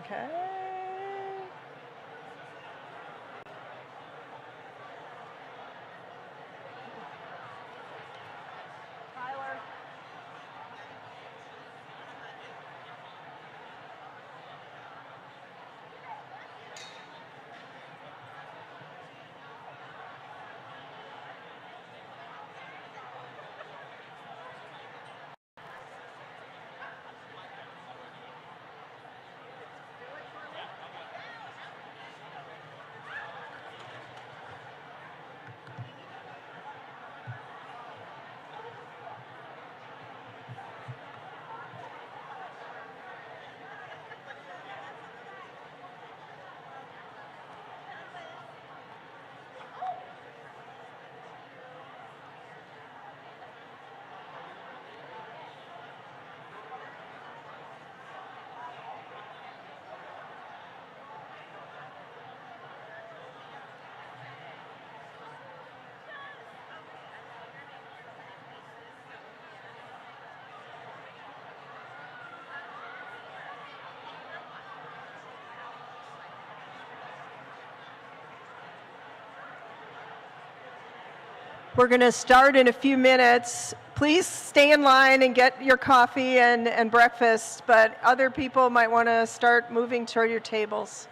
Okay. Tyler. We're going to start in a few minutes. Please stay in line and get your coffee and breakfast, but other people might want to start moving toward your tables.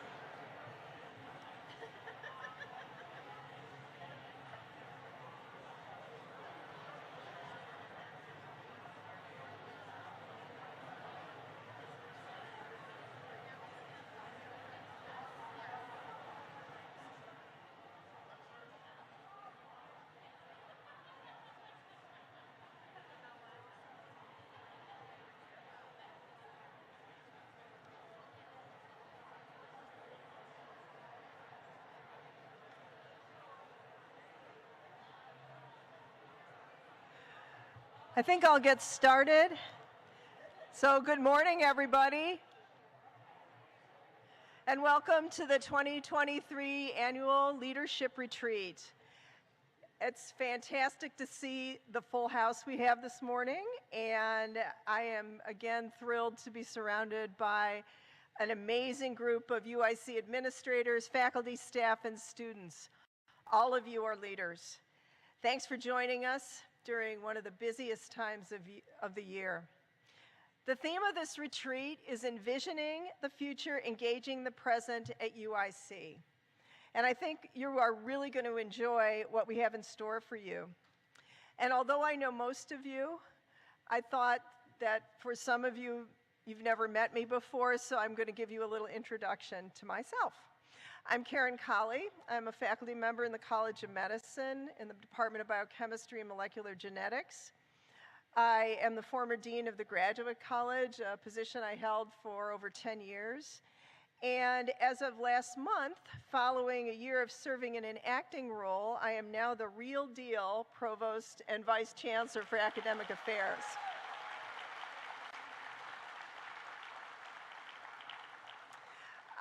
I think I'll get started. So good morning, everybody. And welcome to the 2023 Annual Leadership Retreat. It's fantastic to see the full house we have this morning, and I am again thrilled to be surrounded by an amazing group of UIC administrators, faculty, staff, and students. All of you are leaders. Thanks for joining us during one of the busiest times of the year. The theme of this retreat is Envisioning the Future, Engaging the Present at UIC. And I think you are really going to enjoy what we have in store for you. And although I know most of you, I thought that for some of you, you've never met me before, so I'm going to give you a little introduction to myself. I'm Karen Colley. I'm a faculty member in the College of Medicine in the Department of Biochemistry and Molecular Genetics. I am the former dean of the Graduate College, a position I held for over 10 years. And as of last month, following a year of serving in an acting role, I am now the real deal Provost and Vice Chancellor for Academic Affairs.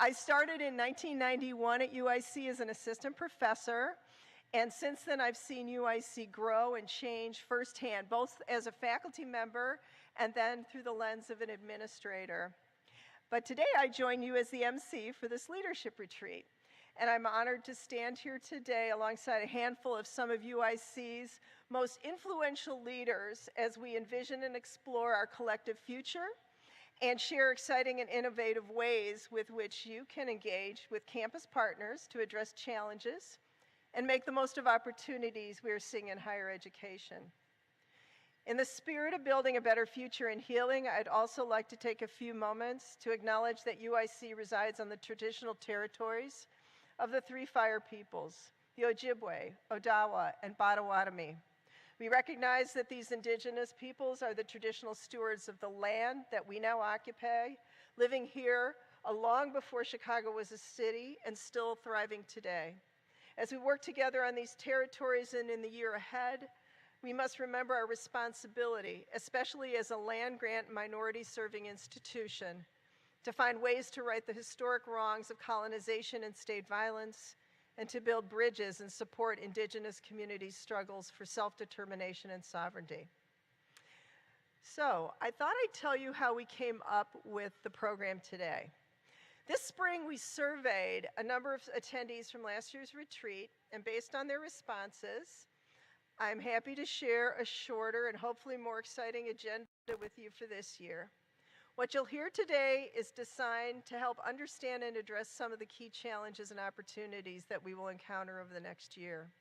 I started in 1991 at UIC as an assistant professor, and since then I've seen UIC grow and change firsthand, both as a faculty member and then through the lens of an administrator. But today I join you as the MC for this leadership retreat, and I'm honored to stand here today alongside a handful of some of UIC's most influential leaders as we envision and explore our collective future and share exciting and innovative ways with which you can engage with campus partners to address challenges and make the most of opportunities we are seeing in higher education. In the spirit of building a better future and healing, I'd also like to take a few moments to acknowledge that UIC resides on the traditional territories of the three Fire peoples, the Ojibwe, Odawa, and Potawatomi. We recognize that these indigenous peoples are the traditional stewards of the land that we now occupy, living here long before Chicago was a city and still thriving today. As we work together on these territories and in the year ahead, we must remember our responsibility, especially as a land-grant minority-serving institution, to find ways to right the historic wrongs of colonization and state violence, and to build bridges and support indigenous communities' struggles for self-determination and sovereignty. So, I thought I'd tell you how we came up with the program today. This spring, we surveyed a number of attendees from last year's retreat, and based on their responses, I'm happy to share a shorter and hopefully more exciting agenda with you for this year. What you'll hear today is designed to help understand and address some of the key challenges and opportunities that we will encounter over the next year.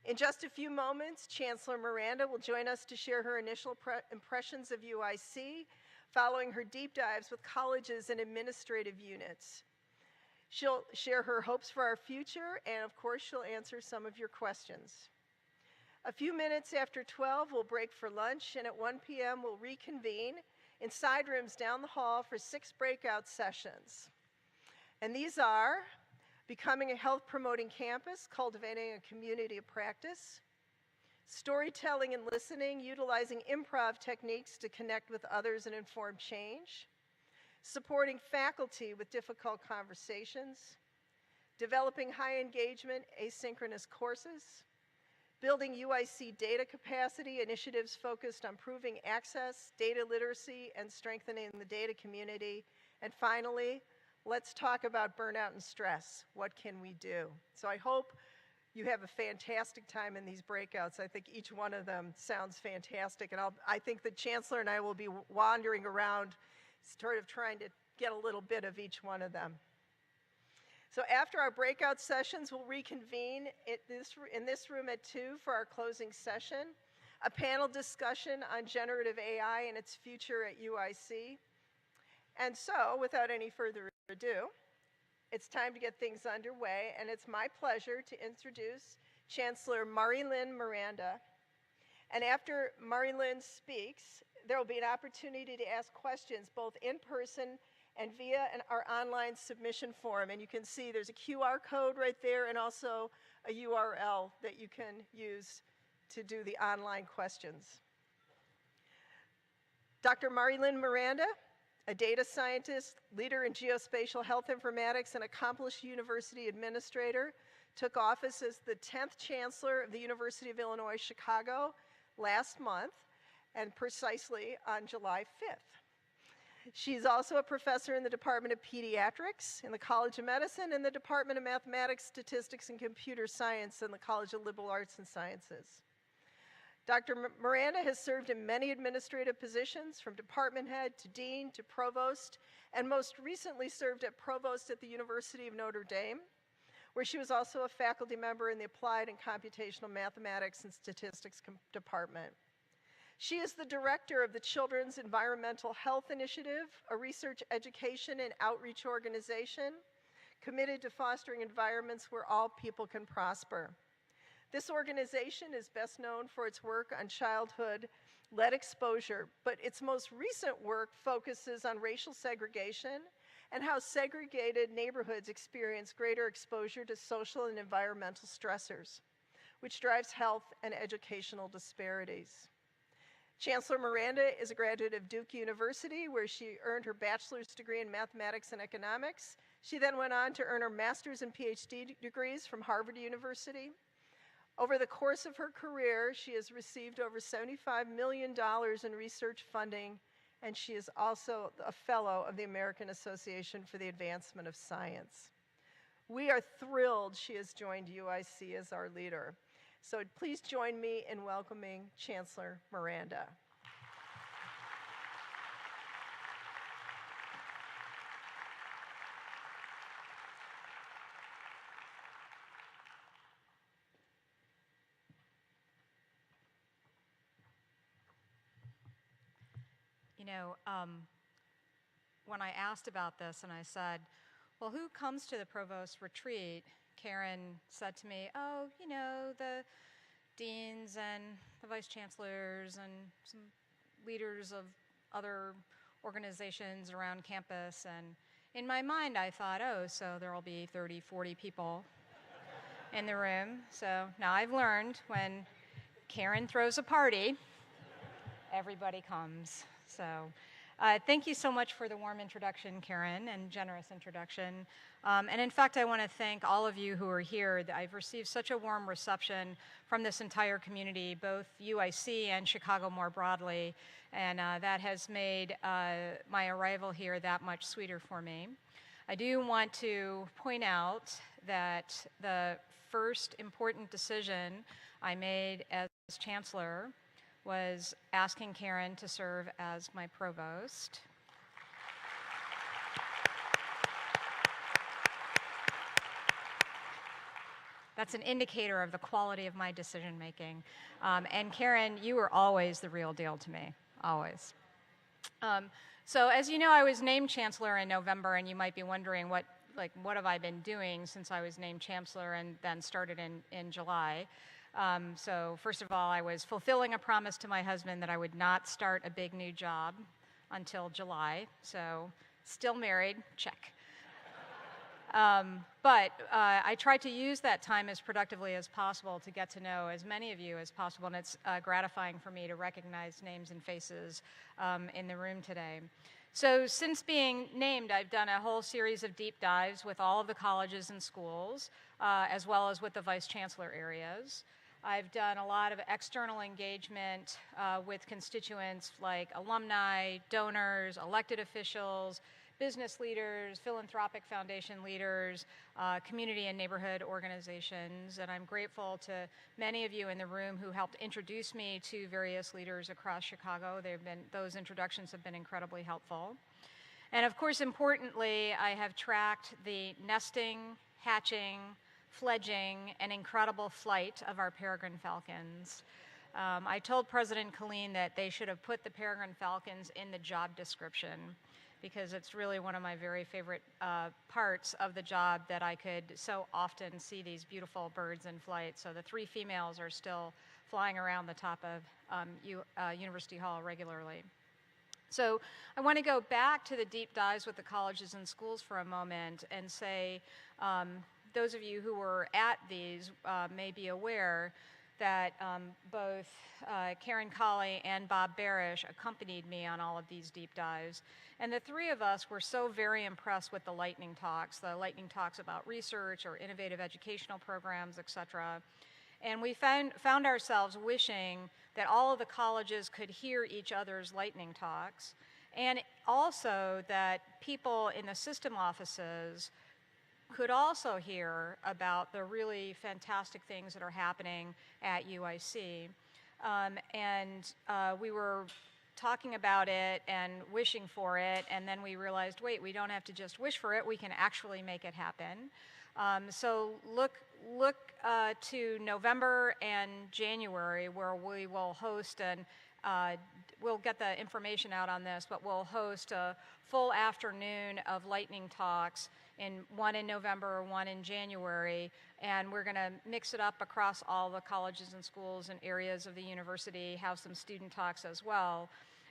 In just a few moments, Chancellor Miranda will join us to share her initial impressions of UIC, following her deep dives with colleges and administrative units. She'll share her hopes for our future, and of course, she'll answer some of your questions. A few minutes after 12, we'll break for lunch, and at 1 p.m., we'll reconvene in side rooms down the hall for 6 breakout sessions. And these are Becoming a Health-Promoting Campus, Cultivating a Community of Practice, Storytelling and Listening, Utilizing Improv Techniques to Connect with Others and Inform Change, Supporting Faculty with Difficult Conversations, Developing High Engagement Asynchronous Courses, Building UIC Data Capacity, initiatives focused on improving access, data literacy, and strengthening the data community, and finally, let's talk about burnout and stress. What can we do? So I hope you have a fantastic time in these breakouts. I think each one of them sounds fantastic, and I think the Chancellor and I will be wandering around sort of trying to get a little bit of each one of them. So after our breakout sessions, we'll reconvene in this room at 2 for our closing session, a panel discussion on generative AI and its future at UIC. And so, without any further ado, it's time to get things underway, and it's my pleasure to introduce Chancellor Miranda. And after Lynn speaks, there will be an opportunity to ask questions both in person and via our online submission form. And you can see there's a QR code right there and also a URL that you can use to do the online questions. Dr. Lynn Miranda, a data scientist, leader in geospatial health informatics, and accomplished university administrator, took office as the 10th Chancellor of the University of Illinois, Chicago last month, and precisely on July 5th. She's also a professor in the Department of Pediatrics in the College of Medicine and the Department of Mathematics, Statistics, and Computer Science in the College of Liberal Arts and Sciences. Dr. Miranda has served in many administrative positions, from department head to dean to provost, and most recently served at provost at the University of Notre Dame, where she was also a faculty member in the Applied and Computational Mathematics and Statistics Department. She is the director of the Children's Environmental Health Initiative, a research, education, and outreach organization committed to fostering environments where all people can prosper. This organization is best known for its work on childhood-led exposure, but its most recent work focuses on racial segregation and how segregated neighborhoods experience greater exposure to social and environmental stressors, which drives health and educational disparities. Chancellor Miranda is a graduate of Duke University, where she earned her bachelor's degree in mathematics and economics. She then went on to earn her master's and PhD degrees from Harvard University. Over the course of her career, she has received over $75 million in research funding, and she is also a fellow of the American Association for the Advancement of Science. We are thrilled she has joined UIC as our leader. So please join me in welcoming Chancellor Miranda. You know, when I asked about this and I said, well, who comes to the Provost retreat? Karen said to me, oh, you know, the deans and the vice chancellors and some leaders of other organizations around campus. And in my mind, I thought, oh, so there will be 30, 40 people in the room. So now I've learned when Karen throws a party, everybody comes. So thank you so much for the warm introduction, Karen, and generous introduction. And in fact, I want to thank all of you who are here. I've received such a warm reception from this entire community, both UIC and Chicago more broadly, and that has made my arrival here that much sweeter for me. I do want to point out that the first important decision I made as Chancellor was asking Karen to serve as my Provost. That's an indicator of the quality of my decision making. And Karen, you were always the real deal to me, always. So as you know, I was named Chancellor in November, and you might be wondering what have I been doing since I was named Chancellor and then started in July. So first of all, I was fulfilling a promise to my husband that I would not start a big new job until July. So still married, check. But I tried to use that time as productively as possible to get to know as many of you as possible, and it's gratifying for me to recognize names and faces in the room today. So since being named, I've done a whole series of deep dives with all of the colleges and schools, as well as with the Vice Chancellor areas. I've done a lot of external engagement with constituents like alumni, donors, elected officials, business leaders, philanthropic foundation leaders, community and neighborhood organizations, and I'm grateful to many of you in the room who helped introduce me to various leaders across Chicago. Those introductions have been incredibly helpful. And of course, importantly, I have tracked the nesting, hatching, fledging, and incredible flight of our peregrine falcons. I told President Colley that they should have put the peregrine falcons in the job description, because it's really one of my very favorite parts of the job, that I could so often see these beautiful birds in flight. So the 3 females are still flying around the top of University Hall regularly. So I want to go back to the deep dives with the colleges and schools for a moment and say, those of you who were at these may be aware that both Karen Colley and Bob Barish accompanied me on all of these deep dives. And the 3 of us were so very impressed with the lightning talks about research or innovative educational programs, et cetera. And we found ourselves wishing that all of the colleges could hear each other's lightning talks, and also that people in the system offices could also hear about the really fantastic things that are happening at UIC. We were talking about it and wishing for it, and then we realized, wait, we don't have to just wish for it, we can actually make it happen. So look to November and January, where we will host we'll get the information out on this, but we'll host a full afternoon of lightning talks, one in November, one in January, and we're going to mix it up across all the colleges and schools and areas of the university, have some student talks as well.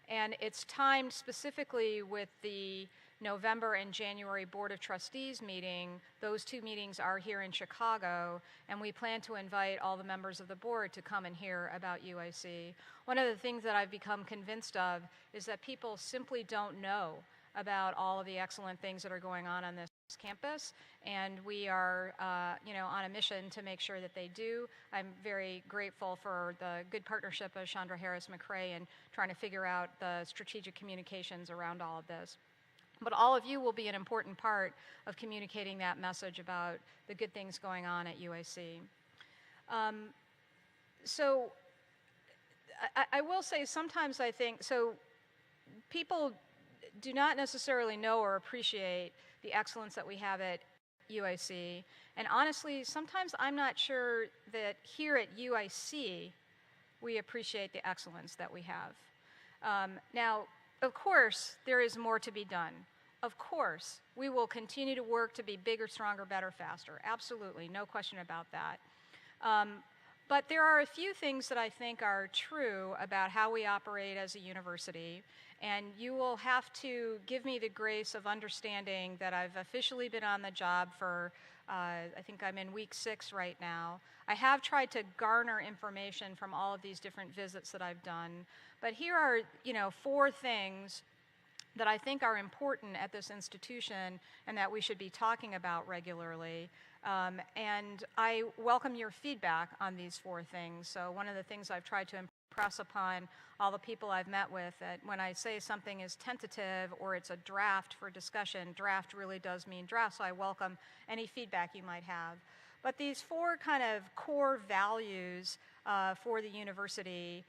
And it's timed specifically with the November and January Board of Trustees meeting. Those 2 meetings are here in Chicago, and we plan to invite all the members of the board to come and hear about UIC. One of the things that I've become convinced of is that people simply don't know about all of the excellent things that are going on this campus, and we are on a mission to make sure that they do. I'm very grateful for the good partnership of Chandra Harris-McRae in trying to figure out the strategic communications around all of this. But all of you will be an important part of communicating that message about the good things going on at UIC. So I will say sometimes I think, so people do not necessarily know or appreciate the excellence that we have at UIC. And honestly, sometimes I'm not sure that here at UIC we appreciate the excellence that we have. Now, of course, there is more to be done. Of course, we will continue to work to be bigger, stronger, better, faster. Absolutely, no question about that. But there are a few things that I think are true about how we operate as a university, and you will have to give me the grace of understanding that I've officially been on the job for, I think I'm in week 6 right now. I have tried to garner information from all of these different visits that I've done, but here are 4 things that I think are important at this institution and that we should be talking about regularly. And I welcome your feedback on these 4 things. So one of the things I've tried to impress upon all the people I've met with that when I say something is tentative or it's a draft for discussion, draft really does mean draft, so I welcome any feedback you might have. But these four kind of core values for the university,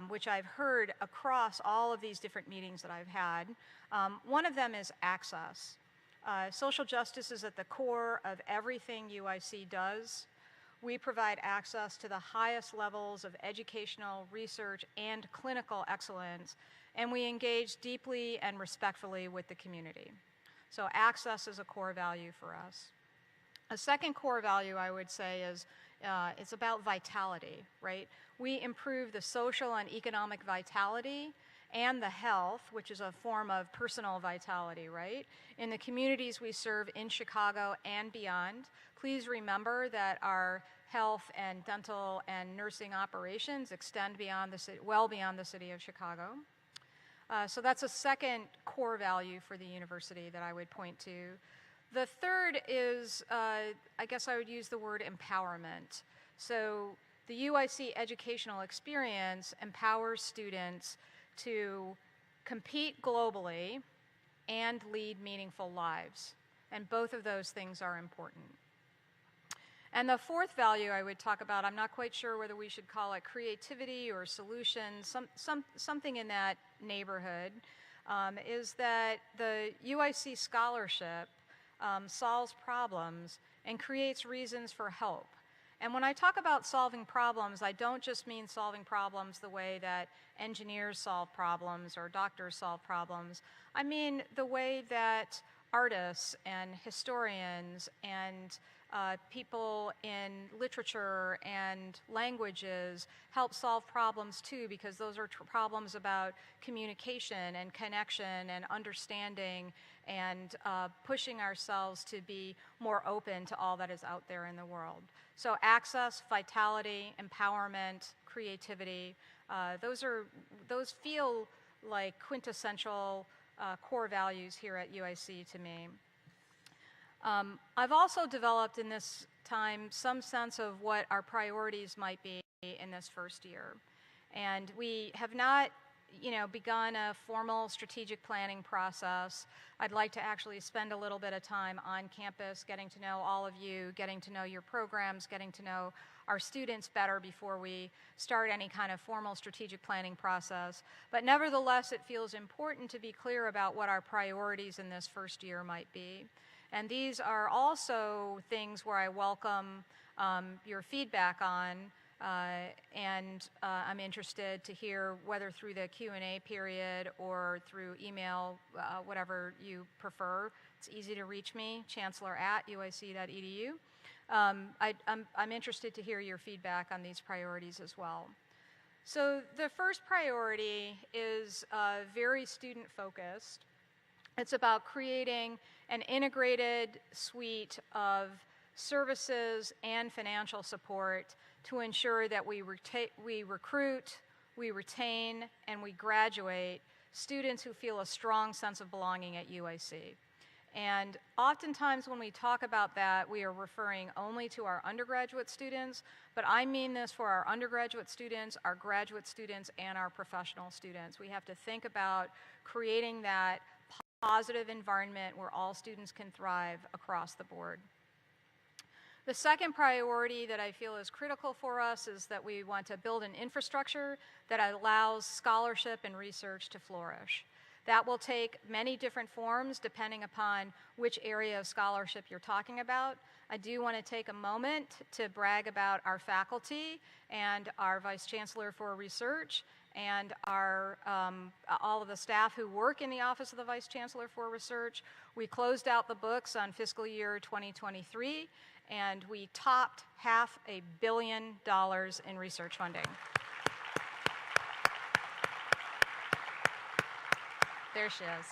which I've heard across all of these different meetings that I've had, one of them is access. Social justice is at the core of everything UIC does. We provide access to the highest levels of educational, research, and clinical excellence, and we engage deeply and respectfully with the community. So access is a core value for us. A second core value, I would say, is it's about vitality, right? We improve the social and economic vitality and the health, which is a form of personal vitality, right? In the communities we serve in Chicago and beyond. Please remember that our health and dental and nursing operations extend beyond the city, well beyond the city of Chicago. So that's a second core value for the university that I would point to. The third is, I guess I would use the word empowerment. So the UIC educational experience empowers students to compete globally and lead meaningful lives. And both of those things are important. And the fourth value I would talk about, I'm not quite sure whether we should call it creativity or solutions, something in that neighborhood, is that the UIC scholarship solves problems and creates reasons for hope. And when I talk about solving problems, I don't just mean solving problems the way that engineers solve problems or doctors solve problems. I mean the way that artists and historians and people in literature and languages help solve problems too, because those are problems about communication and connection and understanding and pushing ourselves to be more open to all that is out there in the world. So access, vitality, empowerment, creativity, those feel like quintessential core values here at UIC to me. I've also developed in this time some sense of what our priorities might be in this first year. And we have not begun a formal strategic planning process. I'd like to actually spend a little bit of time on campus getting to know all of you, getting to know your programs, getting to know our students better before we start any kind of formal strategic planning process. But nevertheless, it feels important to be clear about what our priorities in this first year might be. And these are also things where I welcome your feedback on, and I'm interested to hear whether through the Q&A period or through email, whatever you prefer. It's easy to reach me, chancellor@uic.edu. I'm interested to hear your feedback on these priorities as well. So the first priority is very student-focused. It's about creating an integrated suite of services and financial support to ensure that we recruit, we retain, and we graduate students who feel a strong sense of belonging at UIC. And oftentimes when we talk about that, we are referring only to our undergraduate students, but I mean this for our undergraduate students, our graduate students, and our professional students. We have to think about creating that positive environment where all students can thrive across the board. The second priority that I feel is critical for us is that we want to build an infrastructure that allows scholarship and research to flourish. That will take many different forms depending upon which area of scholarship you're talking about. I do want to take a moment to brag about our faculty and our Vice Chancellor for Research and our, all of the staff who work in the Office of the Vice Chancellor for Research. We closed out the books on fiscal year 2023, and we topped $500 million in research funding. There she is.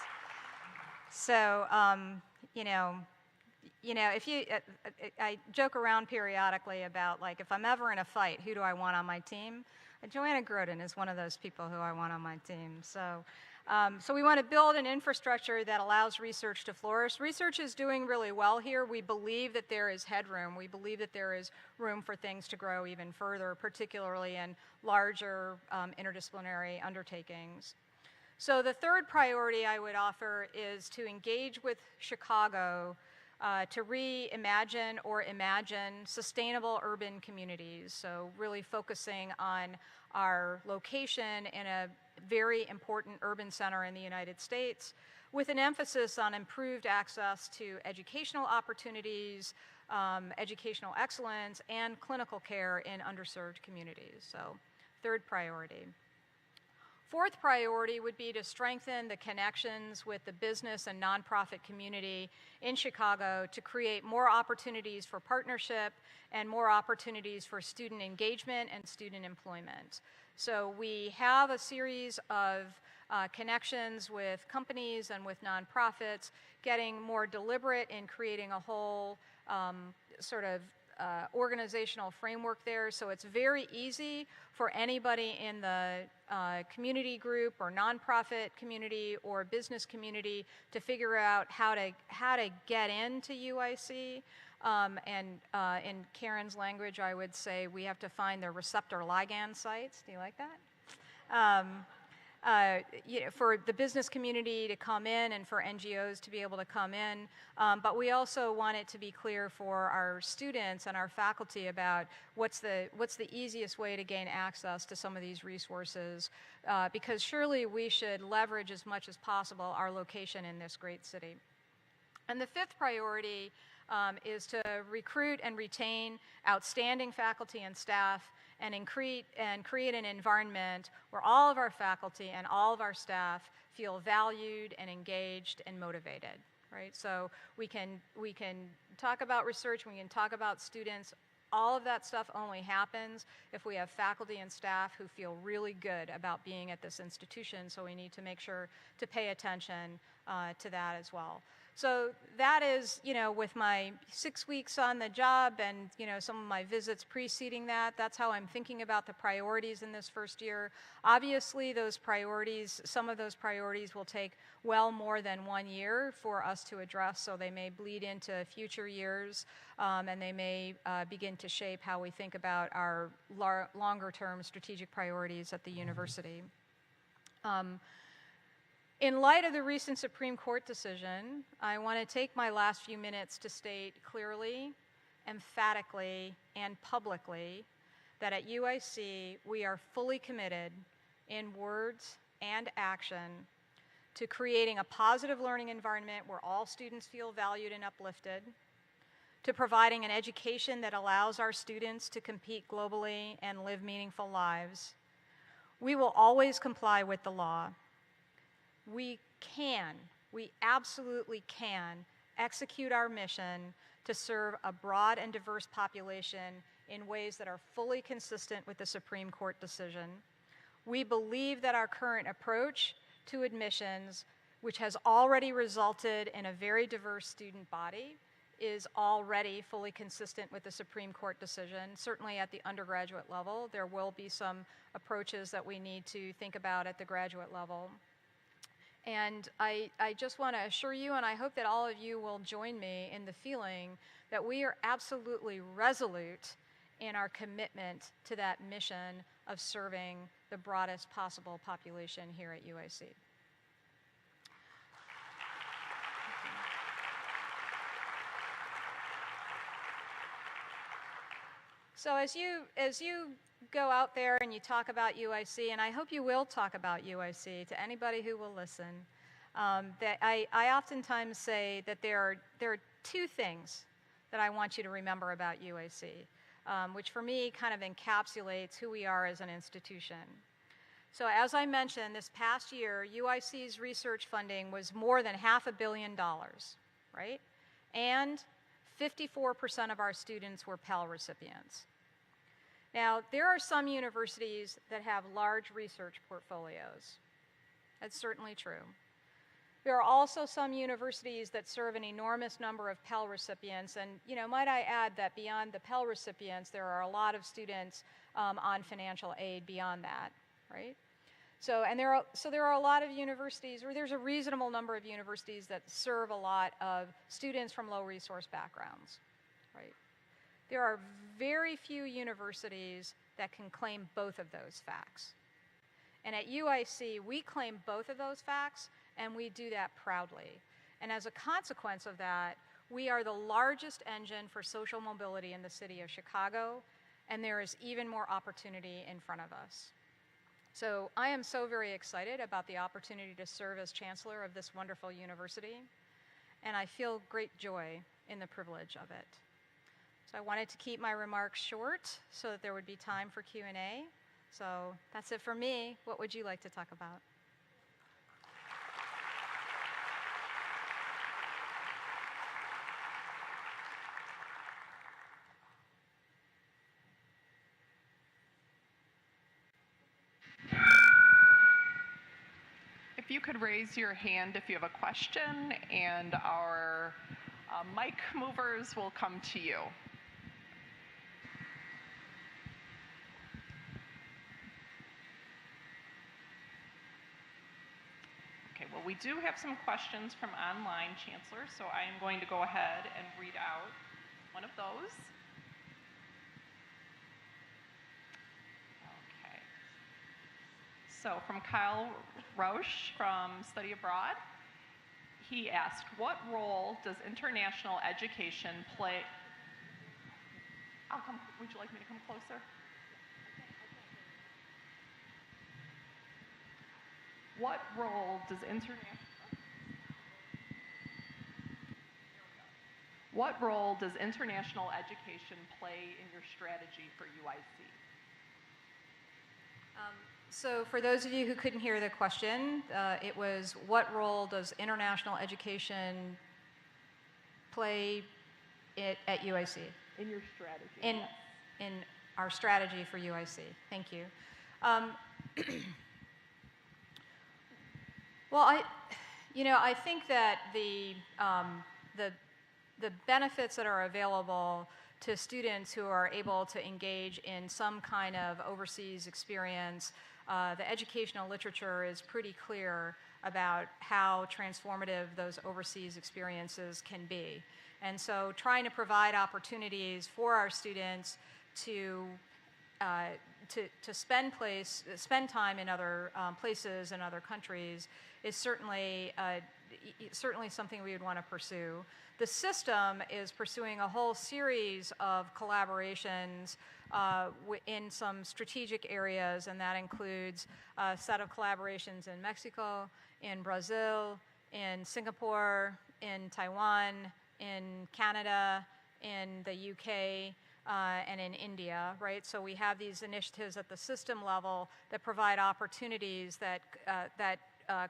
So, you know, if you, I joke around periodically about, like, if I'm ever in a fight, who do I want on my team? Joanna Groden is one of those people who I want on my team. So, so we want to build an infrastructure that allows research to flourish. Research is doing really well here. We believe that there is headroom. We believe that there is room for things to grow even further, particularly in larger interdisciplinary undertakings. So the third priority I would offer is to engage with Chicago to reimagine or imagine sustainable urban communities. So really focusing on our location in a very important urban center in the United States, with an emphasis on improved access to educational opportunities, educational excellence, and clinical care in underserved communities. So third priority. Fourth priority would be to strengthen the connections with the business and nonprofit community in Chicago to create more opportunities for partnership and more opportunities for student engagement and student employment. So we have a series of connections with companies and with nonprofits, getting more deliberate in creating a whole sort of organizational framework there. So it's very easy for anybody in the community group or nonprofit community or business community to figure out how to get into UIC. In Karen's language, I would say we have to find the receptor ligand sites. Do you like that? You know, for the business community to come in and for NGOs to be able to come in, but we also want it to be clear for our students and our faculty about what's the easiest way to gain access to some of these resources, because surely we should leverage as much as possible our location in this great city. And the fifth priority is to recruit and retain outstanding faculty and staff and create an environment where all of our faculty and all of our staff feel valued and engaged and motivated, right? So we can talk about research, we can talk about students. All of that stuff only happens if we have faculty and staff who feel really good about being at this institution, so we need to make sure to pay attention to that as well. So that is, you know, with my 6 weeks on the job and, you know, some of my visits preceding that, that's how I'm thinking about the priorities in this first year. Obviously, those priorities, some of those priorities will take well more than 1 year for us to address, so they may bleed into future years, and they may begin to shape how we think about our longer-term strategic priorities at the university. In light of the recent Supreme Court decision, I want to take my last few minutes to state clearly, emphatically, and publicly that at UIC we are fully committed in words and action to creating a positive learning environment where all students feel valued and uplifted, to providing an education that allows our students to compete globally and live meaningful lives. We will always comply with the law. We absolutely can execute our mission to serve a broad and diverse population in ways that are fully consistent with the Supreme Court decision. We believe that our current approach to admissions, which has already resulted in a very diverse student body, is already fully consistent with the Supreme Court decision. Certainly at the undergraduate level, there will be some approaches that we need to think about at the graduate level. And I just want to assure you, and I hope that all of you will join me in the feeling that we are absolutely resolute in our commitment to that mission of serving the broadest possible population here at UIC. So as you go out there and you talk about UIC, and I hope you will talk about UIC to anybody who will listen, that I oftentimes say that there are two things that I want you to remember about UIC, which for me kind of encapsulates who we are as an institution. So as I mentioned, this past year, UIC's research funding was more than $500 million, right? And 54% of our students were Pell recipients. Now, there are some universities that have large research portfolios. That's certainly true. There are also some universities that serve an enormous number of Pell recipients, and might I add that beyond the Pell recipients, there are a lot of students on financial aid beyond that, right? So there are a lot of universities, or there's a reasonable number of universities that serve a lot of students from low resource backgrounds, right? There are very few universities that can claim both of those facts. And at UIC, we claim both of those facts, and we do that proudly. And as a consequence of that, we are the largest engine for social mobility in the city of Chicago, and there is even more opportunity in front of us. So I am so very excited about the opportunity to serve as chancellor of this wonderful university, and I feel great joy in the privilege of it. So I wanted to keep my remarks short so that there would be time for Q&A. So that's it for me. What would you like to talk about? If you could raise your hand if you have a question, and our mic movers will come to you. Okay, well, we do have some questions from online, Chancellor, so I am going to go ahead and read out one of those. Okay. So from Kyle Roche from Study Abroad, he asked, what role does international education play? Would you like me to come closer? What role does international education play in your strategy for UIC? So for those of you who couldn't hear the question, it was, what role does international education play at UIC? In your strategy. In our strategy for UIC. Thank you. Well, I think that the benefits that are available to students who are able to engage in some kind of overseas experience, the educational literature is pretty clear about how transformative those overseas experiences can be. And so trying to provide opportunities for our students to spend time in other places and other countries is certainly something we would want to pursue. The system is pursuing a whole series of collaborations in some strategic areas, and that includes a set of collaborations in Mexico, in Brazil, in Singapore, in Taiwan, in Canada, in the UK, and in India, right? So we have these initiatives at the system level that provide opportunities that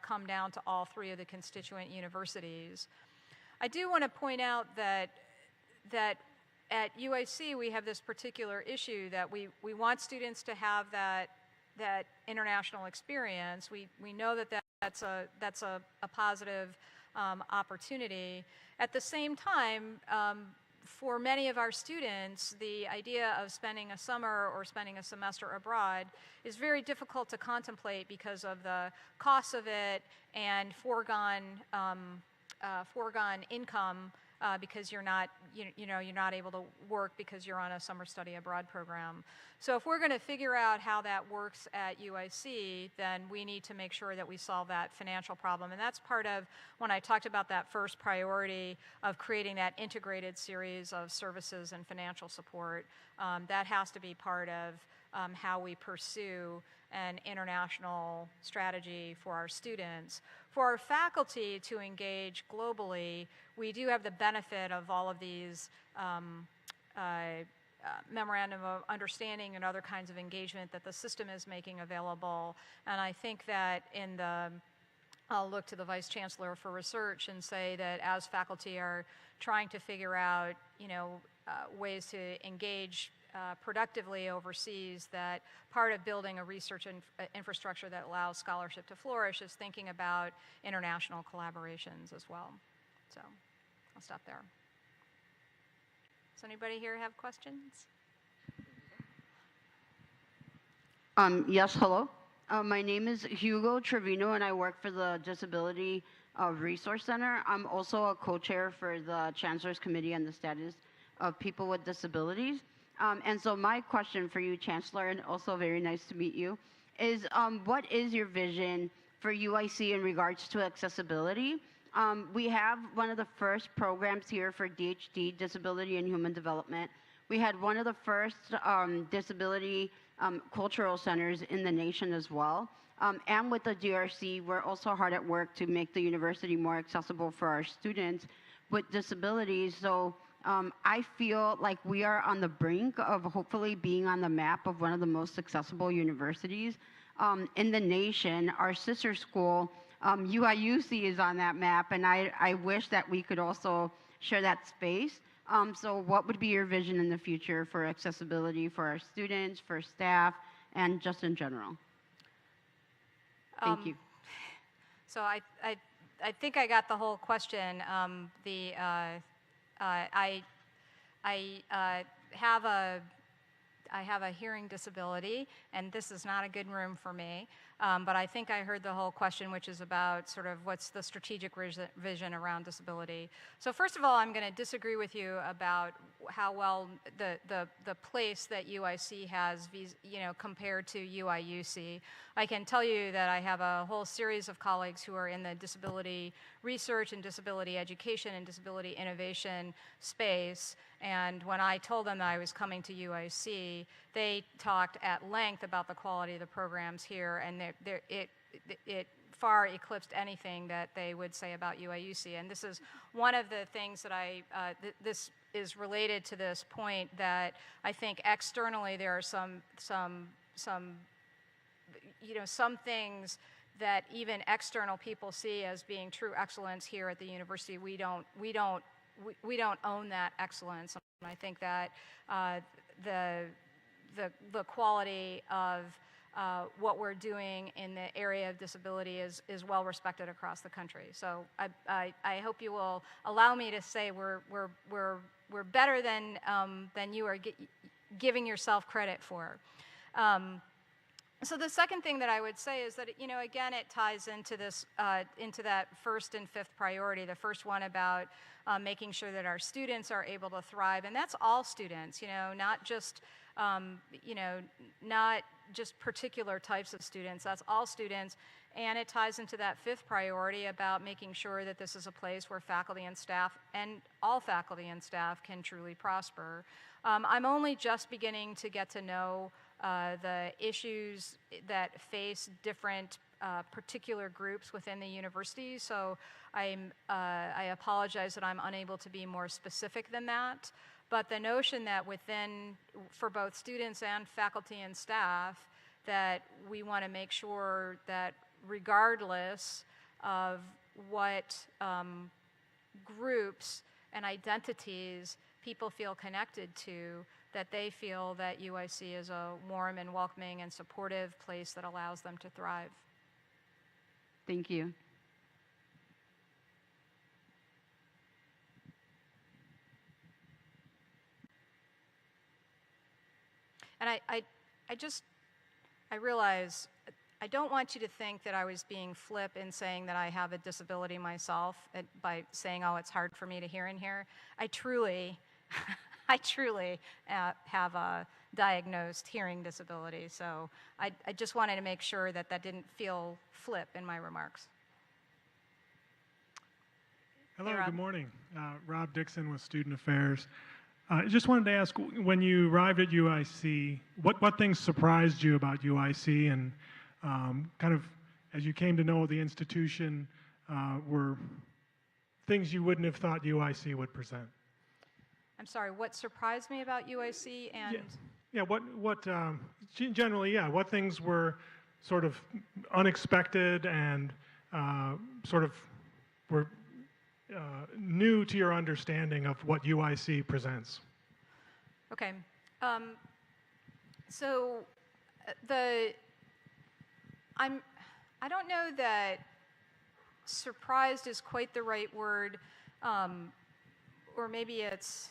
come down to all three of the constituent universities. I do want to point out that at UIC we have this particular issue that we want students to have that international experience. We know that's a positive opportunity. At the same time, for many of our students, the idea of spending a summer or spending a semester abroad is very difficult to contemplate because of the costs of it and foregone income because you're not able to work because you're on a summer study abroad program. So if we're going to figure out how that works at UIC, then we need to make sure that we solve that financial problem. And that's part of when I talked about that first priority of creating that integrated series of services and financial support. That has to be part of how we pursue an international strategy for our students. For our faculty to engage globally, we do have the benefit of all of these memorandum of understanding and other kinds of engagement that the system is making available. And I think that I'll look to the Vice Chancellor for research and say that as faculty are trying to figure out, ways to engage productively overseas, that part of building a research infrastructure that allows scholarship to flourish is thinking about international collaborations as well. So I'll stop there. Does anybody here have questions? Yes, hello. My name is Hugo Trevino, and I work for the Disability Resource Center. I'm also a co-chair for the Chancellor's Committee on the Status of People with Disabilities. And so my question for you, Chancellor, and also very nice to meet you, is what is your vision for UIC in regards to accessibility? We have one of the first programs here for DHD, Disability and Human Development. We had one of the first disability cultural centers in the nation as well. And with the DRC, we're also hard at work to make the university more accessible for our students with disabilities. So I feel like we are on the brink of hopefully being on the map of one of the most accessible universities in the nation. Our sister school, UIUC, is on that map, and I wish that we could also share that space. So what would be your vision in the future for accessibility for our students, for staff, and just in general? Thank you. So I think I got the whole question. I have a hearing disability, and this is not a good room for me. But I think I heard the whole question, which is about sort of what's the strategic vision around disability. So first of all, I'm going to disagree with you about how well the place that UIC has, compared to UIUC. I can tell you that I have a whole series of colleagues who are in the disability research and disability education and disability innovation space. And when I told them that I was coming to UIC, they talked at length about the quality of the programs here, and it far eclipsed anything that they would say about UIUC. And this is one of the things that this is related to this point, that I think externally there are some things that even external people see as being true excellence here at the university. We don't own that excellence. And I think that the quality of what we're doing in the area of disability is well respected across the country. So I hope you will allow me to say we're better than you are giving yourself credit for. So the second thing that I would say is that, again, it ties into this, into that first and fifth priority. The first one about making sure that our students are able to thrive, and that's all students, not just, not just particular types of students. That's all students, and it ties into that fifth priority about making sure that this is a place where faculty and staff, and all faculty and staff, can truly prosper. I'm only just beginning to get to know the issues that face different particular groups within the university, so I apologize that I'm unable to be more specific than that. But the notion that for both students and faculty and staff, that we want to make sure that regardless of what groups and identities people feel connected to, that they feel that UIC is a warm and welcoming and supportive place that allows them to thrive. Thank you. And I realize I don't want you to think that I was being flip in saying that I have a disability myself by saying, oh, it's hard for me to hear in here. I truly have a diagnosed hearing disability, so I just wanted to make sure that that didn't feel flip in my remarks. Hello, hey, good morning. Rob Dixon with Student Affairs. I just wanted to ask, when you arrived at UIC, what things surprised you about UIC, and kind of as you came to know the institution, were things you wouldn't have thought UIC would present? I'm sorry, what surprised me about UIC and... Yeah, generally, what things were sort of unexpected and sort of were new to your understanding of what UIC presents? Okay. So I don't know that surprised is quite the right word, or maybe it's,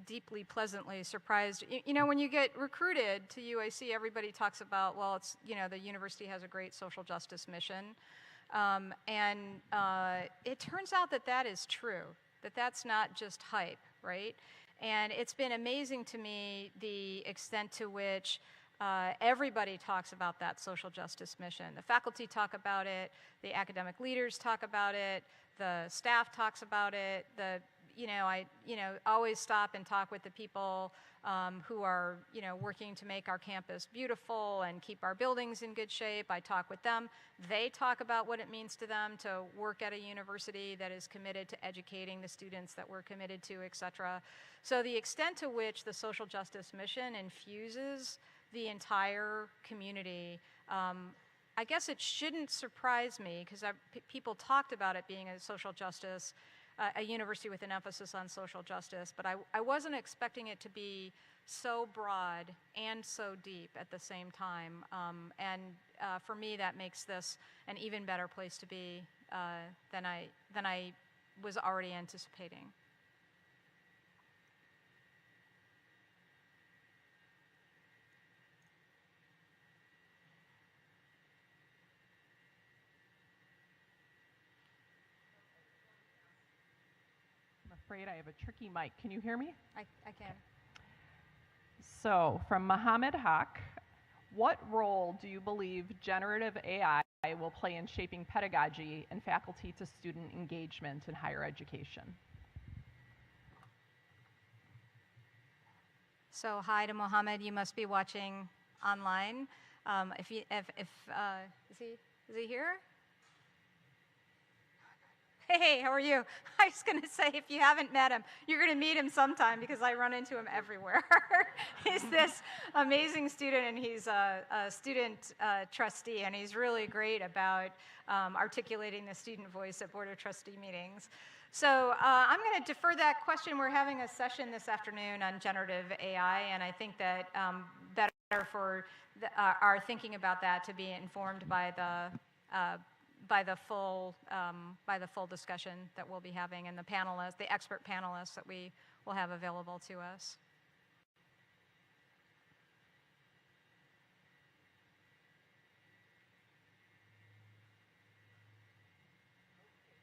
deeply pleasantly surprised. When you get recruited to UIC, everybody talks about, well, it's, the university has a great social justice mission. And it turns out that that is true, that that's not just hype, right? And it's been amazing to me the extent to which everybody talks about that social justice mission. The faculty talk about it, the academic leaders talk about it, the staff talks about it, I always stop and talk with the people who are, working to make our campus beautiful and keep our buildings in good shape. I talk with them. They talk about what it means to them to work at a university that is committed to educating the students that we're committed to, et cetera. So the extent to which the social justice mission infuses the entire community, I guess it shouldn't surprise me, because people talked about it being a social justice, a university with an emphasis on social justice, but I wasn't expecting it to be so broad and so deep at the same time. And for me, that makes this an even better place to be than I was already anticipating. I'm afraid I have a tricky mic. Can you hear me? I can. So, from Mohammed Haq, what role do you believe generative AI will play in shaping pedagogy and faculty to student engagement in higher education? So hi to Mohammed. You must be watching online. Is he here? Hey, how are you? I was going to say, if you haven't met him, you're going to meet him sometime, because I run into him everywhere. He's this amazing student, and he's a student trustee, and he's really great about articulating the student voice at Board of Trustee meetings. So I'm going to defer that question. We're having a session this afternoon on generative AI, and I think that better for our thinking about that to be informed by the full discussion that we'll be having, and the expert panelists that we will have available to us.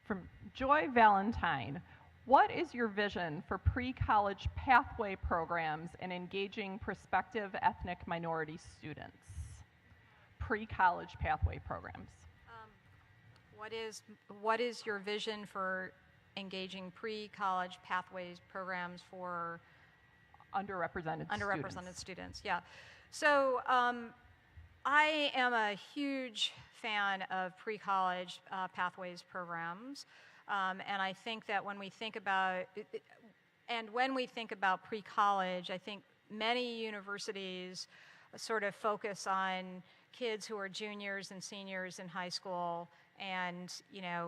From Joy Valentine, what is your vision for pre-college pathway programs and engaging prospective ethnic minority students? Pre-college pathway programs. What is your vision for engaging pre-college pathways programs for underrepresented students? Yeah. So I am a huge fan of pre-college pathways programs, and I think that when we think about pre-college, I think many universities sort of focus on kids who are juniors and seniors in high school, and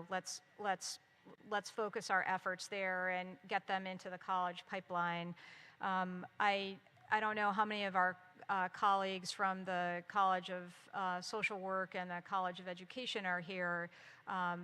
let's focus our efforts there and get them into the college pipeline. I don't know how many of our colleagues from the College of Social Work and the College of Education are here,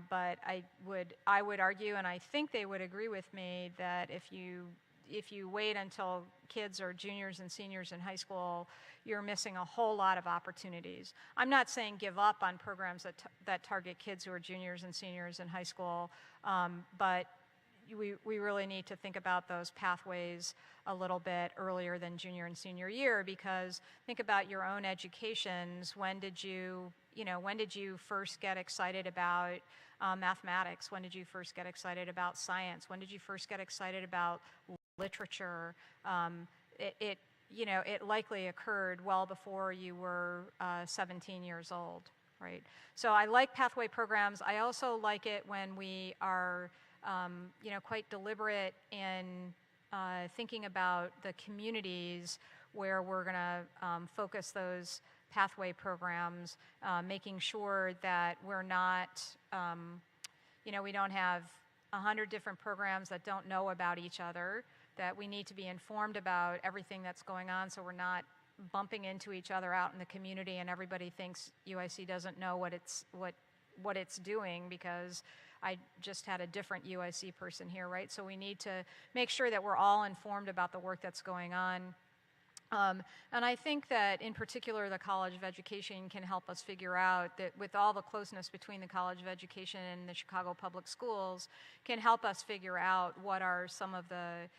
but I would argue, and I think they would agree with me, that if you wait until kids are juniors and seniors in high school, you're missing a whole lot of opportunities. I'm not saying give up on programs that target kids who are juniors and seniors in high school, but we really need to think about those pathways a little bit earlier than junior and senior year, because think about your own educations. When did you first get excited about mathematics? When did you first get excited about science? When did you first get excited about literature? It likely occurred well before you were 17 years old, right? So I like pathway programs. I also like it when we are quite deliberate in thinking about the communities where we're going to focus those pathway programs, making sure that we're not, we don't have 100 different programs that don't know about each other, that we need to be informed about everything that's going on so we're not bumping into each other out in the community and everybody thinks UIC doesn't know what it's doing because I just had a different UIC person here, right? So we need to make sure that we're all informed about the work that's going on. And I think that in particular the College of Education can help us figure out that with all the closeness between the College of Education and the Chicago Public Schools can help us figure out what are some of the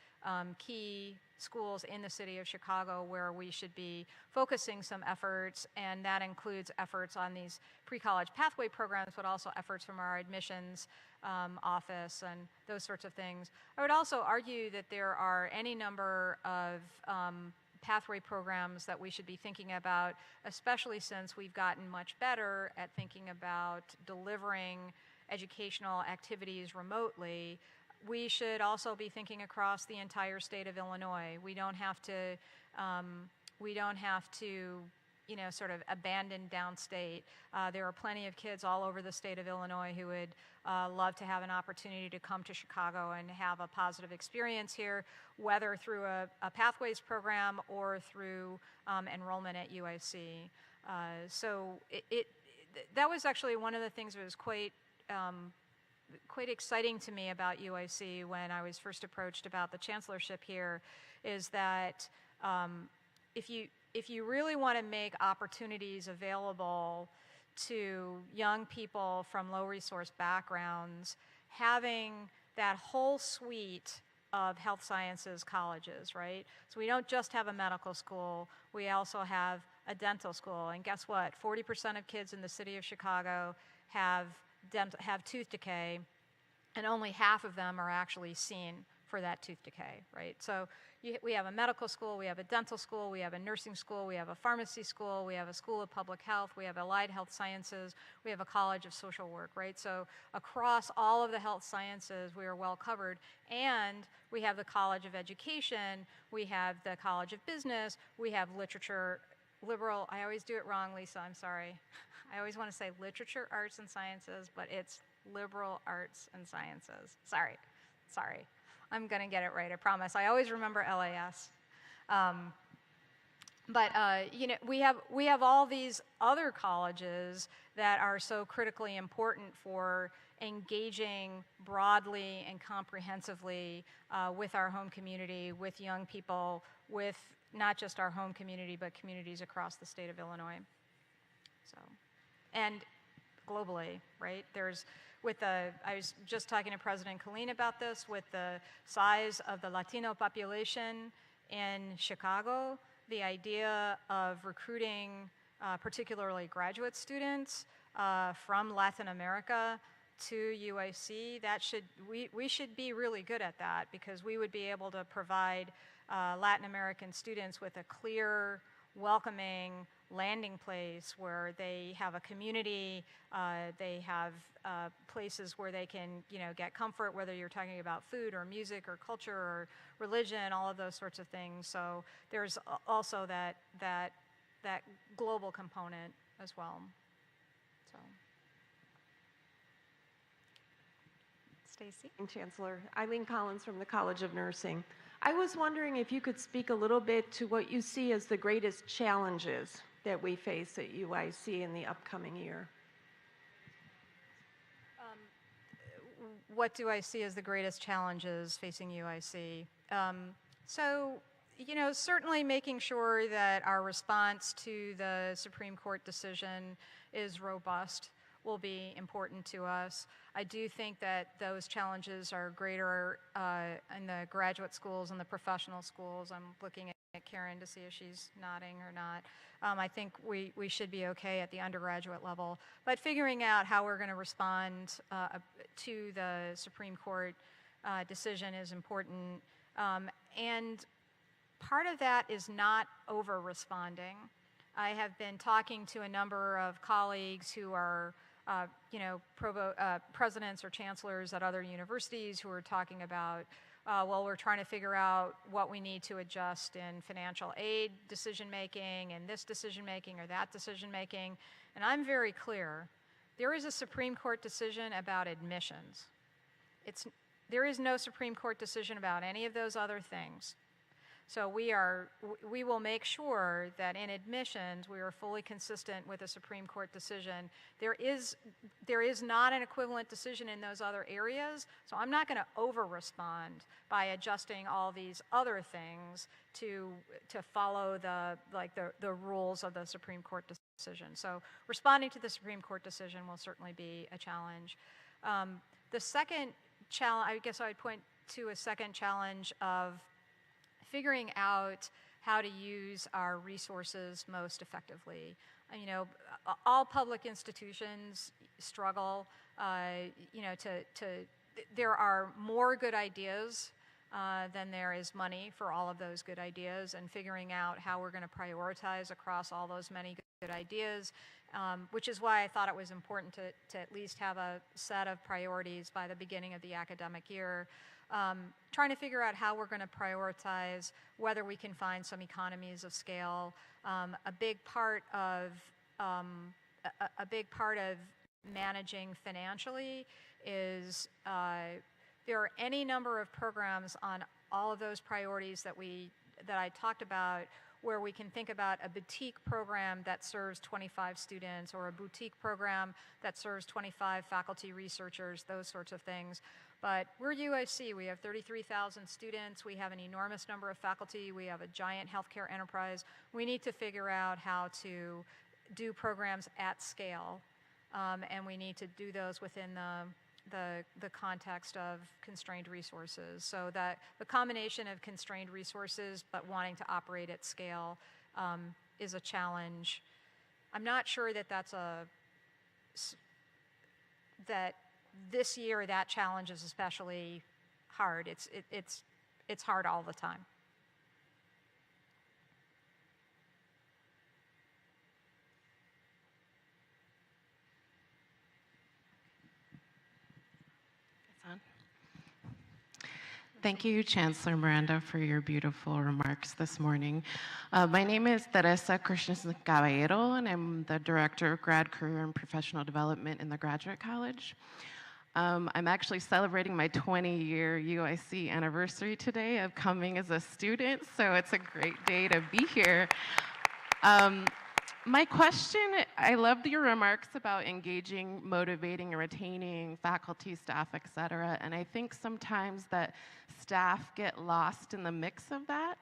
key schools in the city of Chicago where we should be focusing some efforts, and that includes efforts on these pre-college pathway programs, but also efforts from our admissions office and those sorts of things. I would also argue that there are any number of pathway programs that we should be thinking about, especially since we've gotten much better at thinking about delivering educational activities remotely. We should also be thinking across the entire state of Illinois. We don't have to, you know, sort of abandon downstate. There are plenty of kids all over the state of Illinois who would love to have an opportunity to come to Chicago and have a positive experience here, whether through a Pathways program or through enrollment at UIC. So that was actually one of the things that was quite exciting to me about UIC when I was first approached about the chancellorship here, is that if you really want to make opportunities available to young people from low resource backgrounds, having that whole suite of health sciences colleges, right? So we don't just have a medical school, we also have a dental school. And guess what? 40% of kids in the city of Chicago have tooth decay, and only half of them are actually seen for that tooth decay, right? So we have a medical school, we have a dental school, we have a nursing school, we have a pharmacy school, we have a school of public health, we have allied health sciences, we have a college of social work, right? So across all of the health sciences, we are well covered. And we have the College of Education, we have the College of Business, we have literature, liberal, I always do it wrong, Lisa, I'm sorry. I always want to say literature, arts, and sciences, but it's liberal arts and sciences. Sorry. I'm going to get it right, I promise. I always remember LAS. You know, we have all these other colleges that are so critically important for engaging broadly and comprehensively with our home community, with young people, with not just our home community, but communities across the state of Illinois. So, and globally, right? I was just talking to President Colley about this, with the size of the Latino population in Chicago, the idea of recruiting particularly graduate students from Latin America to UIC, we should be really good at that, because we would be able to provide Latin American students with a clear, welcoming landing place where they have a community, they have places where they can, you know, get comfort, whether you're talking about food or music or culture or religion, all of those sorts of things. So there's also that global component as well. So, Stacy? Chancellor, Eileen Collins from the College of Nursing. I was wondering if you could speak a little bit to what you see as the greatest challenges that we face at UIC in the upcoming year. What do I see as the greatest challenges facing UIC? So, you know, certainly making sure that our response to the Supreme Court decision is robust will be important to us. I do think that those challenges are greater in the graduate schools and the professional schools. I'm looking at Karen to see if she's nodding or not. I think we should be okay at the undergraduate level. But figuring out how we're going to respond to the Supreme Court decision is important. And part of that is not over-responding. I have been talking to a number of colleagues who are you know, presidents or chancellors at other universities who are talking about, well, we're trying to figure out what we need to adjust in financial aid decision-making and this decision-making or that decision-making. And I'm very clear, there is a Supreme Court decision about admissions. there is no Supreme Court decision about any of those other things. So we will make sure that in admissions we are fully consistent with a Supreme Court decision. There is not an equivalent decision in those other areas, so I'm not going to over-respond by adjusting all these other things to follow the rules of the Supreme Court decision. So responding to the Supreme Court decision will certainly be a challenge. The second challenge, I guess I would point to a second challenge of figuring out how to use our resources most effectively. You know, all public institutions struggle. There are more good ideas than there is money for all of those good ideas, and figuring out how we're going to prioritize across all those many good ideas, which is why I thought it was important to at least have a set of priorities by the beginning of the academic year. Trying to figure out how we're going to prioritize, whether we can find some economies of scale. A big part of managing financially is there are any number of programs on all of those priorities that I talked about, where we can think about a boutique program that serves 25 students, or a boutique program that serves 25 faculty researchers, those sorts of things. But we're UIC, we have 33,000 students, we have an enormous number of faculty, we have a giant healthcare enterprise. We need to figure out how to do programs at scale, and we need to do those within the context of constrained resources. So that the combination of constrained resources but wanting to operate at scale is a challenge. I'm not sure that that this year that challenge is especially hard. It's hard all the time. Thank you, Chancellor Miranda, for your beautiful remarks this morning. My name is Teresa Christensen Caballero, and I'm the Director of Grad Career and Professional Development in the Graduate College. I'm actually celebrating my 20-year UIC anniversary today of coming as a student, so it's a great day to be here. My question, I loved your remarks about engaging, motivating, and retaining faculty, staff, et cetera, and I think sometimes that staff get lost in the mix of that.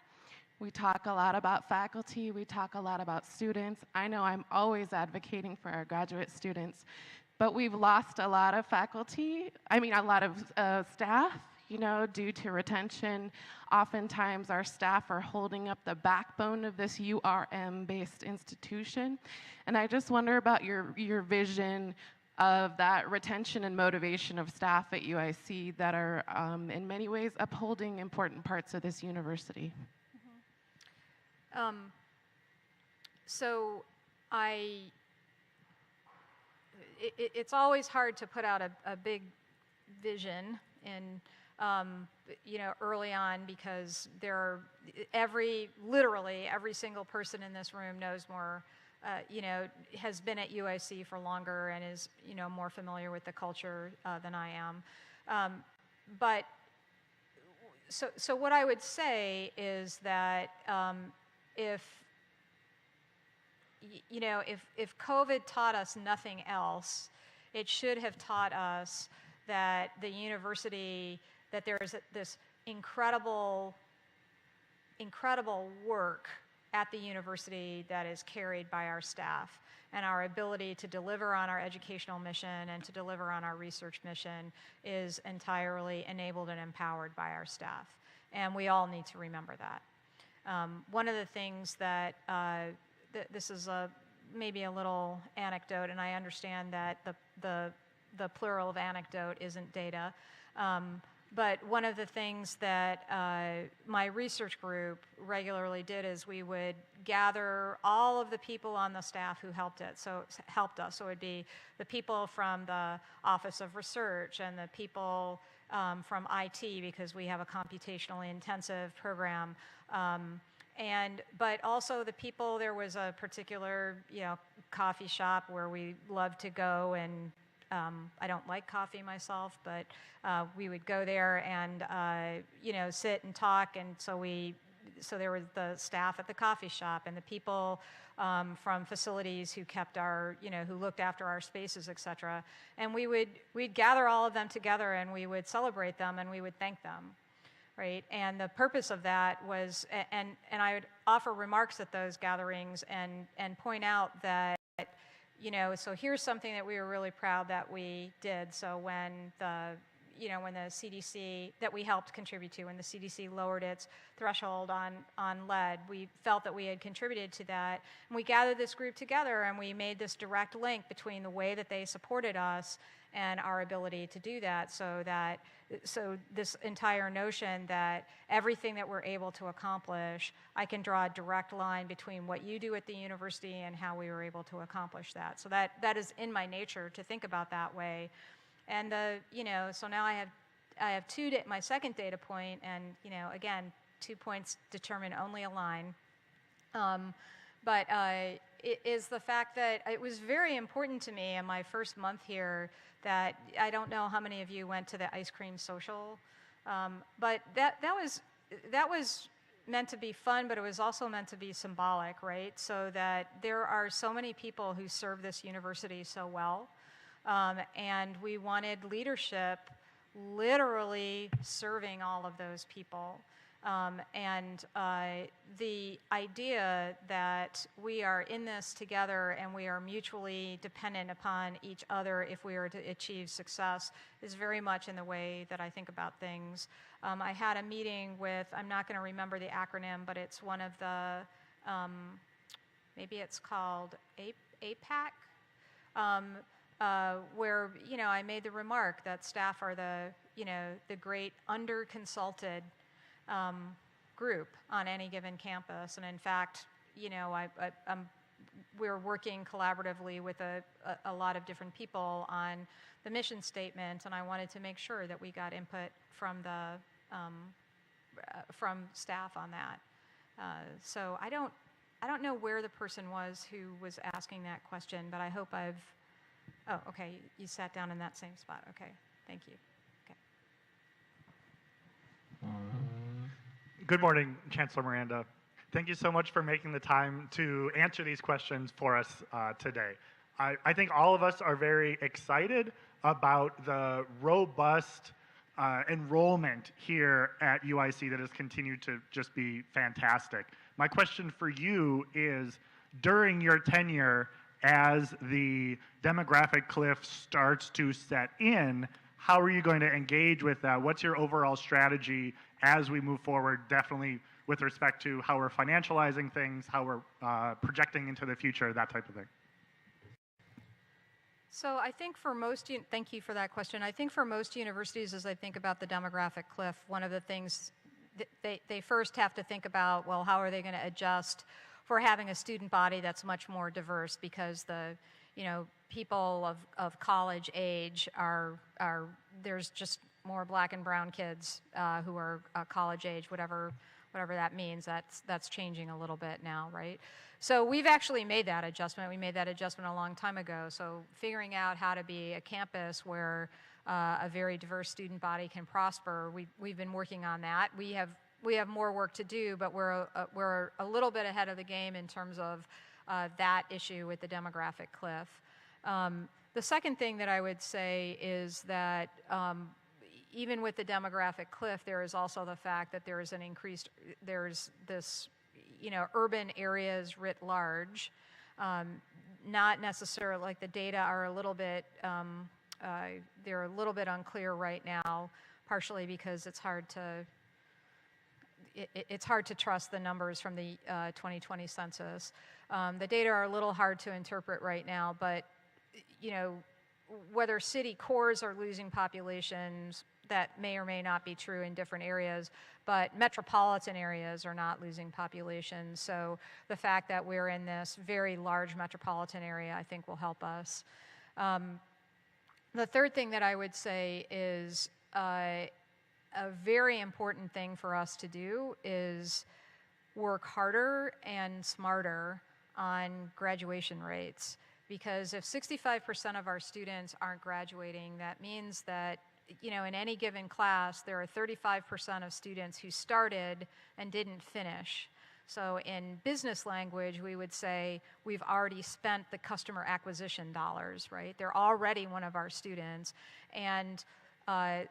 We talk a lot about faculty, we talk a lot about students. I know I'm always advocating for our graduate students, but we've lost a lot of faculty, a lot of staff, due to retention. Oftentimes our staff are holding up the backbone of this URM-based institution. And I just wonder about your vision of that retention and motivation of staff at UIC that are in many ways upholding important parts of this university. It's always hard to put out a big vision early on, because literally every single person in this room knows more, has been at UIC for longer and is, more familiar with the culture than I am. So what I would say is that if COVID taught us nothing else, it should have taught us that the university, that there is this incredible work at the university that is carried by our staff, and our ability to deliver on our educational mission and to deliver on our research mission is entirely enabled and empowered by our staff. And we all need to remember that. One of the things that, this is maybe a little anecdote, and I understand that the plural of anecdote isn't data, but one of the things that my research group regularly did is we would gather all of the people on the staff who helped us. So it would be the people from the Office of Research and the people from IT, because we have a computationally intensive program. But also the people, there was a particular, coffee shop where we loved to go and I don't like coffee myself, but we would go there and sit and talk, and so there was the staff at the coffee shop and the people from facilities who kept who looked after our spaces, et cetera. And we'd gather all of them together and we would celebrate them and we would thank them, right? And the purpose of that was, and I would offer remarks at those gatherings and point out that, so here's something that we were really proud that we did. So when the CDC, that we helped contribute to, when the CDC lowered its threshold on lead, we felt that we had contributed to that. And we gathered this group together and we made this direct link between the way that they supported us and our ability to do that, so this entire notion that everything that we're able to accomplish, I can draw a direct line between what you do at the university and how we were able to accomplish that. So that is in my nature to think about that way. And so now I have my second data point, and again, 2 points determine only a line. But it is the fact that it was very important to me in my first month here that I don't know how many of you went to the ice cream social, but that was meant to be fun, but it was also meant to be symbolic, right? So that there are so many people who serve this university so well. And we wanted leadership literally serving all of those people. And the idea that we are in this together and we are mutually dependent upon each other if we are to achieve success is very much in the way that I think about things. I had a meeting with, I'm not going to remember the acronym, but it's one of the, maybe it's called APAC. Where I made the remark that staff are the great under-consulted group on any given campus, and in fact, we're working collaboratively with a lot of different people on the mission statement, and I wanted to make sure that we got input from staff on that. So I don't know where the person was who was asking that question, but I hope I've. Oh, okay, you sat down in that same spot. Okay, thank you. Okay. Good morning, Chancellor Miranda. Thank you so much for making the time to answer these questions for us today. I think all of us are very excited about the robust enrollment here at UIC that has continued to just be fantastic. My question for you is, during your tenure, as the demographic cliff starts to set in, how are you going to engage with that? What's your overall strategy as we move forward, definitely with respect to how we're financializing things, how we're projecting into the future, that type of thing? So I think for most, thank you for that question. I think for most universities, as I think about the demographic cliff, one of the things they first have to think about, well, how are they going to adjust for having a student body that's much more diverse, because the people of college age there's just more black and brown kids who are college age, whatever that means. That's changing a little bit now, right? So we've actually made that adjustment. We made that adjustment a long time ago. So figuring out how to be a campus where a very diverse student body can prosper, we've been working on that. We have more work to do, but we're a little bit ahead of the game in terms of that issue with the demographic cliff. The second thing that I would say is that even with the demographic cliff, there is also the fact that there's this, urban areas writ large, not necessarily, like the data are a little bit, they're a little bit unclear right now, partially because it's hard to trust the numbers from the 2020 census. The data are a little hard to interpret right now, but whether city cores are losing populations, that may or may not be true in different areas, but metropolitan areas are not losing populations. So the fact that we're in this very large metropolitan area, I think, will help us. The third thing that I would say is a very important thing for us to do is work harder and smarter on graduation rates, Because if 65% of our students aren't graduating, that means that, you know, in any given class, there are 35% of students who started and didn't finish. So in business language, we would say we've already spent the customer acquisition dollars, right? They're already one of our students. And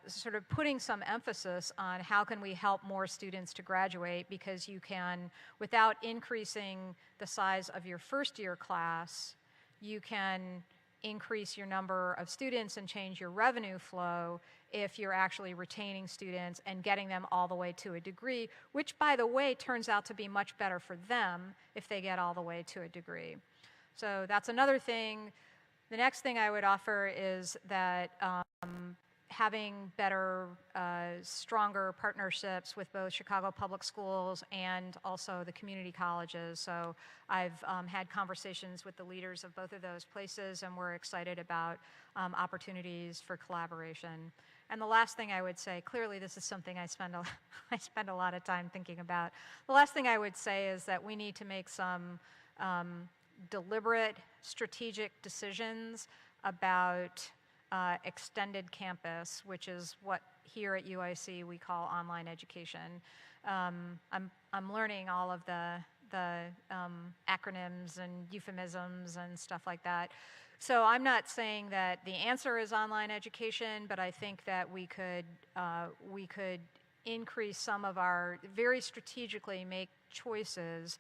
sort of putting some emphasis on how can we help more students to graduate, because you can, without increasing the size of your first year class, you can increase your number of students and change your revenue flow if you're actually retaining students and getting them all the way to a degree, which, by the way, turns out to be much better for them if they get all the way to a degree. So that's another thing. The next thing I would offer is that having better, stronger partnerships with both Chicago Public Schools and also the community colleges. So I've had conversations with the leaders of both of those places, and we're excited about opportunities for collaboration. And the last thing I would say, clearly this is something I spend a lot of time thinking about. The last thing I would say is that we need to make some deliberate, strategic decisions about extended campus, which is what here at UIC we call online education. I'm learning all of the acronyms and euphemisms and stuff like that. So I'm not saying that the answer is online education, but I think that we could increase some of our, very strategically make choices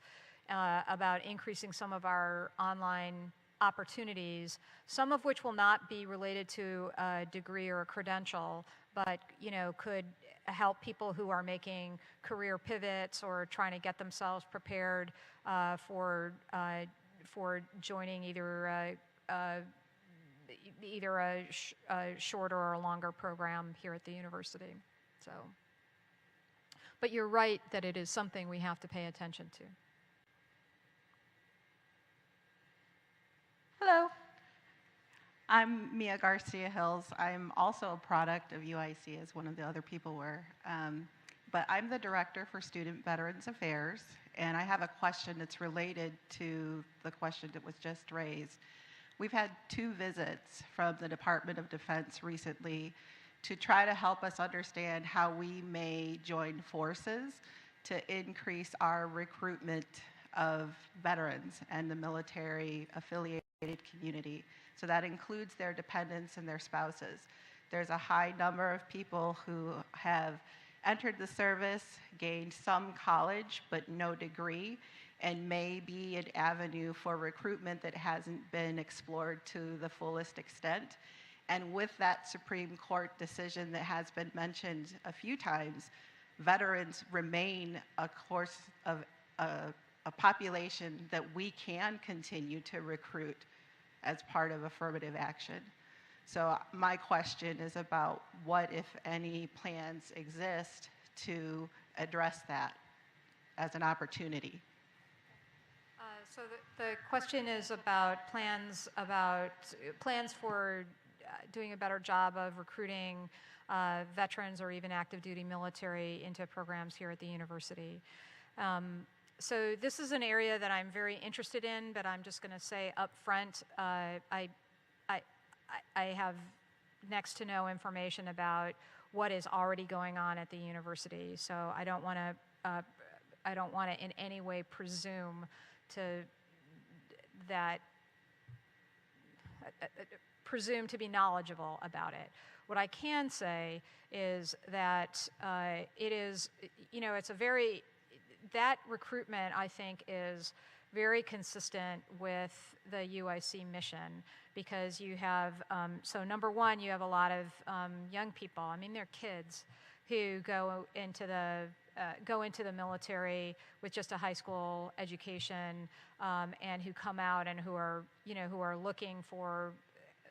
about increasing some of our online opportunities, some of which will not be related to a degree or a credential, but you know, could help people who are making career pivots or trying to get themselves prepared for joining either a shorter or a longer program here at the university. So, but you're right that it is something we have to pay attention to. Hello, I'm Mia Garcia Hills. I'm also a product of UIC, as one of the other people were. But I'm the Director for Student Veterans Affairs, and I have a question that's related to the question that was just raised. We've had 2 visits from the Department of Defense recently to try to help us understand how we may join forces to increase our recruitment of veterans and the military affiliated community. So that includes their dependents and their spouses. There's a high number of people who have entered the service, gained some college but no degree, and may be an avenue for recruitment that hasn't been explored to the fullest extent. And with that Supreme Court decision that has been mentioned a few times, veterans remain a course of a population that we can continue to recruit as part of affirmative action. So my question is about what, if any, plans exist to address that as an opportunity. So the question is about plans for doing a better job of recruiting veterans or even active duty military into programs here at the university. So this is an area that I'm very interested in, but I'm just going to say up front, I have next to no information about what is already going on at the university. So I don't want to in any way presume to be knowledgeable about it. What I can say is that it is, you know, that recruitment, I think, is very consistent with the UIC mission, because you have, so number one, you have a lot of young people, I mean, they're kids, who go into the military with just a high school education, and who come out and who are looking for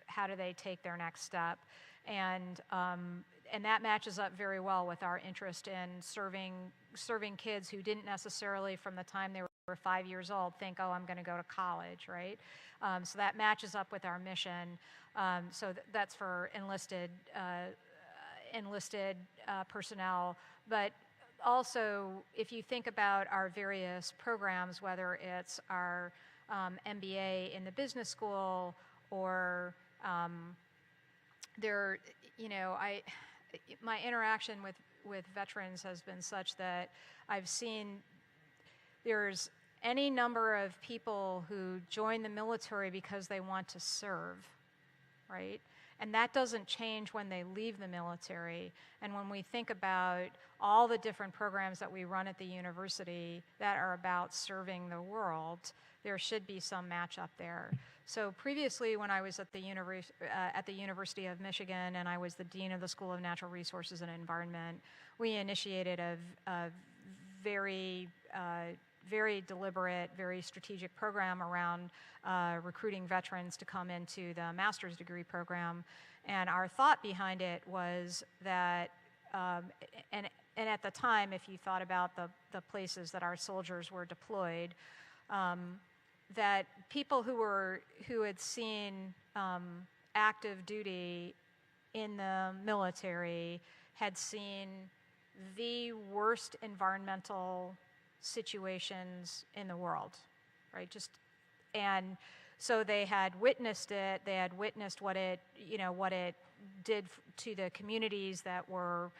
how do they take their next step. And that matches up very well with our interest in serving kids who didn't necessarily, from the time they were 5 years old, think, oh, I'm going to go to college, right? So that matches up with our mission. So that's for enlisted personnel. But also, if you think about our various programs, whether it's our MBA in the business school, or my interaction with veterans has been such that I've seen there's any number of people who join the military because they want to serve, right? And that doesn't change when they leave the military. And when we think about all the different programs that we run at the university that are about serving the world, there should be some match up there. So previously, when I was at the University of Michigan and I was the Dean of the School of Natural Resources and Environment, we initiated a very deliberate, very strategic program around recruiting veterans to come into the master's degree program. And our thought behind it was that, and at the time, if you thought about the places that our soldiers were deployed, that people who had seen active duty in the military had seen the worst environmental situations in the world, right? And so they had witnessed it. They had witnessed what it did to the communities that were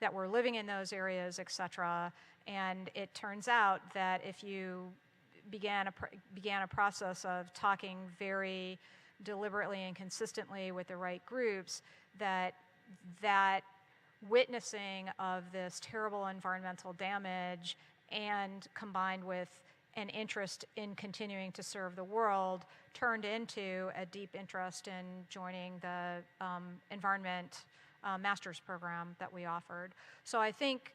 living in those areas, et cetera. And it turns out that if you began a process of talking very deliberately and consistently with the right groups, that witnessing of this terrible environmental damage, and combined with an interest in continuing to serve the world, turned into a deep interest in joining the environment master's program that we offered. So I think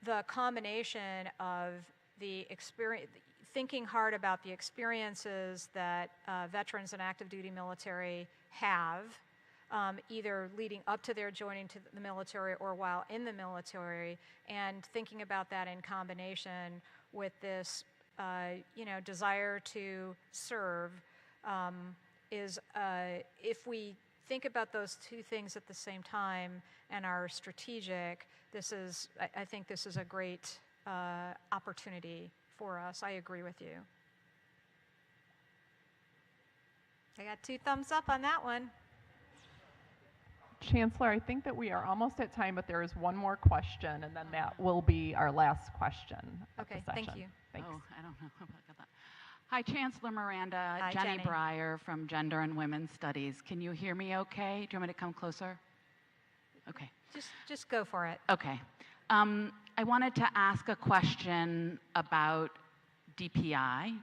the combination of the experience, thinking hard about the experiences that veterans and active duty military have, either leading up to their joining to the military or while in the military, and thinking about that in combination with this, desire to serve, is if we think about those two things at the same time and are strategic, I think this is a great opportunity for us. I agree with you. I got 2 thumbs up on that one. Chancellor, I think that we are almost at time, but there is one more question, and then that will be our last question of the Okay, session. thank you. Thanks. Oh, I don't know about that. Hi, Chancellor Miranda. Hi, Jenny Jenny. Breyer from Gender and Women's Studies. Can you hear me okay? Do you want me to come closer? Okay. Just go for it. Okay. I wanted to ask a question about DPI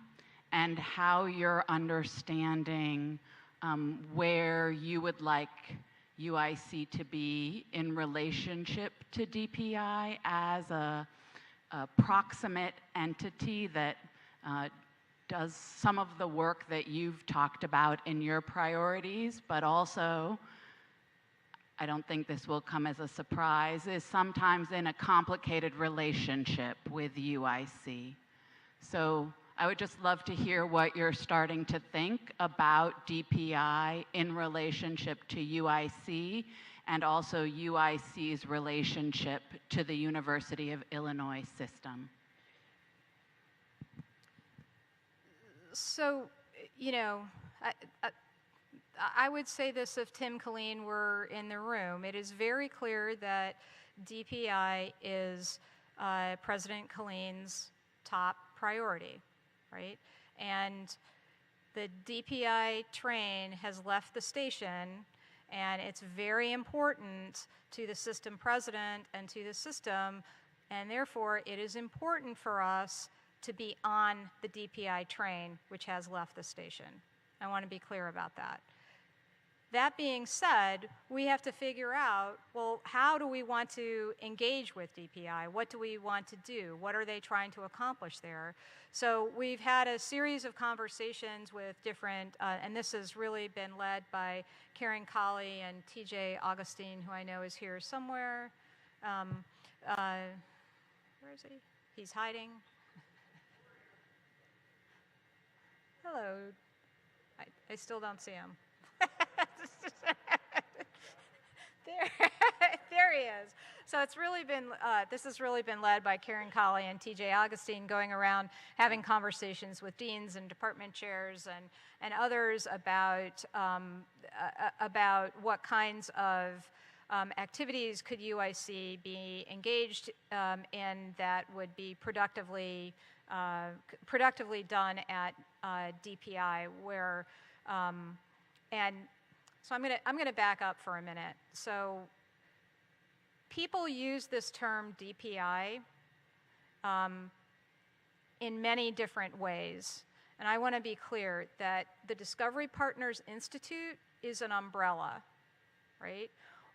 and how you're understanding where you would like UIC to be in relationship to DPI as a proximate entity that does some of the work that you've talked about in your priorities, but also, I don't think this will come as a surprise, is sometimes in a complicated relationship with UIC. So I would just love to hear what you're starting to think about DPI in relationship to UIC, and also UIC's relationship to the University of Illinois system. So, I would say this if Tim Killeen were in the room. It is very clear that DPI is President Killeen's top priority, right? And the DPI train has left the station, and it's very important to the system president and to the system, and therefore it is important for us to be on the DPI train, which has left the station. I want to be clear about that. That being said, we have to figure out, well, how do we want to engage with DPI? What do we want to do? What are they trying to accomplish there? So we've had a series of conversations with different, and this has really been led by Karen Colley and TJ Augustine, who I know is here somewhere. Where is he? He's hiding. Hello. I still don't see him. there he is. So it's really been, this has really been led by Karen Colley and TJ Augustine, going around having conversations with deans and department chairs and others about what kinds of activities could UIC be engaged in that would be productively done at DPI, where, and so I'm gonna back up for a minute. So people use this term DPI in many different ways. And I want to be clear that the Discovery Partners Institute is an umbrella, right?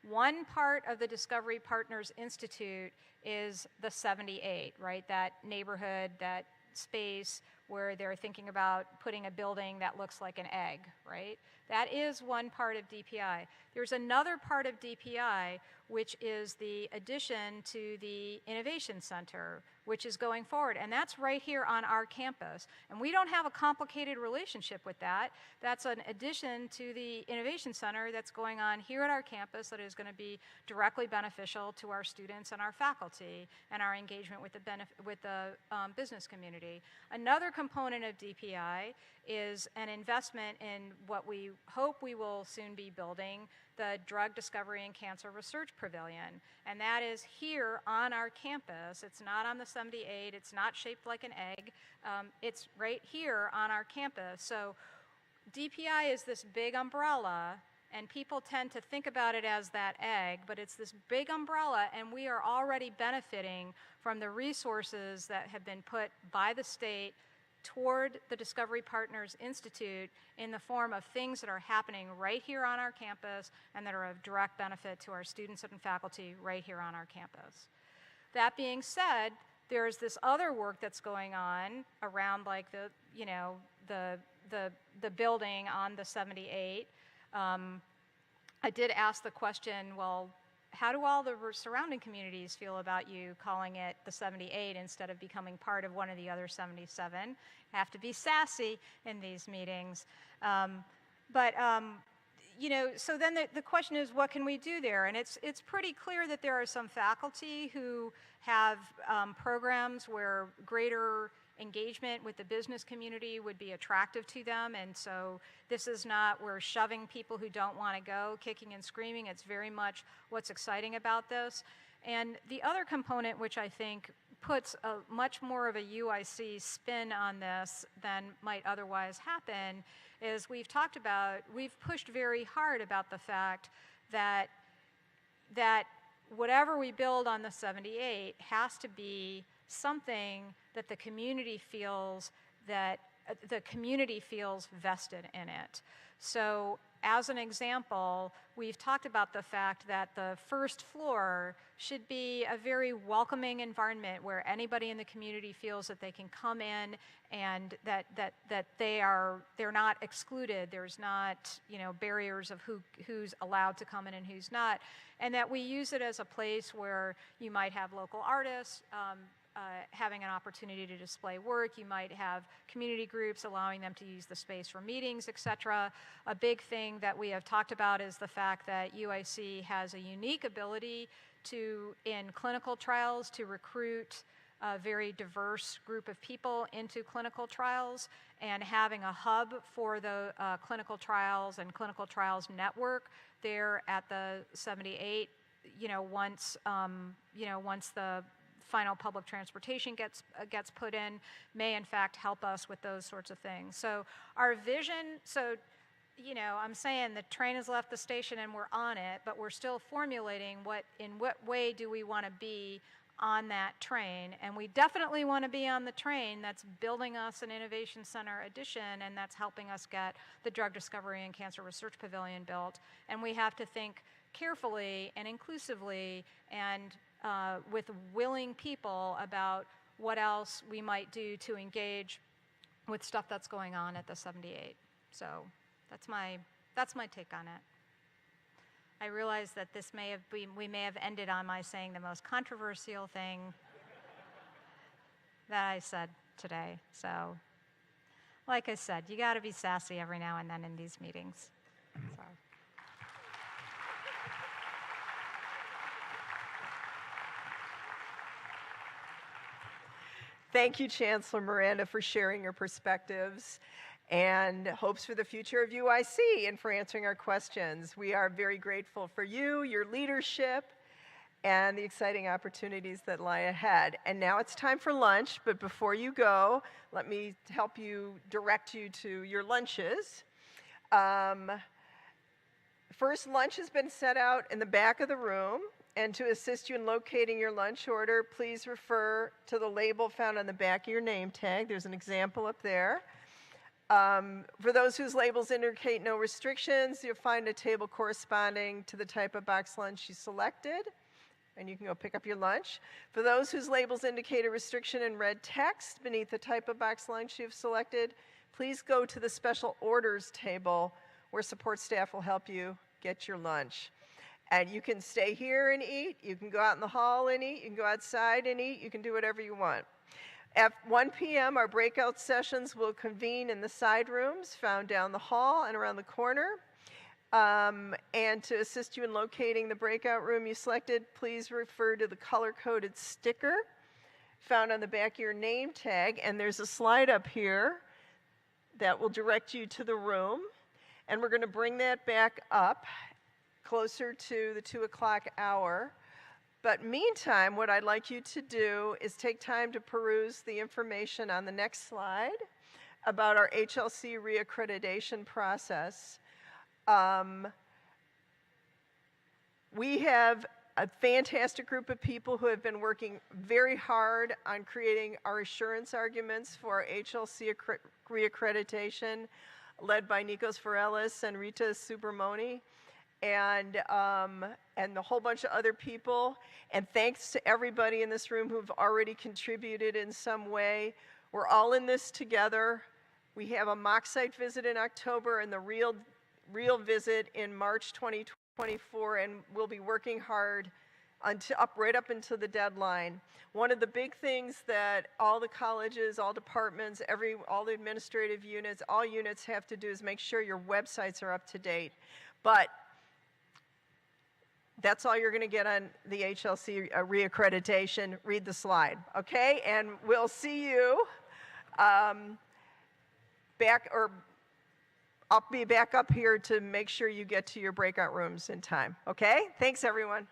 One part of the Discovery Partners Institute is the 78, right? That neighborhood, that space where they're thinking about putting a building that looks like an egg, right? That is one part of DPI. There's another part of DPI, which is the addition to the Innovation Center, which is going forward. And that's right here on our campus. And we don't have a complicated relationship with that. That's an addition to the Innovation Center that's going on here at our campus that is going to be directly beneficial to our students and our faculty and our engagement with the business community. Another component of DPI is an investment in what we hope we will soon be building, the Drug Discovery and Cancer Research Pavilion. And that is here on our campus. It's not on the 78. It's not shaped like an egg. It's right here on our campus. So DPI is this big umbrella, and people tend to think about it as that egg, but it's this big umbrella, and we are already benefiting from the resources that have been put by the state toward the Discovery Partners Institute in the form of things that are happening right here on our campus and that are of direct benefit to our students and faculty right here on our campus. That being said, there's this other work that's going on around like the building on the 78. I did ask the question, well, how do all the surrounding communities feel about you calling it the 78 instead of becoming part of one of the other 77? Have to be sassy in these meetings. So then the question is, what can we do there? And it's pretty clear that there are some faculty who have programs where greater engagement with the business community would be attractive to them, and so this is not we're shoving people who don't want to go kicking and screaming. It's very much what's exciting about this. And the other component, which I think puts a much more of a UIC spin on this than might otherwise happen, is we've pushed very hard about the fact that whatever we build on the 78 has to be something that the community feels vested in it. So as an example, we've talked about the fact that the first floor should be a very welcoming environment where anybody in the community feels that they can come in and that they're not excluded. There's not barriers of who's allowed to come in and who's not, and that we use it as a place where you might have local artists having an opportunity to display work. You might have community groups allowing them to use the space for meetings, etc. A big thing that we have talked about is the fact that UIC has a unique ability in clinical trials, to recruit a very diverse group of people into clinical trials, and having a hub for the clinical trials and clinical trials network there at the 78, once the final public transportation gets put in, may in fact help us with those sorts of things. So our vision, I'm saying the train has left the station and we're on it, but we're still formulating in what way do we want to be on that train. And we definitely want to be on the train that's building us an Innovation Center addition, and that's helping us get the Drug Discovery and Cancer Research Pavilion built. And we have to think carefully and inclusively and with willing people about what else we might do to engage with stuff that's going on at the 78. So that's my take on it. I realize that we may have ended on my saying the most controversial thing that I said today. So, like I said, you got to be sassy every now and then in these meetings. So. Thank you, Chancellor Miranda, for sharing your perspectives and hopes for the future of UIC and for answering our questions. We are very grateful for you, your leadership, and the exciting opportunities that lie ahead. And now it's time for lunch, but before you go, let me help you direct you to your lunches. First, lunch has been set out in the back of the room, and to assist you in locating your lunch order, please refer to the label found on the back of your name tag. There's an example up there. For those whose labels indicate no restrictions, you'll find a table corresponding to the type of box lunch you selected, and you can go pick up your lunch. For those whose labels indicate a restriction in red text beneath the type of box lunch you've selected, please go to the special orders table where support staff will help you get your lunch. And you can stay here and eat, you can go out in the hall and eat, you can go outside and eat, you can do whatever you want. At 1 p.m., our breakout sessions will convene in the side rooms found down the hall and around the corner. And to assist you in locating the breakout room you selected, please refer to the color-coded sticker found on the back of your name tag. And there's a slide up here that will direct you to the room. And we're going to bring that back up closer to the 2 o'clock hour. But meantime, what I'd like you to do is take time to peruse the information on the next slide about our HLC reaccreditation process. We have a fantastic group of people who have been working very hard on creating our assurance arguments for our HLC reaccreditation, led by Nikos Varelis and Rita Subramoni, and a whole bunch of other people. And thanks to everybody in this room who've already contributed in some way. We're all in this together. We have a mock site visit in October and the real visit in March 2024, and we'll be working hard right up until the deadline. One of the big things that all the colleges, all departments, all the administrative units, all units have to do is make sure your websites are up to date. But that's all you're going to get on the HLC reaccreditation. Read the slide, okay? And we'll see you I'll be back up here to make sure you get to your breakout rooms in time, okay? Thanks, everyone.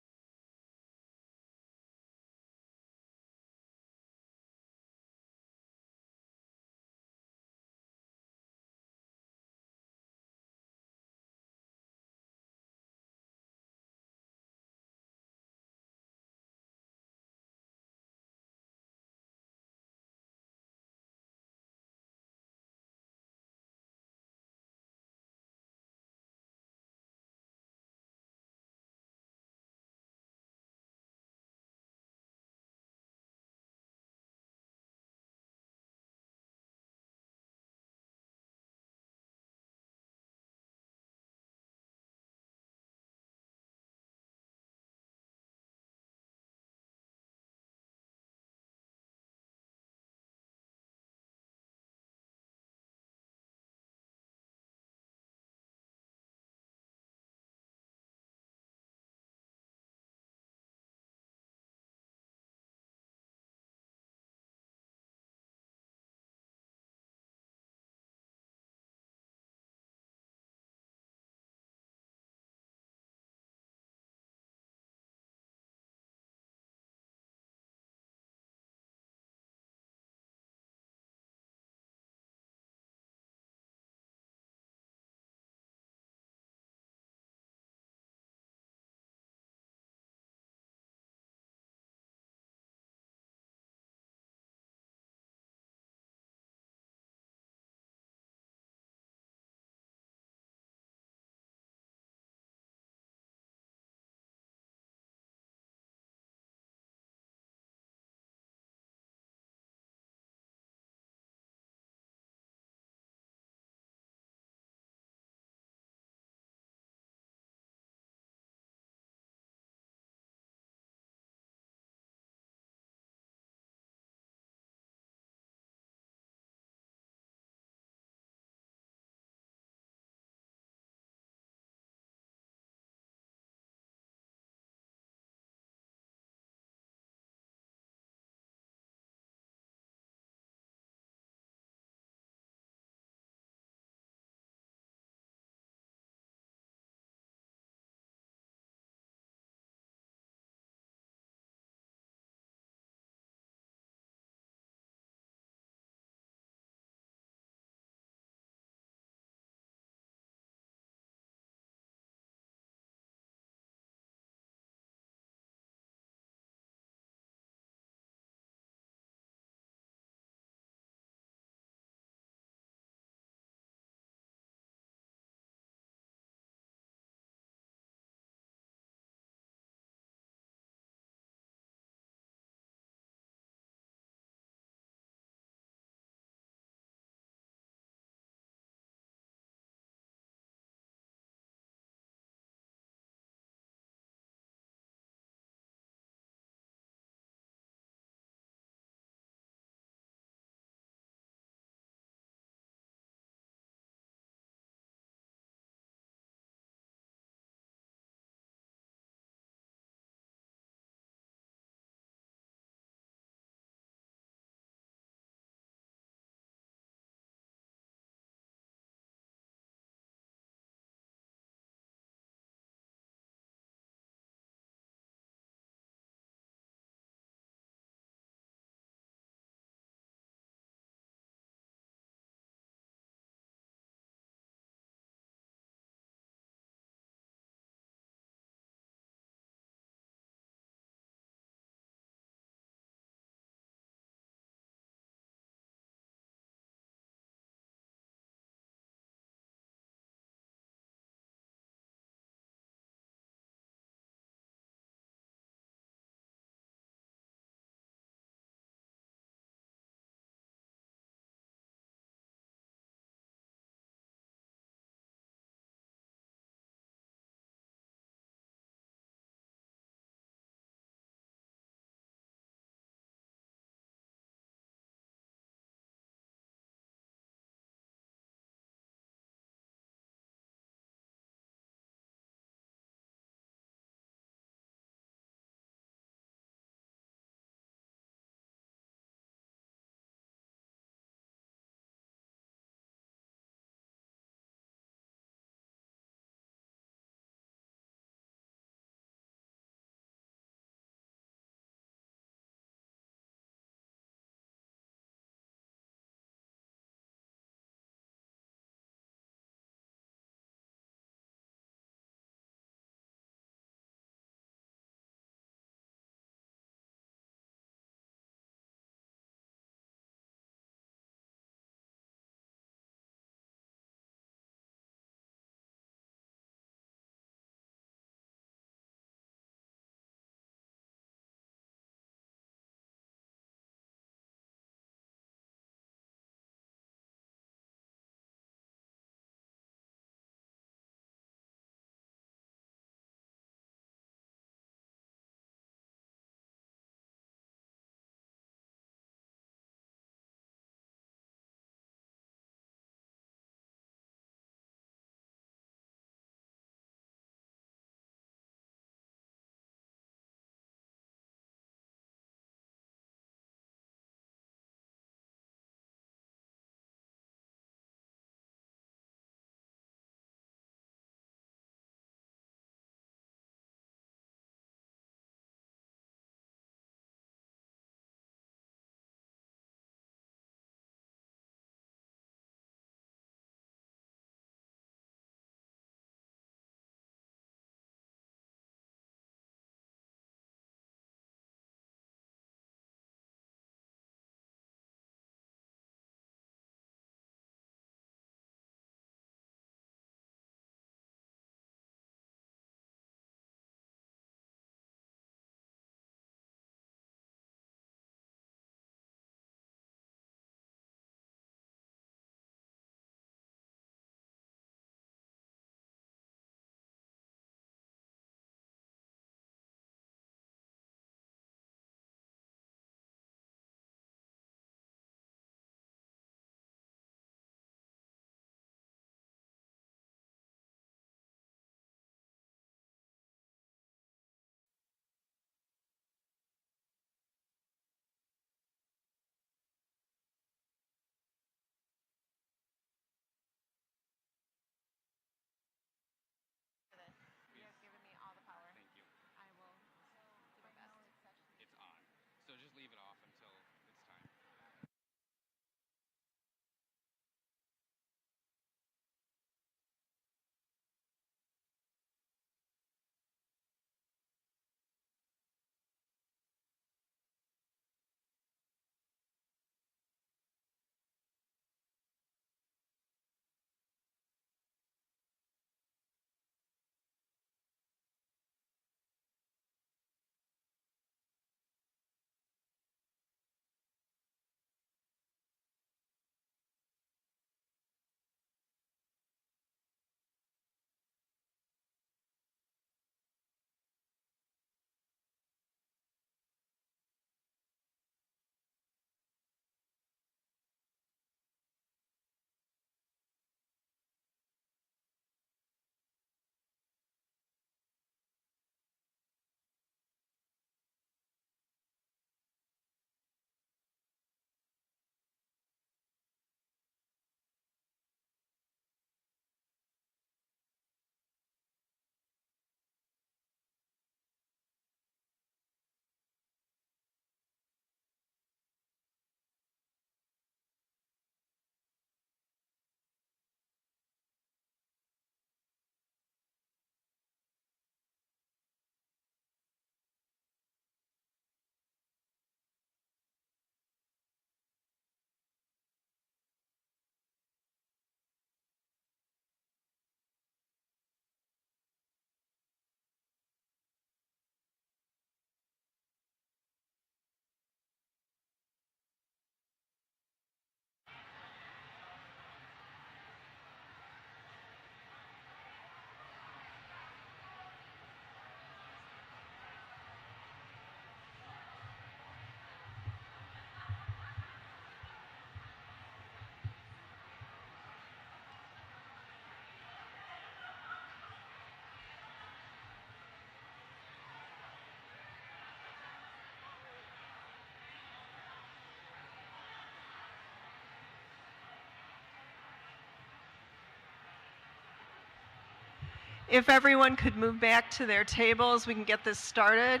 If everyone could move back to their tables, we can get this started.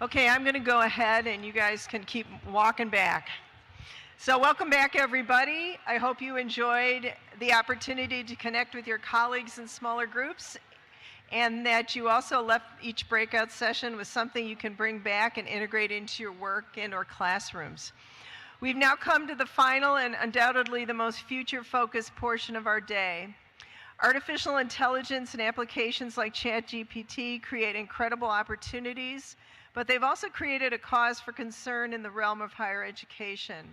Okay, I'm going to go ahead and you guys can keep walking back. So welcome back, everybody. I hope you enjoyed the opportunity to connect with your colleagues in smaller groups and that you also left each breakout session with something you can bring back and integrate into your work and/or classrooms. We've now come to the final and undoubtedly the most future-focused portion of our day. Artificial intelligence and applications like ChatGPT create incredible opportunities, but they've also created a cause for concern in the realm of higher education.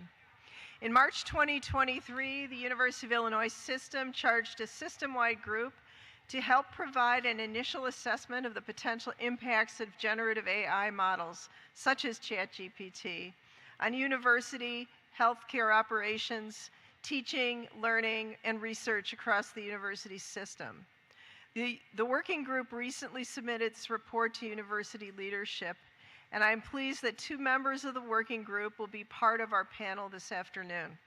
In March 2023, the University of Illinois system charged a system-wide group to help provide an initial assessment of the potential impacts of generative AI models, such as ChatGPT, on university, healthcare operations, teaching, learning, and research across the university system. The working group recently submitted its report to university leadership, and I'm pleased that 2 members of the working group will be part of our panel this afternoon.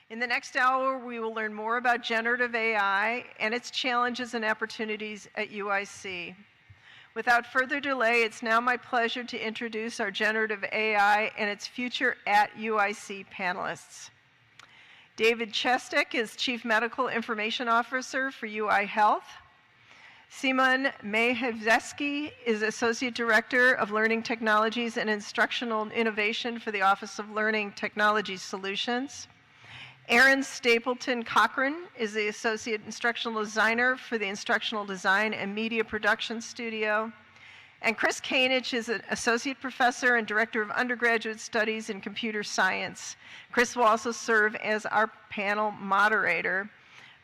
In the next hour, we will learn more about generative AI and its challenges and opportunities at UIC. Without further delay, it's now my pleasure to introduce our generative AI and its future at UIC panelists. David Chestek is Chief Medical Information Officer for UI Health. Simon Mayhevzeski is Associate Director of Learning Technologies and Instructional Innovation for the Office of Learning Technology Solutions. Aaron Stapleton Cochran is the Associate Instructional Designer for the Instructional Design and Media Production Studio. And Chris Koenich is an Associate Professor and Director of Undergraduate Studies in Computer Science. Chris will also serve as our panel moderator.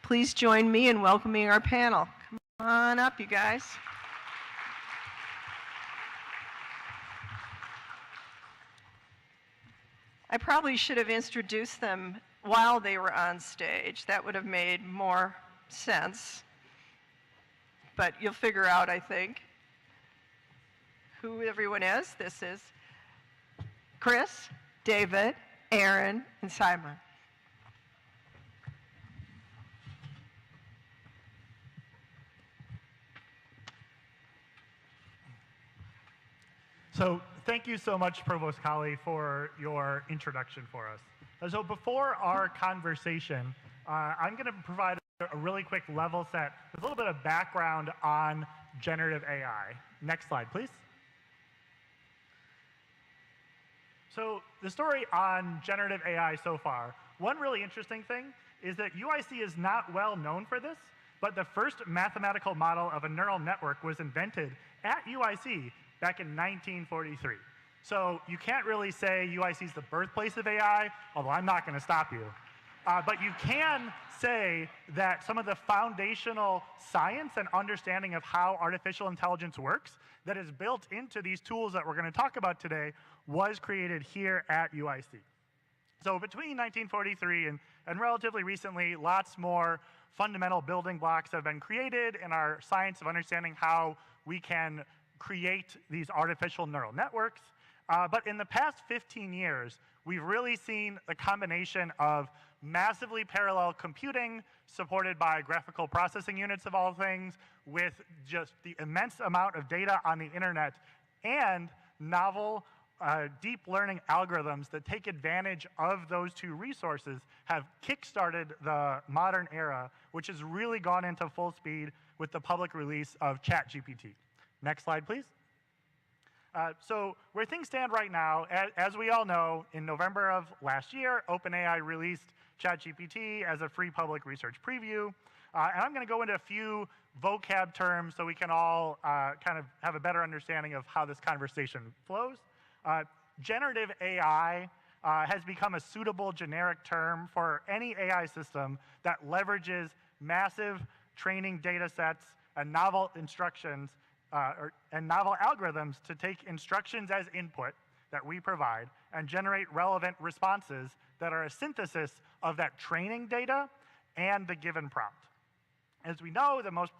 Please join me in welcoming our panel. Come on up, you guys. I probably should have introduced them while they were on stage. That would have made more sense. But you'll figure out, I think, who everyone is. This is Chris, David, Aaron, and Simon. So thank you so much, Provost Colley, for your introduction for us. So before our conversation, I'm going to provide a really quick level set with a little bit of background on generative AI. Next slide, please. So the story on generative AI so far, one really interesting thing is that UIC is not well known for this, but the first mathematical model of a neural network was invented at UIC back in 1943. So you can't really say UIC is the birthplace of AI, although I'm not going to stop you. But you can say that some of the foundational science and understanding of how artificial intelligence works that is built into these tools that we're going to talk about today was created here at UIC. So between 1943 and relatively recently, lots more fundamental building blocks have been created in our science of understanding how we can create these artificial neural networks. But in the past 15 years, we've really seen a combination of massively parallel computing supported by graphical processing units of all things with just the immense amount of data on the internet and novel deep learning algorithms that take advantage of those two resources have kickstarted the modern era, which has really gone into full speed with the public release of ChatGPT. Next slide, please. So where things stand right now, as we all know, in November of last year, OpenAI released ChatGPT as a free public research preview. And I'm going to go into a few vocab terms so we can all kind of have a better understanding of how this conversation flows. generative AI has become a suitable generic term for any AI system that leverages massive training data sets and novel instructions and novel algorithms to take instructions as input that we provide and generate relevant responses that are a synthesis of that training data and the given prompt. As we know, the most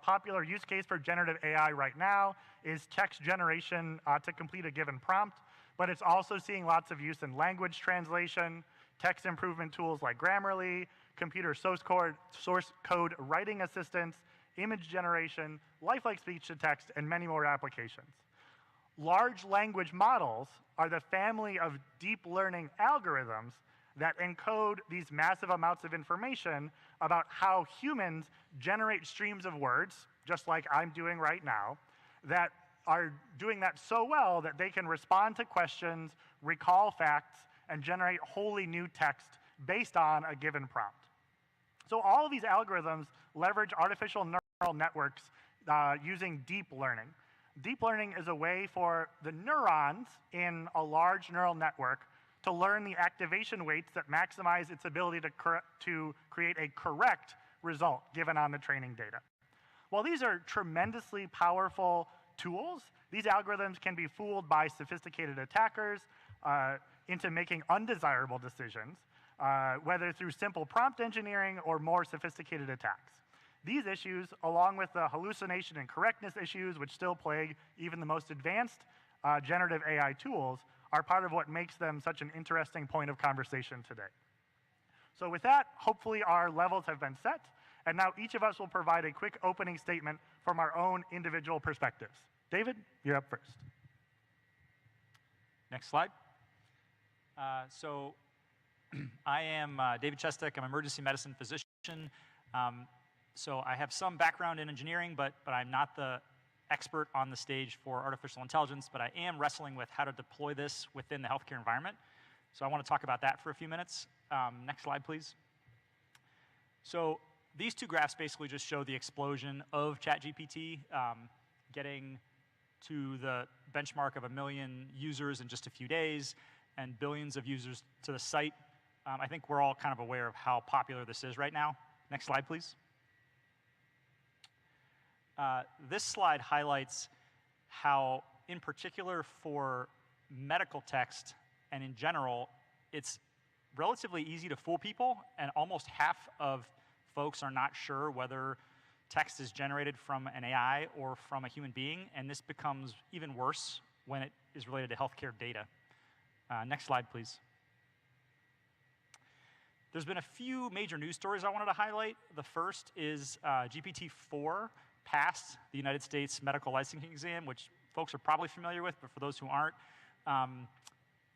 popular use case for generative AI right now is text generation to complete a given prompt, but it's also seeing lots of use in language translation, text improvement tools like Grammarly, computer source code writing assistance, image generation, lifelike speech to text, and many more applications. Large language models are the family of deep learning algorithms that encode these massive amounts of information about how humans generate streams of words, just like I'm doing right now, that are doing that so well that they can respond to questions, recall facts, and generate wholly new text based on a given prompt. So all of these algorithms leverage artificial neural networks using deep learning. Deep learning is a way for the neurons in a large neural network to learn the activation weights that maximize its ability to create a correct result given on the training data. While these are tremendously powerful tools, these algorithms can be fooled by sophisticated attackers into making undesirable decisions, whether through simple prompt engineering or more sophisticated attacks. These issues, along with the hallucination and correctness issues which still plague even the most advanced generative AI tools, are part of what makes them such an interesting point of conversation today. So with that, hopefully our levels have been set, and now each of us will provide a quick opening statement from our own individual perspectives. David, you're up first. Next slide. So I am David Chestek. I'm an emergency medicine physician. So I have some background in engineering, but I'm not the expert on the stage for artificial intelligence, but I am wrestling with how to deploy this within the healthcare environment. So I want to talk about that for a few minutes. Next slide, please. So these two graphs basically just show the explosion of ChatGPT, getting to the benchmark of 1 million users in just a few days and billions of users to the site. I think we're all kind of aware of how popular this is right now. Next slide, please. This slide highlights how, in particular for medical text and in general, it's relatively easy to fool people, and almost half of folks are not sure whether text is generated from an AI or from a human being, and this becomes even worse when it is related to healthcare data. Next slide, please. There's been a few major news stories I wanted to highlight. The first is GPT-4 passed the United States medical licensing exam, which folks are probably familiar with, but for those who aren't,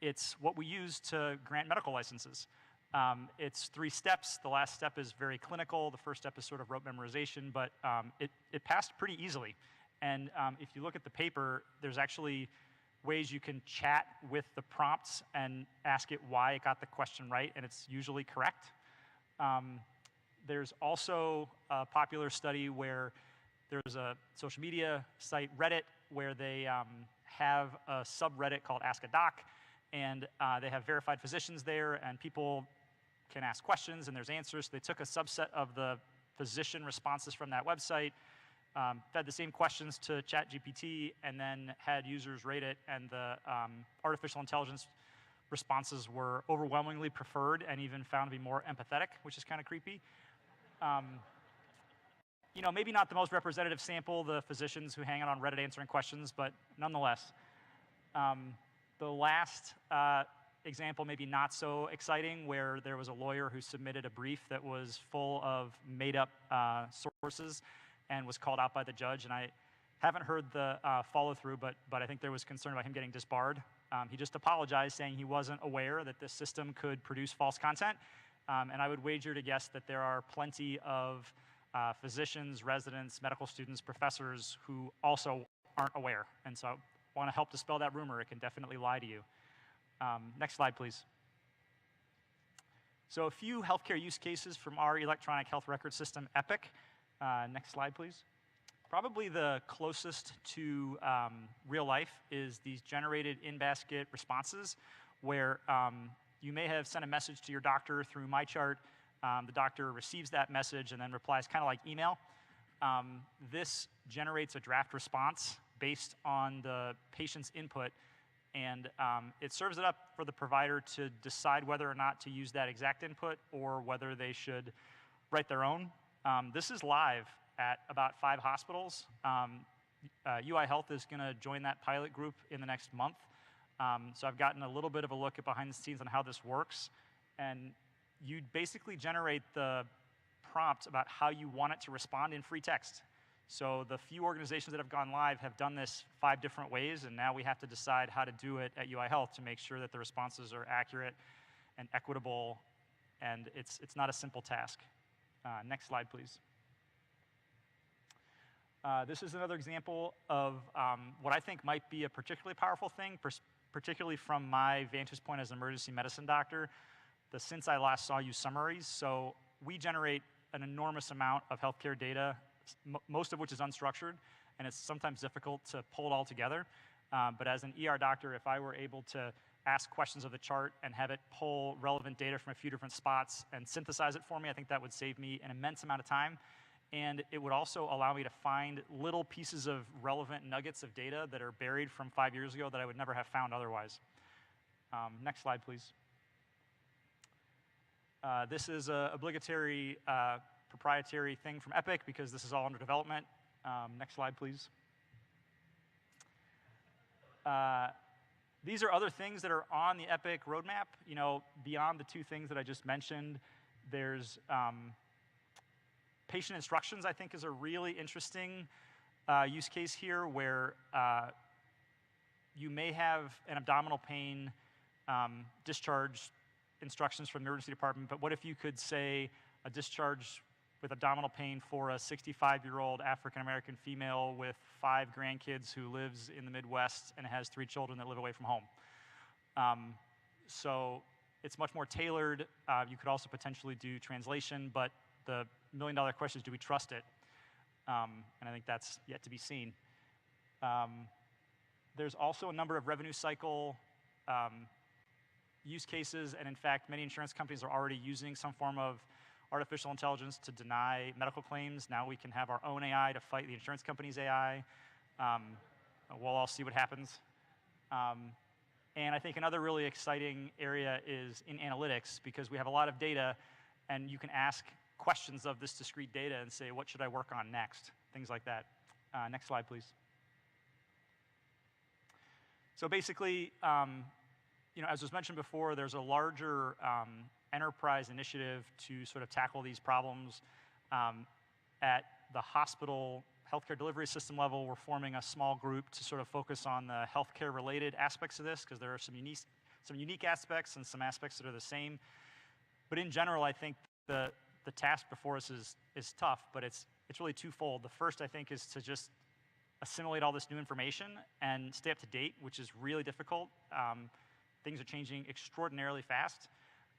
it's what we use to grant medical licenses. It's 3 steps. The last step is very clinical. The first step is sort of rote memorization, but it passed pretty easily. And if you look at the paper, there's actually ways you can chat with the prompts and ask it why it got the question right, and it's usually correct. There's also a popular study where there's a social media site, Reddit, where they have a subreddit called Ask a Doc, and they have verified physicians there, and people can ask questions, and there's answers. So they took a subset of the physician responses from that website, fed the same questions to ChatGPT, and then had users rate it, and the artificial intelligence responses were overwhelmingly preferred and even found to be more empathetic, which is kind of creepy. You know, maybe not the most representative sample, the physicians who hang out on Reddit answering questions, but nonetheless. The last example, maybe not so exciting, where there was a lawyer who submitted a brief that was full of made-up sources and was called out by the judge. And I haven't heard the follow-through, but I think there was concern about him getting disbarred. He just apologized, saying he wasn't aware that this system could produce false content. And I would wager to guess that there are plenty of physicians, residents, medical students, professors who also aren't aware. And so I want to help dispel that rumor. It can definitely lie to you. Next slide, please. So a few healthcare use cases from our electronic health record system, Epic. Next slide, please. Probably the closest to real life is these generated in-basket responses where you may have sent a message to your doctor through MyChart. The doctor receives that message and then replies kind of like email. This generates a draft response based on the patient's input, and it serves it up for the provider to decide whether or not to use that exact input or whether they should write their own. This is live at about 5 hospitals. UI Health is going to join that pilot group in the next month. So I've gotten a little bit of a look at behind the scenes on how this works. And you basically generate the prompt about how you want it to respond in free text. So the few organizations that have gone live have done this 5 different ways, and now we have to decide how to do it at UI Health to make sure that the responses are accurate and equitable, and it's not a simple task. Next slide, please. This is another example of what I think might be a particularly powerful thing, particularly from my vantage point as an emergency medicine doctor, the Since I Last Saw You summaries. So we generate an enormous amount of healthcare data, most of which is unstructured, and it's sometimes difficult to pull it all together. But as an ER doctor, if I were able to ask questions of the chart and have it pull relevant data from a few different spots and synthesize it for me, I think that would save me an immense amount of time. And it would also allow me to find little pieces of relevant nuggets of data that are buried from 5 years ago that I would never have found otherwise. Next slide, please. This is an obligatory proprietary thing from Epic because this is all under development. Next slide, please. These are other things that are on the Epic roadmap. You know, beyond the 2 things that I just mentioned, there's patient instructions, I think, is a really interesting use case here where you may have an abdominal pain discharge instructions from the emergency department, but what if you could say a discharge with abdominal pain for a 65-year-old African-American female with 5 grandkids who lives in the Midwest and has 3 children that live away from home. So it's much more tailored. You could also potentially do translation, but the million-dollar question is, do we trust it? And I think that's yet to be seen. There's also a number of revenue cycle use cases, and in fact, many insurance companies are already using some form of artificial intelligence to deny medical claims. Now we can have our own AI to fight the insurance company's AI. We'll all see what happens. And I think another really exciting area is in analytics, because we have a lot of data, and you can ask questions of this discrete data and say, what should I work on next? Things like that. Next slide, please. So basically, you know, as was mentioned before, there's a larger enterprise initiative to sort of tackle these problems. At the hospital healthcare delivery system level, we're forming a small group to sort of focus on the healthcare-related aspects of this, because there are some unique aspects and some aspects that are the same. But in general, I think the task before us is tough, but it's really twofold. The first, I think, is to just assimilate all this new information and stay up to date, which is really difficult. Things are changing extraordinarily fast.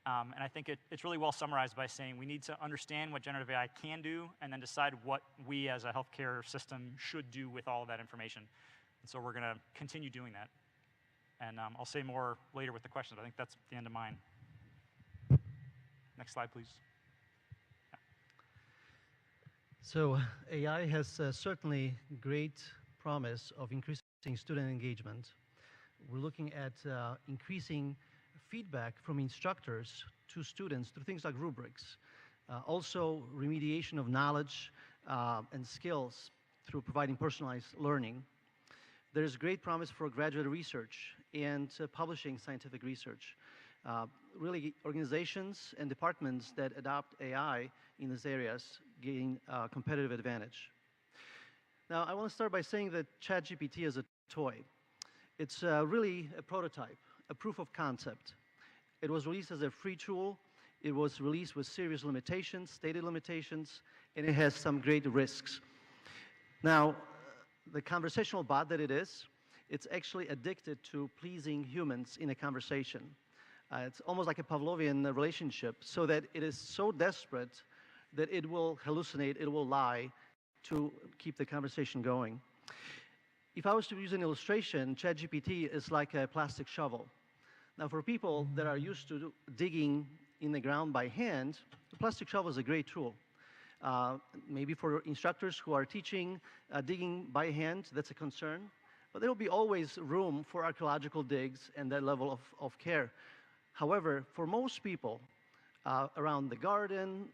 And I think it's really well summarized by saying we need to understand what generative AI can do and then decide what we as a healthcare system should do with all of that information. And so we're going to continue doing that. And I'll say more later with the questions. I think that's the end of mine. Next slide, please. So AI has certainly great promise of increasing student engagement. We're looking at increasing feedback from instructors to students through things like rubrics. Also, remediation of knowledge and skills through providing personalized learning. There's great promise for graduate research and publishing scientific research. Really, organizations and departments that adopt AI in these areas gain competitive advantage. Now, I want to start by saying that ChatGPT is a toy. It's really a prototype, a proof of concept. It was released as a free tool. It was released with serious limitations, stated limitations, and it has some great risks. Now, the conversational bot that it is, it's actually addicted to pleasing humans in a conversation. It's almost like a Pavlovian relationship, so that it is so desperate that it will hallucinate, it will lie to keep the conversation going. If I was to use an illustration, ChatGPT is like a plastic shovel. Now, for people that are used to digging in the ground by hand, the plastic shovel is a great tool. Maybe for instructors who are teaching digging by hand, that's a concern. But there will be always room for archaeological digs and that level of care. However, for most people, around the garden,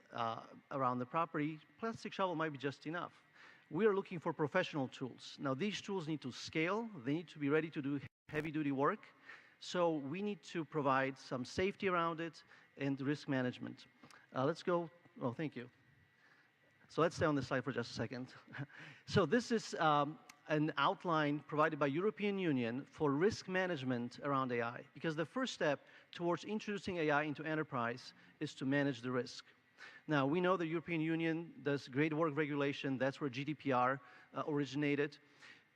around the property, plastic shovel might be just enough. We are looking for professional tools. Now, these tools need to scale. They need to be ready to do heavy-duty work. So we need to provide some safety around it and risk management. Let's go. Oh, thank you. So let's stay on this slide for just a second. So this is an outline provided by European Union for risk management around AI, because the first step towards introducing AI into enterprise is to manage the risk. Now, we know the European Union does great work regulation. That's where GDPR originated.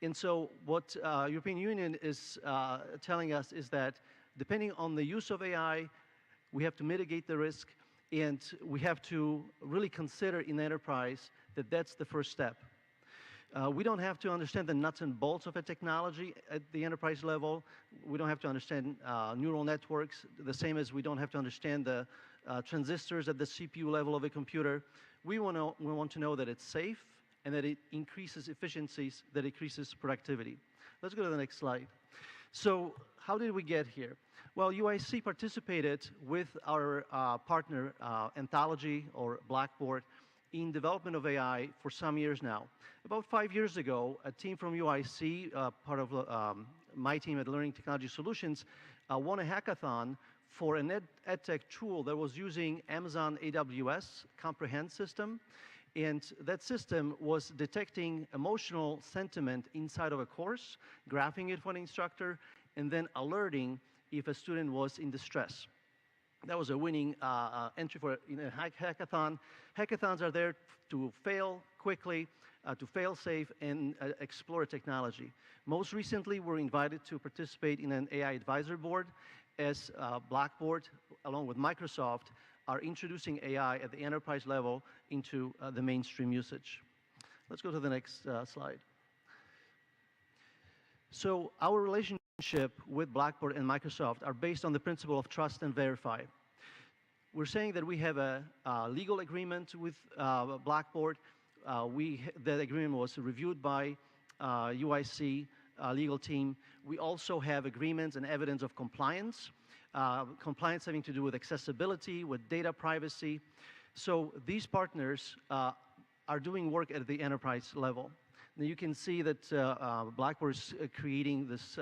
And so what European Union is telling us is that depending on the use of AI, we have to mitigate the risk, and we have to really consider in enterprise that that's the first step. We don't have to understand the nuts and bolts of a technology at the enterprise level. We don't have to understand neural networks, the same as we don't have to understand the transistors at the CPU level of a computer. We want to know that it's safe and that it increases efficiencies, that increases productivity. Let's go to the next slide. So how did we get here? Well, UIC participated with our partner Anthology or Blackboard in development of AI for some years now. About 5 years ago, a team from UIC, part of my team at Learning Technology Solutions, won a hackathon for an edtech tool that was using Amazon AWS Comprehend system. And that system was detecting emotional sentiment inside of a course, graphing it for an instructor, and then alerting if a student was in distress. That was a winning entry for a hackathon. Hackathons are there to fail quickly, to fail safe, and explore technology. Most recently, we're invited to participate in an AI advisory board as Blackboard, along with Microsoft, are introducing AI at the enterprise level into the mainstream usage. Let's go to the next slide. So our relationship with Blackboard and Microsoft are based on the principle of trust and verify. We're saying that we have a legal agreement with Blackboard. That agreement was reviewed by UIC legal team. We also have agreements and evidence of compliance. Compliance having to do with accessibility, with data privacy. So these partners are doing work at the enterprise level. Now you can see that Blackboard is creating this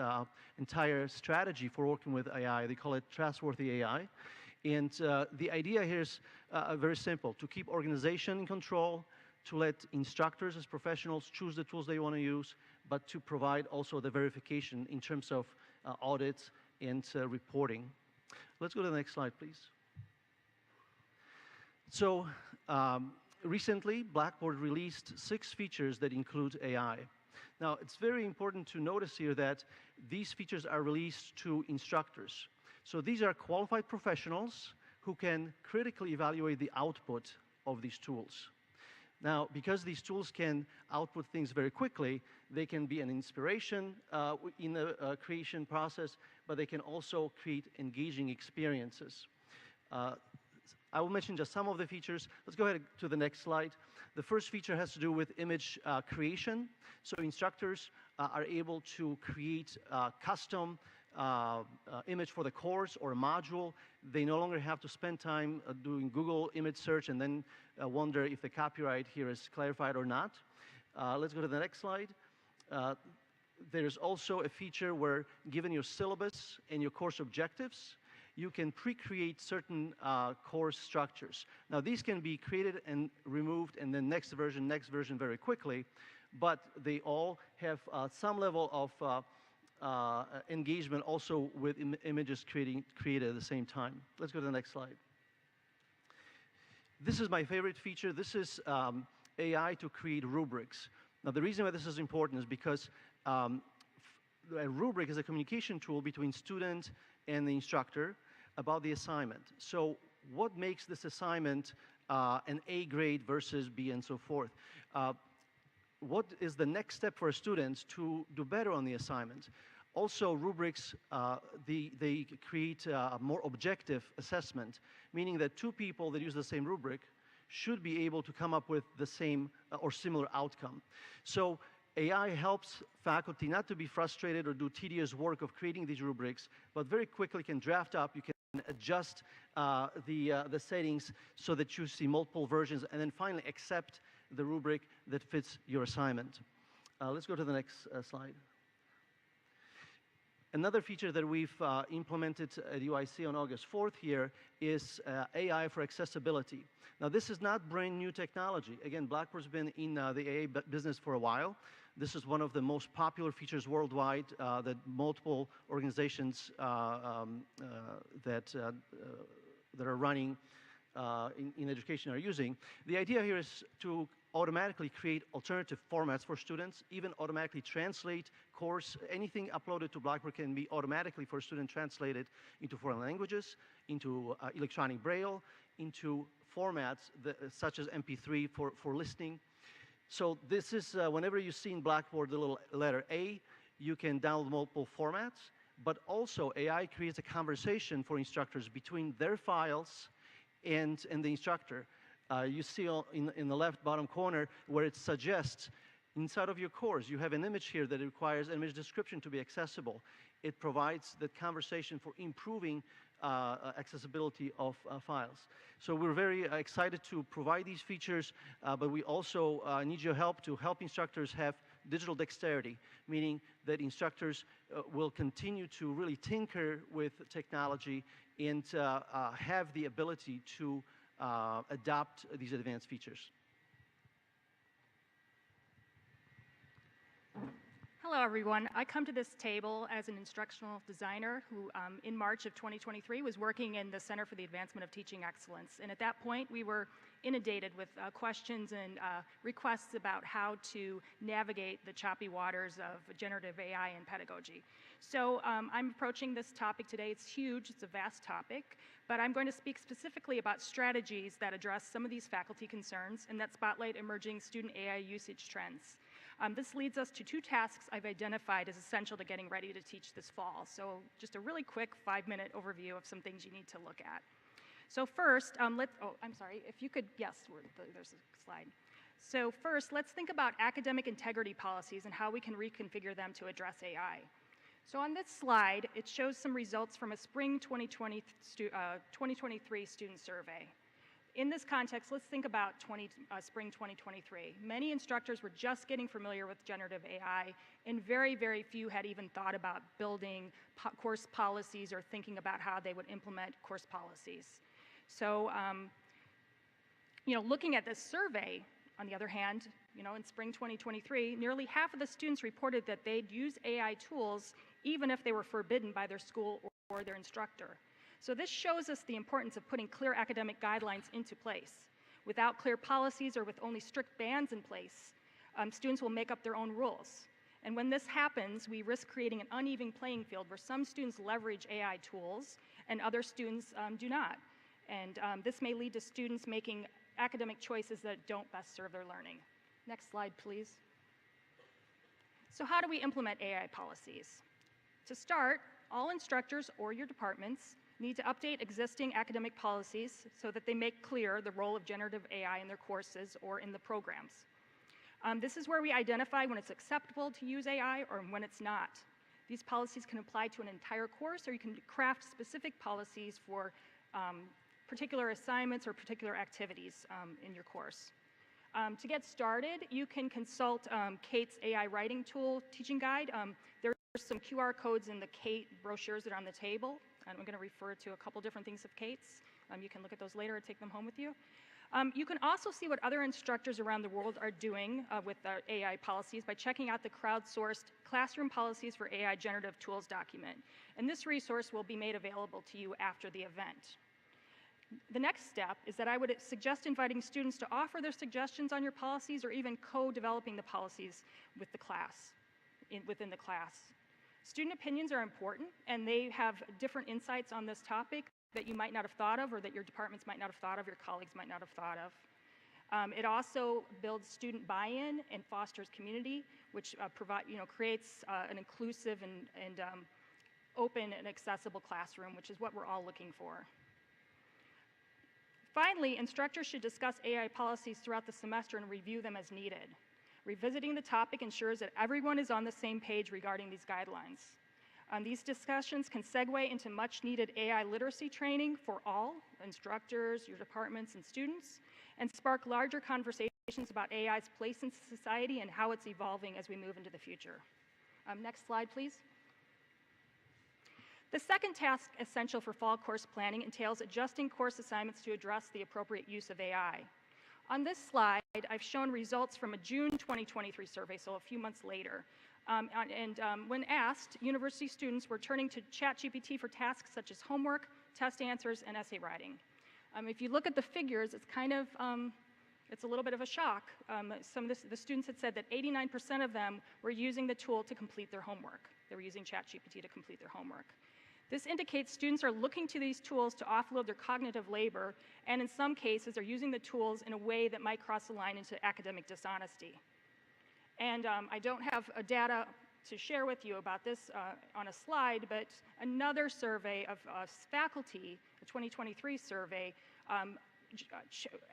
entire strategy for working with AI. They call it Trustworthy AI. And the idea here is very simple: to keep organization in control, to let instructors as professionals choose the tools they want to use, but to provide also the verification in terms of audits and reporting. Let's go to the next slide, please. So recently, Blackboard released 6 features that include AI. Now, it's very important to notice here that these features are released to instructors. So these are qualified professionals who can critically evaluate the output of these tools. Now, because these tools can output things very quickly, they can be an inspiration in the creation process, but they can also create engaging experiences. I will mention just some of the features. Let's go ahead to the next slide. The first feature has to do with image creation. So instructors are able to create custom image for the course or a module. They no longer have to spend time doing Google image search and then wonder if the copyright here is clarified or not. Let's go to the next slide. There's also a feature where, given your syllabus and your course objectives, you can pre-create certain course structures. Now, these can be created and removed, and then next version very quickly, but they all have some level of engagement also with images created at the same time. Let's go to the next slide. This is my favorite feature. This is AI to create rubrics. Now, the reason why this is important is because a rubric is a communication tool between student and the instructor about the assignment. So what makes this assignment an A grade versus B and so forth? what is the next step for a student to do better on the assignment. Also, rubrics, they create a more objective assessment, meaning that two people that use the same rubric should be able to come up with the same or similar outcome. So AI helps faculty not to be frustrated or do tedious work of creating these rubrics, but very quickly can draft up, you can adjust the settings so that you see multiple versions, and then finally accept the rubric that fits your assignment. Let's go to the next slide. Another feature that we've implemented at UIC on August 4th here is AI for accessibility. Now, this is not brand new technology. Again, Blackboard's been in the AI business for a while. This is one of the most popular features worldwide that multiple organizations that are running in education are using. The idea here is to automatically create alternative formats for students, even automatically translate course. Anything uploaded to Blackboard can be automatically for a student translated into foreign languages, into electronic braille, into formats such as MP3 for listening. So this is, whenever you see in Blackboard the little letter A, you can download multiple formats, but also AI creates a conversation for instructors between their files and the instructor. You see in the left bottom corner where it suggests inside of your course, you have an image here that requires an image description to be accessible. It provides the conversation for improving accessibility of files. So we're very excited to provide these features, but we also need your help to help instructors have digital dexterity, meaning that instructors will continue to really tinker with technology and have the ability to adopt these advanced features. Hello, everyone. I come to this table as an instructional designer who, in March of 2023, was working in the Center for the Advancement of Teaching Excellence. And at that point, we were inundated with questions and requests about how to navigate the choppy waters of generative AI in pedagogy. So I'm approaching this topic today. It's huge. It's a vast topic. But I'm going to speak specifically about strategies that address some of these faculty concerns and that spotlight emerging student AI usage trends. This leads us to two tasks I've identified as essential to getting ready to teach this fall. So just a really quick 5-minute overview of some things you need to look at. So first, I'm sorry, if you could, yes, there's a slide. So first, let's think about academic integrity policies and how we can reconfigure them to address AI. So on this slide, it shows some results from a spring 2023 student survey. In this context, let's think about spring 2023. Many instructors were just getting familiar with generative AI, and very, very few had even thought about building course policies or thinking about how they would implement course policies. So, looking at this survey, on the other hand, in spring 2023, nearly half of the students reported that they'd use AI tools even if they were forbidden by their school or their instructor. So this shows us the importance of putting clear academic guidelines into place. Without clear policies or with only strict bans in place, students will make up their own rules. And when this happens, we risk creating an uneven playing field where some students leverage AI tools and other students do not. And this may lead to students making academic choices that don't best serve their learning. Next slide, please. So how do we implement AI policies? To start, all instructors or your departments need to update existing academic policies so that they make clear the role of generative AI in their courses or in the programs. This is where we identify when it's acceptable to use AI or when it's not. These policies can apply to an entire course, or you can craft specific policies for particular assignments or particular activities in your course. To get started, you can consult Kate's AI writing tool teaching guide. There's some QR codes in the Kate brochures that are on the table. And I'm going to refer to a couple different things of Kate's. You can look at those later or take them home with you. You can also see what other instructors around the world are doing with AI policies by checking out the crowdsourced Classroom Policies for AI Generative Tools document. And this resource will be made available to you after the event. The next step is that I would suggest inviting students to offer their suggestions on your policies or even co-developing the policies with the class, within the class. Student opinions are important, and they have different insights on this topic that you might not have thought of, or that your departments might not have thought of, your colleagues might not have thought of. It also builds student buy-in and fosters community, which creates an inclusive and open and accessible classroom, which is what we're all looking for. Finally, instructors should discuss AI policies throughout the semester and review them as needed. Revisiting the topic ensures that everyone is on the same page regarding these guidelines. These discussions can segue into much needed AI literacy training for all, instructors, your departments, and students, and spark larger conversations about AI's place in society and how it's evolving as we move into the future. Next slide, please. The second task essential for fall course planning entails adjusting course assignments to address the appropriate use of AI. On this slide, I've shown results from a June 2023 survey, so a few months later. When asked, university students were turning to ChatGPT for tasks such as homework, test answers, and essay writing. If you look at the figures, it's kind of, it's a little bit of a shock. Some of the students had said that 89% of them were using the tool to complete their homework. They were using ChatGPT to complete their homework. This indicates students are looking to these tools to offload their cognitive labor, and in some cases are using the tools in a way that might cross the line into academic dishonesty. And I don't have data to share with you about this on a slide, but another survey of faculty, a 2023 survey,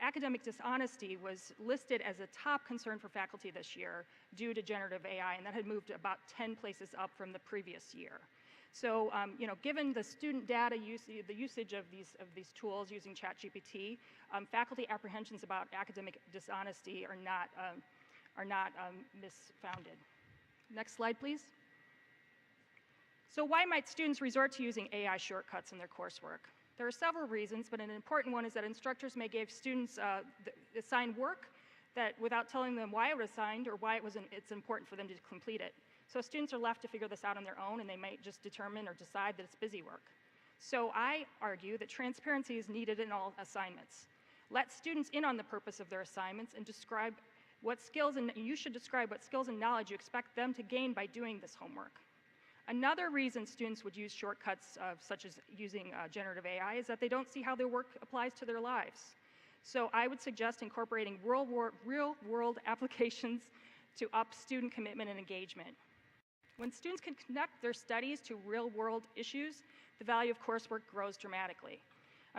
academic dishonesty was listed as a top concern for faculty this year due to generative AI, and that had moved about 10 places up from the previous year. So, given the student data the usage of these tools using ChatGPT, faculty apprehensions about academic dishonesty are not misfounded. Next slide, please. So why might students resort to using AI shortcuts in their coursework? There are several reasons, but an important one is that instructors may give students assigned work that without telling them why it was assigned or why it's important for them to complete it. So students are left to figure this out on their own, and they might just determine or decide that it's busy work. So I argue that transparency is needed in all assignments. Let students in on the purpose of their assignments and describe what skills, and you should describe what skills and knowledge you expect them to gain by doing this homework. Another reason students would use shortcuts such as using generative AI is that they don't see how their work applies to their lives. So I would suggest incorporating real-world applications to up student commitment and engagement. When students can connect their studies to real-world issues, the value of coursework grows dramatically.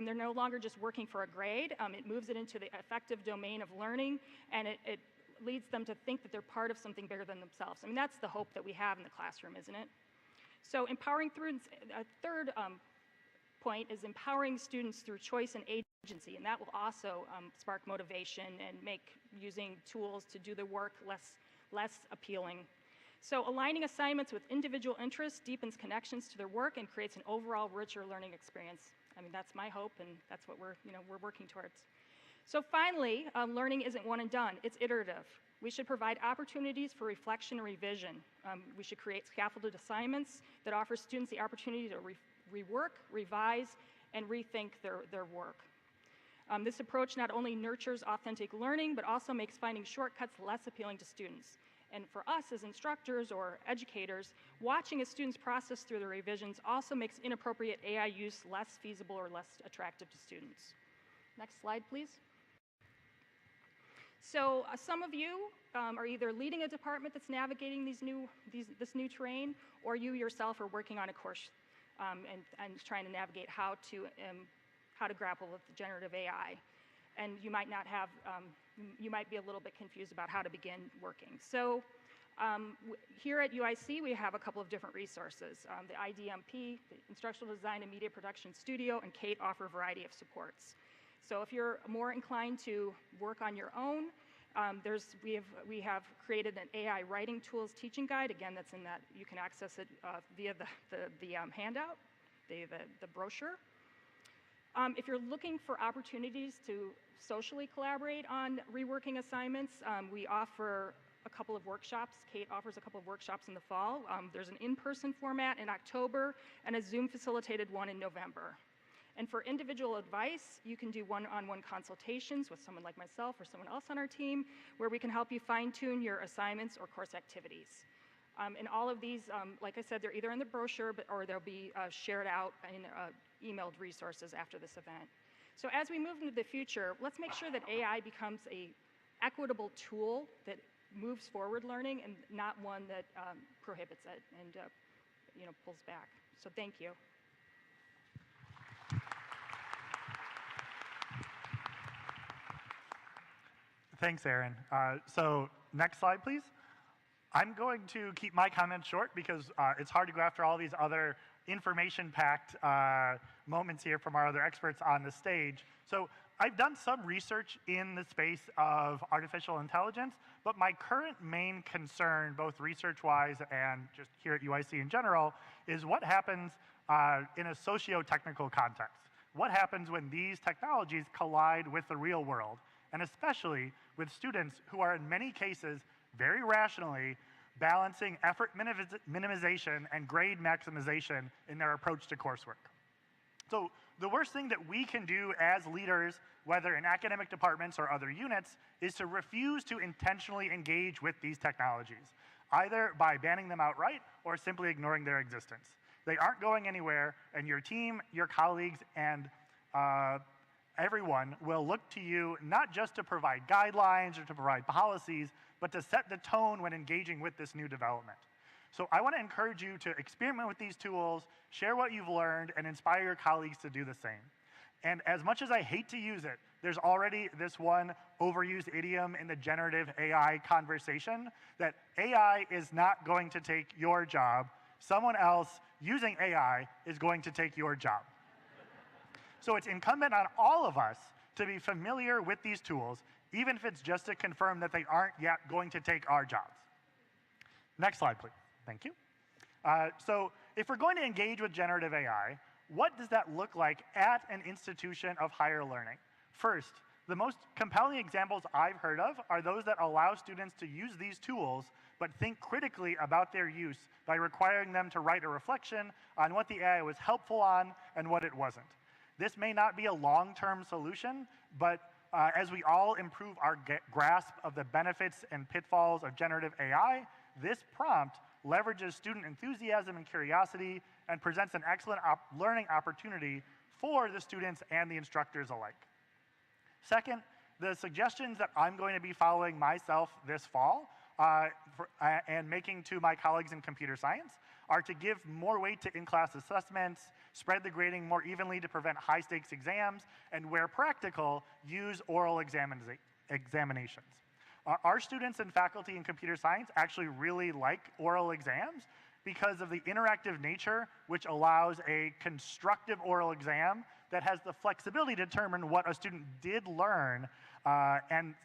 They're no longer just working for a grade. It moves it into the effective domain of learning, and it leads them to think that they're part of something bigger than themselves. That's the hope that we have in the classroom, isn't it? So empowering through, a third point is empowering students through choice and agency, and that will also spark motivation and make using tools to do the work less appealing. So aligning assignments with individual interests deepens connections to their work and creates an overall richer learning experience. That's my hope, and that's what we're working towards. So finally, learning isn't one and done, it's iterative. We should provide opportunities for reflection and revision. We should create scaffolded assignments that offer students the opportunity to rework, revise, and rethink their work. This approach not only nurtures authentic learning, but also makes finding shortcuts less appealing to students. And for us as instructors or educators, watching a student's process through the revisions also makes inappropriate AI use less feasible or less attractive to students. Next slide, please. So some of you are either leading a department that's navigating this new terrain, or you yourself are working on a course and trying to navigate how to grapple with generative AI. And you might not have, you might be a little bit confused about how to begin working. So here at UIC, we have a couple of different resources. The IDMP, the Instructional Design and Media Production Studio, and Kate offer a variety of supports. So if you're more inclined to work on your own, we have created an AI writing tools teaching guide. Again, that's in that, you can access it via the handout, the brochure. If you're looking for opportunities to socially collaborate on reworking assignments, we offer a couple of workshops. Kate offers a couple of workshops in the fall. There's an in-person format in October and a Zoom-facilitated one in November. And for individual advice, you can do one-on-one consultations with someone like myself or someone else on our team, where we can help you fine-tune your assignments or course activities. And all of these, like I said, they're either in the brochure or they'll be shared out in emailed resources after this event. So as we move into the future, let's make sure that AI becomes a equitable tool that moves forward learning and not one that prohibits it and pulls back. So thank you. Thanks, Erin. So next slide, please. I'm going to keep my comments short because it's hard to go after all these other information-packed moments here from our other experts on the stage. So I've done some research in the space of artificial intelligence, but my current main concern, both research-wise and just here at UIC in general, is what happens in a socio-technical context. What happens when these technologies collide with the real world, and especially with students who are in many cases very rationally balancing effort minimization and grade maximization in their approach to coursework. So the worst thing that we can do as leaders, whether in academic departments or other units, is to refuse to intentionally engage with these technologies, either by banning them outright or simply ignoring their existence. They aren't going anywhere, and your team, your colleagues, and everyone will look to you not just to provide guidelines or to provide policies, but to set the tone when engaging with this new development. So I want to encourage you to experiment with these tools, share what you've learned, and inspire your colleagues to do the same. And as much as I hate to use it, there's already this one overused idiom in the generative AI conversation that AI is not going to take your job. Someone else using AI is going to take your job. So it's incumbent on all of us to be familiar with these tools, even if it's just to confirm that they aren't yet going to take our jobs. Next slide, please. Thank you. So if we're going to engage with generative AI, what does that look like at an institution of higher learning? First, the most compelling examples I've heard of are those that allow students to use these tools but think critically about their use by requiring them to write a reflection on what the AI was helpful on and what it wasn't. This may not be a long-term solution, but as we all improve our grasp of the benefits and pitfalls of generative AI, this prompt leverages student enthusiasm and curiosity and presents an excellent learning opportunity for the students and the instructors alike. Second, the suggestions that I'm going to be following myself this fall and making to my colleagues in computer science are to give more weight to in-class assessments, spread the grading more evenly to prevent high-stakes exams, and where practical, use oral examinations. Our students and faculty in computer science actually really like oral exams because of the interactive nature, which allows a constructive oral exam that has the flexibility to determine what a student did learn, and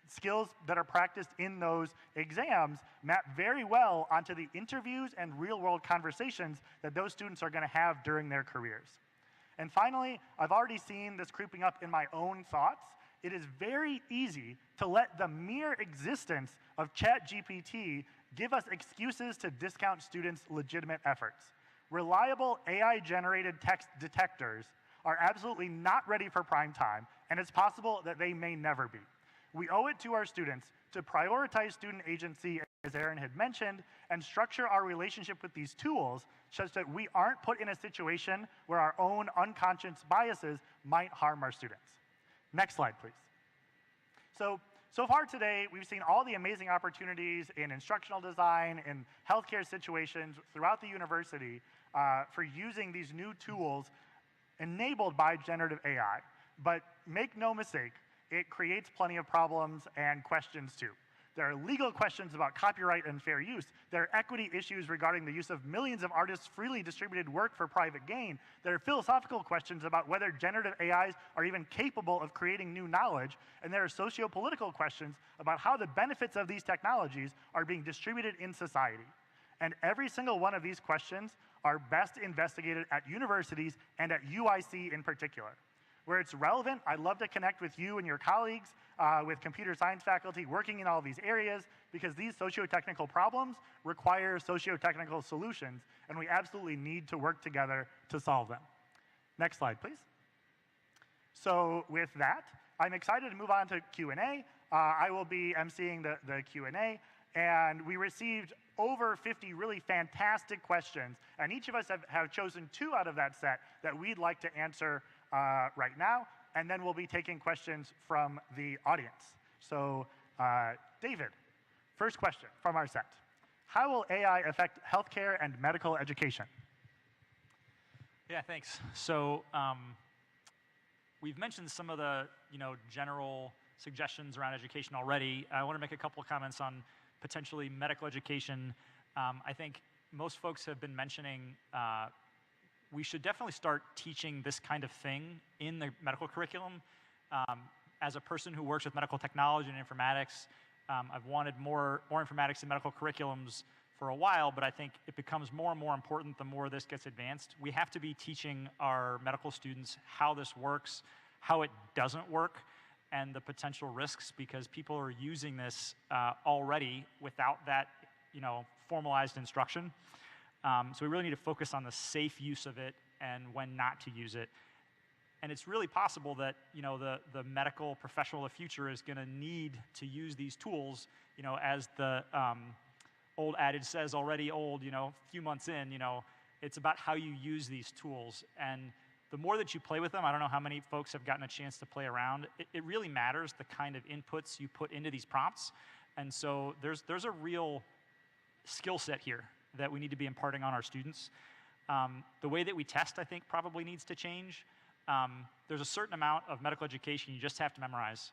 skills that are practiced in those exams map very well onto the interviews and real-world conversations that those students are going to have during their careers. And finally, I've already seen this creeping up in my own thoughts. It is very easy to let the mere existence of ChatGPT give us excuses to discount students' legitimate efforts. Reliable AI-generated text detectors are absolutely not ready for prime time, and it's possible that they may never be. We owe it to our students to prioritize student agency, as Erin had mentioned, and structure our relationship with these tools such that we aren't put in a situation where our own unconscious biases might harm our students. Next slide, please. So far today, we've seen all the amazing opportunities in instructional design and healthcare situations throughout the university for using these new tools enabled by generative AI. But make no mistake, it creates plenty of problems and questions too. There are legal questions about copyright and fair use. There are equity issues regarding the use of millions of artists' freely distributed work for private gain. There are philosophical questions about whether generative AIs are even capable of creating new knowledge. And there are socio-political questions about how the benefits of these technologies are being distributed in society. And every single one of these questions are best investigated at universities and at UIC in particular. Where it's relevant, I'd love to connect with you and your colleagues, with computer science faculty working in all these areas, because these socio-technical problems require socio-technical solutions, and we absolutely need to work together to solve them. Next slide, please. So with that, I'm excited to move on to Q&A. I will be emceeing the Q&A, and we received over 50 really fantastic questions, and each of us have chosen 2 out of that set that we'd like to answer right now. and then we'll be taking questions from the audience. So, David, first question from our set. How will AI affect healthcare and medical education? Yeah, thanks. So we've mentioned some of the general suggestions around education already. I want to make a couple of comments on potentially medical education. I think most folks have been mentioning we should definitely start teaching this kind of thing in the medical curriculum. As a person who works with medical technology and informatics, I've wanted more informatics in medical curriculums for a while, but I think it becomes more and more important the more this gets advanced. We have to be teaching our medical students how this works, how it doesn't work, and the potential risks, because people are using this already without that formalized instruction. So we really need to focus on the safe use of it and when not to use it. And it's really possible that the medical professional of the future is going to need to use these tools, as the old adage says, already old, a few months in, it's about how you use these tools. And the more that you play with them, I don't know how many folks have gotten a chance to play around, it really matters the kind of inputs you put into these prompts. And so there's a real skill set here that we need to be imparting on our students. The way that we test, I think, probably needs to change. There's a certain amount of medical education you just have to memorize.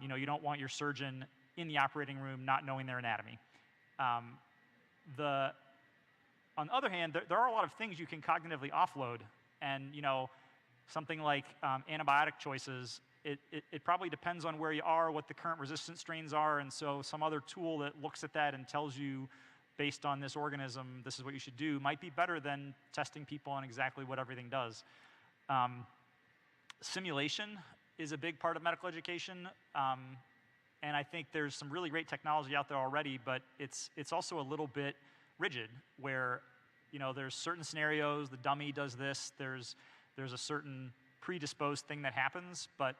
You don't want your surgeon in the operating room not knowing their anatomy. On the other hand, there are a lot of things you can cognitively offload, and something like antibiotic choices, it probably depends on where you are, what the current resistant strains are, and so some other tool that looks at that and tells you, based on this organism, this is what you should do, might be better than testing people on exactly what everything does. Simulation is a big part of medical education, and I think there's some really great technology out there already, but it's also a little bit rigid, where there's certain scenarios, the dummy does this, there's a certain predisposed thing that happens, but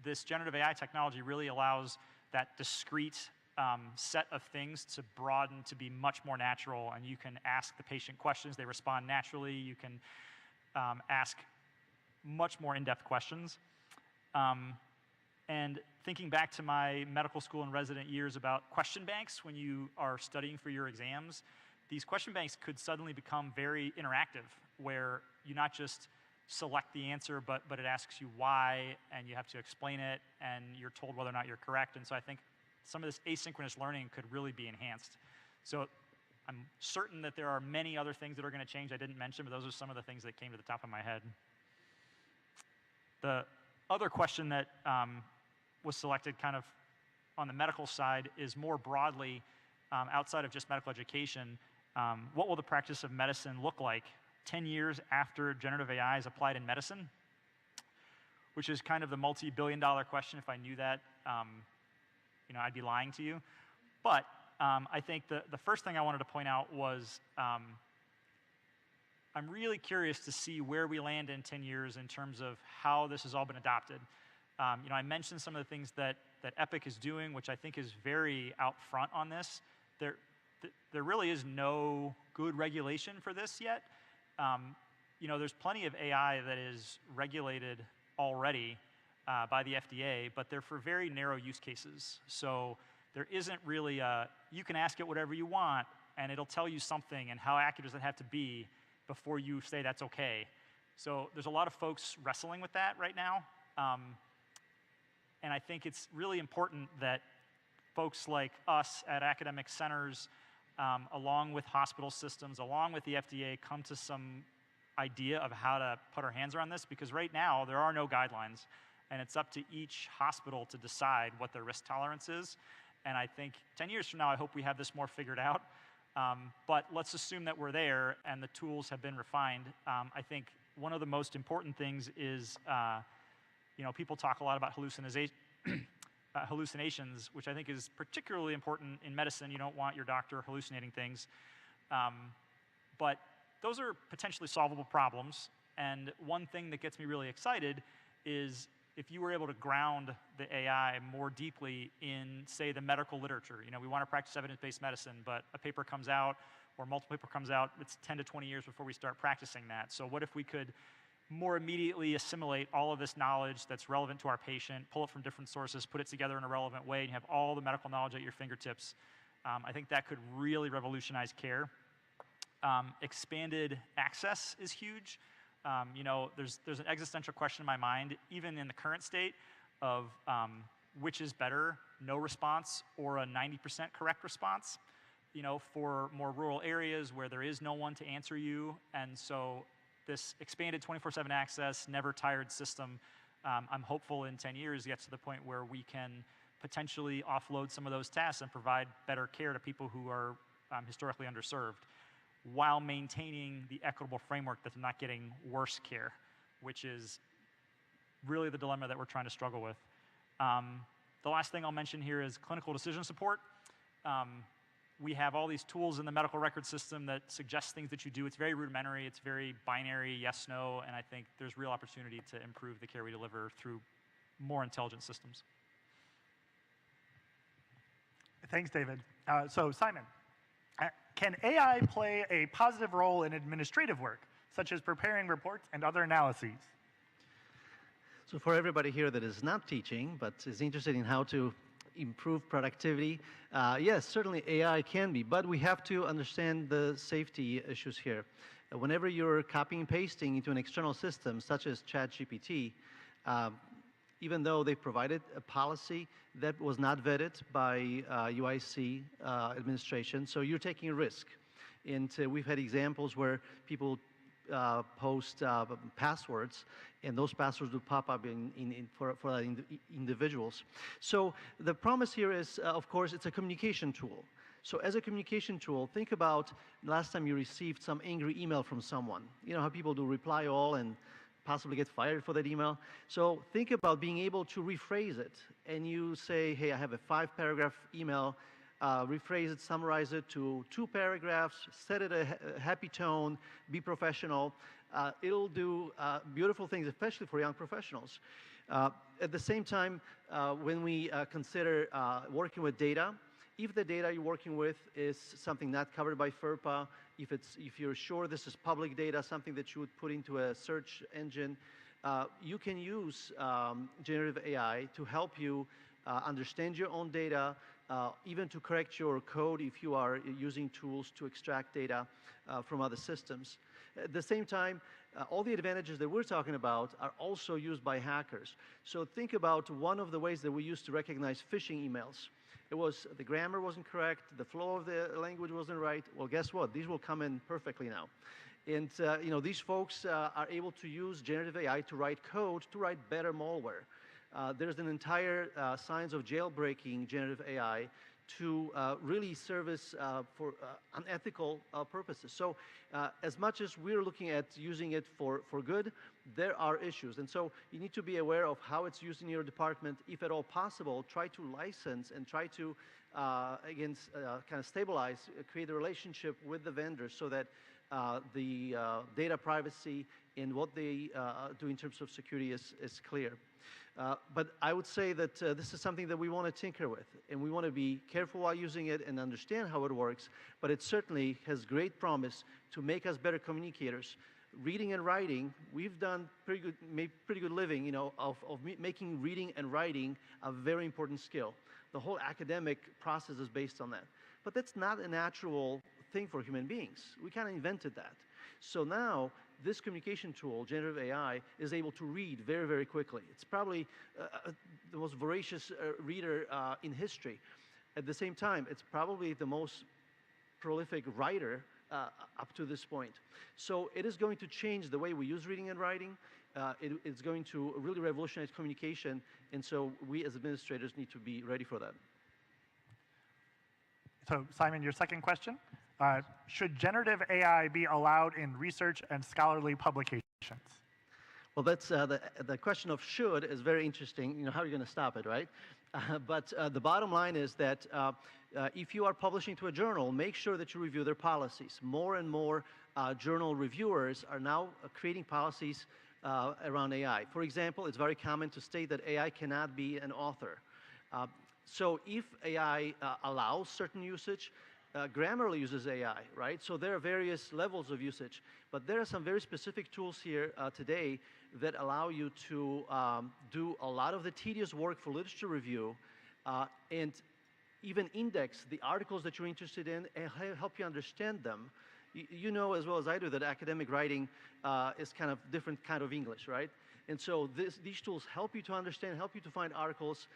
this generative AI technology really allows that discrete set of things to broaden to be much more natural, and you can ask the patient questions, they respond naturally, you can ask much more in-depth questions. And thinking back to my medical school and resident years about question banks when you are studying for your exams, these question banks could suddenly become very interactive, where you not just select the answer, but it asks you why, and you have to explain it, and you're told whether or not you're correct. And so I think some of this asynchronous learning could really be enhanced. So I'm certain that there are many other things that are going to change I didn't mention, but those are some of the things that came to the top of my head. The other question that was selected kind of on the medical side is more broadly, outside of just medical education, what will the practice of medicine look like 10 years after generative AI is applied in medicine? Which is kind of the multi-billion-dollar question. If I knew that, I'd be lying to you. But I think the first thing I wanted to point out was I'm really curious to see where we land in 10 years in terms of how this has all been adopted. I mentioned some of the things that Epic is doing, which I think is very out front on this. There really is no good regulation for this yet. There's plenty of AI that is regulated already by the FDA, but they're for very narrow use cases. So there isn't really you can ask it whatever you want, and it'll tell you something, and how accurate does it have to be before you say that's okay. So there's a lot of folks wrestling with that right now. And I think it's really important that folks like us at academic centers, along with hospital systems, along with the FDA, come to some idea of how to put our hands around this, because right now there are no guidelines, and it's up to each hospital to decide what their risk tolerance is. And I think 10 years from now, I hope we have this more figured out. But let's assume that we're there and the tools have been refined. I think one of the most important things is, people talk a lot about hallucinations, which I think is particularly important in medicine. You don't want your doctor hallucinating things. But those are potentially solvable problems. And one thing that gets me really excited is if you were able to ground the AI more deeply in, say, the medical literature. We want to practice evidence-based medicine, but a paper comes out or multiple paper comes out, it's 10 to 20 years before we start practicing that. So what if we could more immediately assimilate all of this knowledge that's relevant to our patient, pull it from different sources, put it together in a relevant way, and you have all the medical knowledge at your fingertips. I think that could really revolutionize care. Expanded access is huge. You know, there's an existential question in my mind, even in the current state, of which is better, no response or a 90% correct response. You know, for more rural areas where there is no one to answer you, and so this expanded 24/7 access, never tired system, I'm hopeful in 10 years gets to the point where we can potentially offload some of those tasks and provide better care to people who are historically underserved, while maintaining the equitable framework that they're not getting worse care, which is really the dilemma that we're trying to struggle with. The last thing I'll mention here is clinical decision support. We have all these tools in the medical record system that suggest things that you do. It's very rudimentary, it's very binary, yes, no, and I think there's real opportunity to improve the care we deliver through more intelligent systems. Thanks, David. So Simon, can AI play a positive role in administrative work, such as preparing reports and other analyses? So for everybody here that is not teaching, but is interested in how to improve productivity, yes, certainly AI can be, but we have to understand the safety issues here. Whenever you're copying and pasting into an external system, such as ChatGPT, even though they provided a policy that was not vetted by UIC administration, so you're taking a risk. And we've had examples where people post passwords, and those passwords will pop up for individuals. So the promise here is, of course, it's a communication tool. So as a communication tool, think about last time you received some angry email from someone. You know how people do reply all and possibly get fired for that email? So think about being able to rephrase it. And you say, hey, I have a 5-paragraph email, rephrase it, summarize it to 2 paragraphs, set it a happy tone, be professional. It'll do beautiful things, especially for young professionals. At the same time, when we consider working with data, if the data you're working with is something not covered by FERPA, if you're sure this is public data, something that you would put into a search engine, you can use generative AI to help you understand your own data, even to correct your code if you are using tools to extract data from other systems. At the same time, all the advantages that we're talking about are also used by hackers. So think about one of the ways that we used to recognize phishing emails. It was the grammar wasn't correct, the flow of the language wasn't right. Well, guess what? These will come in perfectly now. And you know, these folks are able to use generative AI to write code to write better malware. There's an entire science of jailbreaking generative AI to really service for unethical purposes. So as much as we're looking at using it for good, there are issues. And so you need to be aware of how it's used in your department. If at all possible, try to license and try to, again, kind of stabilize, create a relationship with the vendors so that the data privacy and what they do in terms of security is clear. But I would say that this is something that we want to tinker with, and we want to be careful while using it and understand how it works, but it certainly has great promise to make us better communicators. Reading and writing, we've done made pretty good living, you know, of making reading and writing a very important skill. The whole academic process is based on that. But that's not a natural thing for human beings. We kind of invented that. So now, this communication tool, generative AI, is able to read very, very quickly. It's probably the most voracious reader in history. At the same time, it's probably the most prolific writer up to this point. So it is going to change the way we use reading and writing. It's going to really revolutionize communication, and so we as administrators need to be ready for that. So Simon, your second question. Should generative AI be allowed in research and scholarly publications? Well, that's the question of should is very interesting. You know, how are you going to stop it, right? But the bottom line is that if you are publishing to a journal, make sure that you review their policies. More and more journal reviewers are now creating policies around AI. For example, it's very common to state that AI cannot be an author. So if AI allows certain usage, Grammarly uses AI, right? So there are various levels of usage, but there are some very specific tools here today that allow you to do a lot of the tedious work for literature review and even index the articles that you're interested in and help you understand them. You know as well as I do that academic writing is kind of different kind of English, right? And so these tools help you to understand, help you to find articles,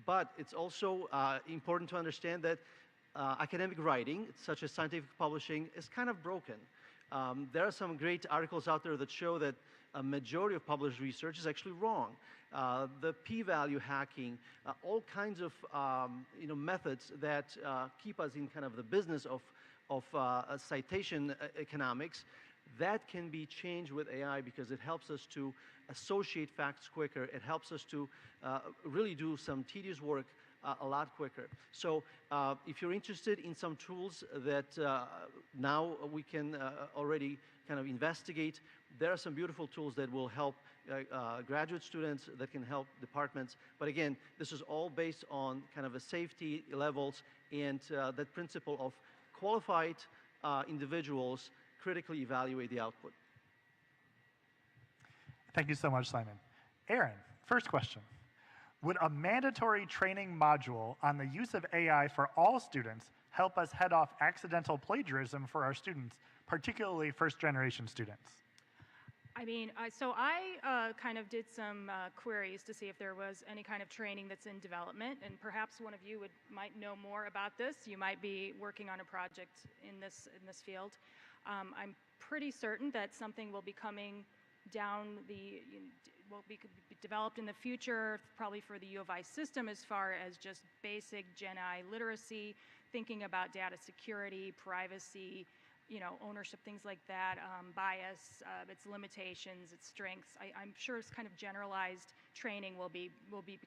but it's also important to understand that academic writing, such as scientific publishing, is kind of broken. There are some great articles out there that show that a majority of published research is actually wrong. The p-value hacking, all kinds of methods that keep us in kind of the business of citation economics, that can be changed with AI because it helps us to associate facts quicker. It helps us to really do some tedious work a lot quicker. So if you're interested in some tools that now we can already kind of investigate, there are some beautiful tools that will help graduate students, that can help departments. But again, this is all based on kind of the safety levels and that principle of qualified individuals critically evaluate the output. Thank you so much, Simon. Aaron, first question. Would a mandatory training module on the use of AI for all students help us head off accidental plagiarism for our students, particularly first-generation students? I mean, so I kind of did some queries to see if there was any kind of training that's in development, and perhaps one of you might know more about this. You might be working on a project in this field. I'm pretty certain that something will be coming down will be developed in the future, probably for the U of I system, as far as just basic Gen I literacy, thinking about data security, privacy, ownership, things like that, bias, its limitations, its strengths. I'm sure it's kind of generalized training will be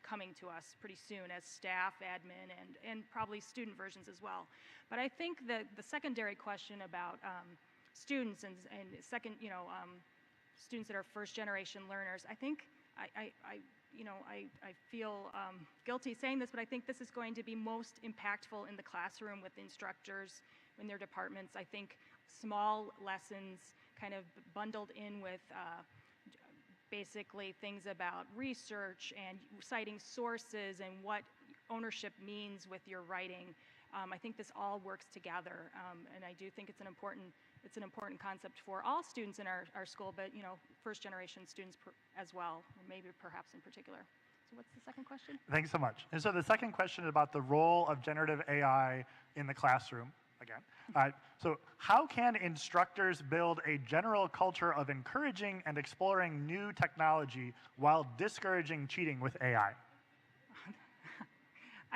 coming to us pretty soon as staff, admin, and probably student versions as well. But I think that the secondary question about students and students that are first-generation learners, I think I feel guilty saying this, but I think this is going to be most impactful in the classroom with instructors in their departments. I think small lessons kind of bundled in with basically things about research and citing sources and what ownership means with your writing. I think this all works together, and I do think it's an important concept for all students in our school, but first-generation students as well, or maybe perhaps in particular. So what's the second question? Thanks so much. And so the second question is about the role of generative AI in the classroom, again. So how can instructors build a general culture of encouraging and exploring new technology while discouraging cheating with AI?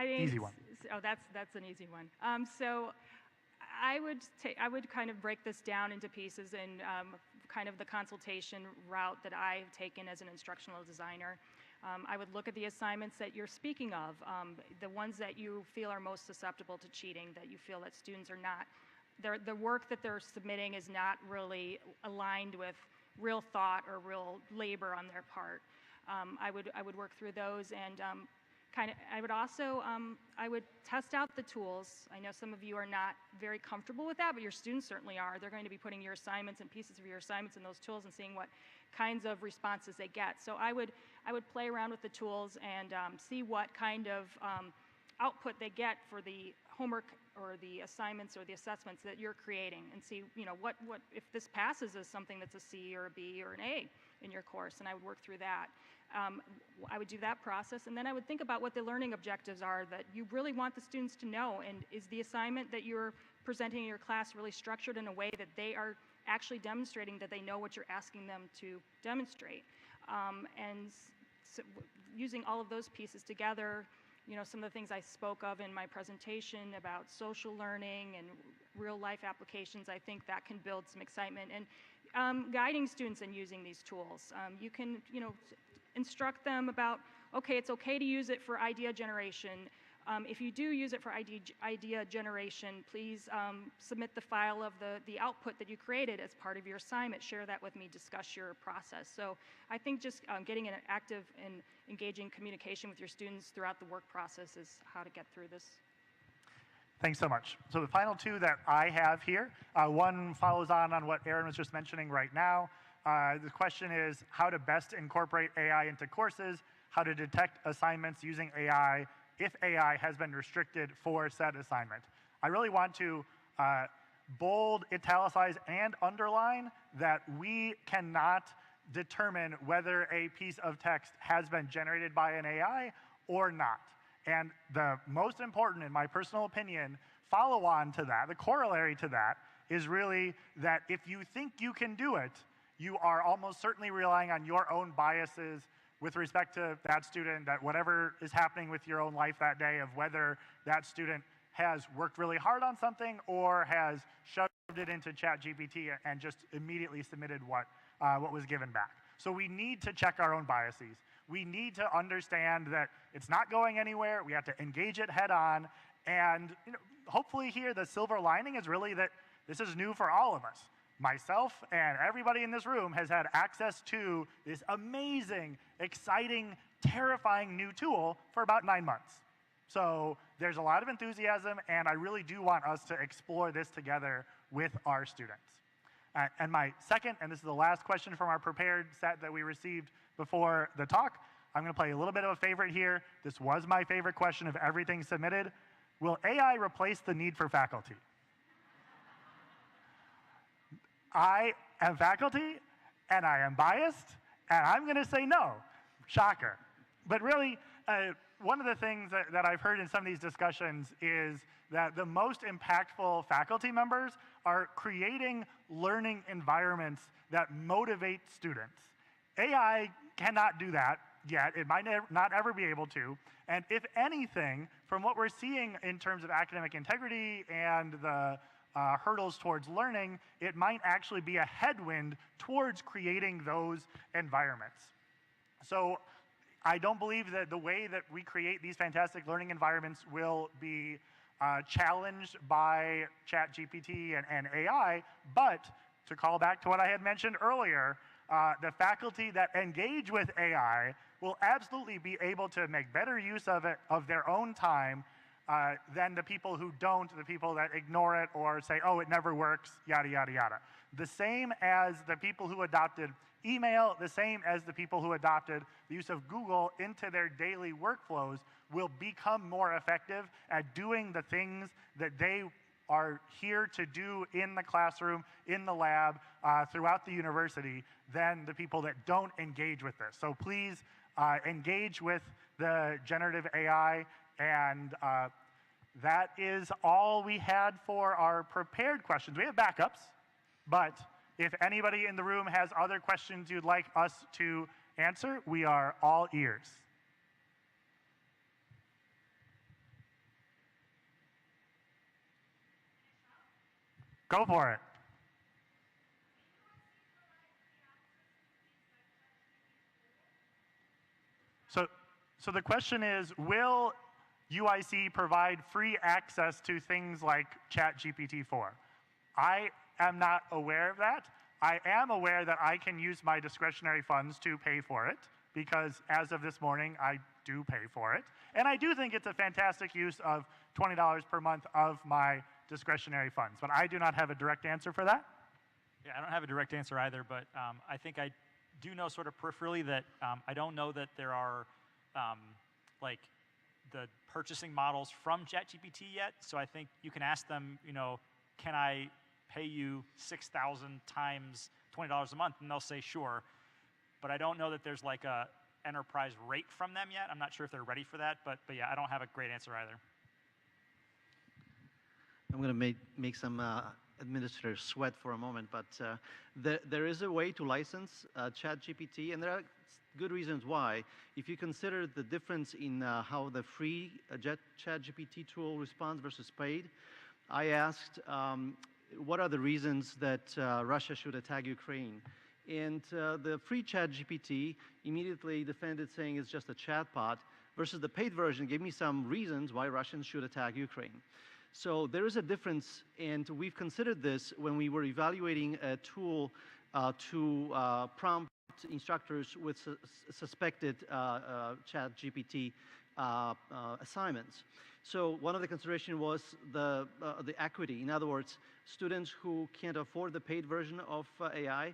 Easy one. Oh, that's an easy one. So I would kind of break this down into pieces and kind of the consultation route that I've taken as an instructional designer. I would look at the assignments that you're speaking of, the ones that you feel are most susceptible to cheating, that you feel that students are not, the work that they're submitting is not really aligned with real thought or real labor on their part. I would work through those and I would also, I would test out the tools. I know some of you are not very comfortable with that, but your students certainly are. They're going to be putting your assignments and pieces of your assignments in those tools and seeing what kinds of responses they get. So I would play around with the tools and see what kind of output they get for the homework or the assignments or the assessments that you're creating, and see, what if this passes as something that's a C or a B or an A in your course, and I would work through that. I would do that process, and then I would think about what the learning objectives are that you really want the students to know, and is the assignment that you're presenting in your class really structured in a way that they are actually demonstrating that they know what you're asking them to demonstrate. And so using all of those pieces together, some of the things I spoke of in my presentation about social learning and real life applications, I think that can build some excitement. And guiding students in using these tools. You can, instruct them about, okay, it's okay to use it for idea generation. If you do use it for idea generation, please submit the file of the output that you created as part of your assignment. Share that with me, discuss your process. So I think just getting an active and engaging communication with your students throughout the work process is how to get through this. Thanks so much. So the final two that I have here, one follows on what Aaron was just mentioning right now. The question is how to best incorporate AI into courses, how to detect assignments using AI if AI has been restricted for said assignment. I really want to bold, italicize, and underline that we cannot determine whether a piece of text has been generated by an AI or not. And the most important, in my personal opinion, follow-on to that, the corollary to that, is really that if you think you can do it, you are almost certainly relying on your own biases with respect to that student, that whatever is happening with your own life that day, of whether that student has worked really hard on something or has shoved it into ChatGPT and just immediately submitted what was given back. So we need to check our own biases. We need to understand that it's not going anywhere. We have to engage it head on. And hopefully here the silver lining is really that this is new for all of us. Myself and everybody in this room has had access to this amazing, exciting, terrifying new tool for about 9 months. So there's a lot of enthusiasm, and I really do want us to explore this together with our students. And my second, and this is the last question from our prepared set that we received before the talk, I'm going to play a little bit of a favorite here. This was my favorite question of everything submitted. Will AI replace the need for faculty? I am faculty, and I am biased, and I'm going to say no. Shocker. But really, one of the things that I've heard in some of these discussions is that the most impactful faculty members are creating learning environments that motivate students. AI cannot do that yet. It might not ever be able to. And if anything, from what we're seeing in terms of academic integrity and the hurdles towards learning, it might actually be a headwind towards creating those environments. So I don't believe that the way that we create these fantastic learning environments will be challenged by ChatGPT and AI, but to call back to what I had mentioned earlier, the faculty that engage with AI will absolutely be able to make better use of it, of their own time, than the people who don't, the people that ignore it or say, oh, it never works, yada, yada, yada. The same as the people who adopted email, the same as the people who adopted the use of Google into their daily workflows will become more effective at doing the things that they are here to do in the classroom, in the lab, throughout the university, than the people that don't engage with this. So please engage with the generative AI, and that is all we had for our prepared questions. We have backups, but if anybody in the room has other questions you'd like us to answer, we are all ears. Go for it. So the question is, will UIC provide free access to things like ChatGPT-4? I am not aware of that. I am aware that I can use my discretionary funds to pay for it, because as of this morning, I do pay for it. And I do think it's a fantastic use of $20 per month of my discretionary funds. But I do not have a direct answer for that. Yeah, I don't have a direct answer either, but I think I do know sort of peripherally that I don't know that there are like the purchasing models from ChatGPT yet. So I think you can ask them, can I pay you 6,000 times $20 a month? And they'll say, sure. But I don't know that there's like a enterprise rate from them yet. I'm not sure if they're ready for that, but yeah, I don't have a great answer either. I'm going to make some administrators sweat for a moment, but there is a way to license ChatGPT, and there are good reasons why. If you consider the difference in how the free ChatGPT tool responds versus paid, I asked, what are the reasons that Russia should attack Ukraine? And the free ChatGPT immediately defended, saying it's just a chatbot, versus the paid version gave me some reasons why Russians should attack Ukraine. So there is a difference, and we've considered this when we were evaluating a tool to prompt instructors with suspected ChatGPT assignments. So one of the considerations was the equity. In other words, students who can't afford the paid version of AI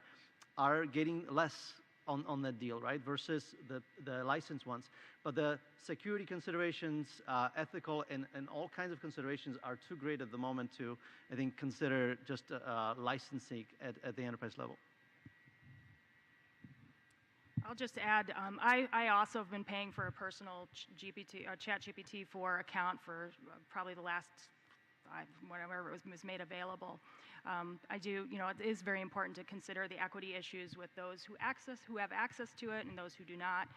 are getting less on that deal, right, versus the licensed ones. But the security considerations, ethical, and all kinds of considerations are too great at the moment to, I think, consider just licensing at the enterprise level. I'll just add, I also have been paying for a personal ChatGPT 4 account for probably the last, whenever it was made available. I do, it is very important to consider the equity issues with those who have access to it and those who do not.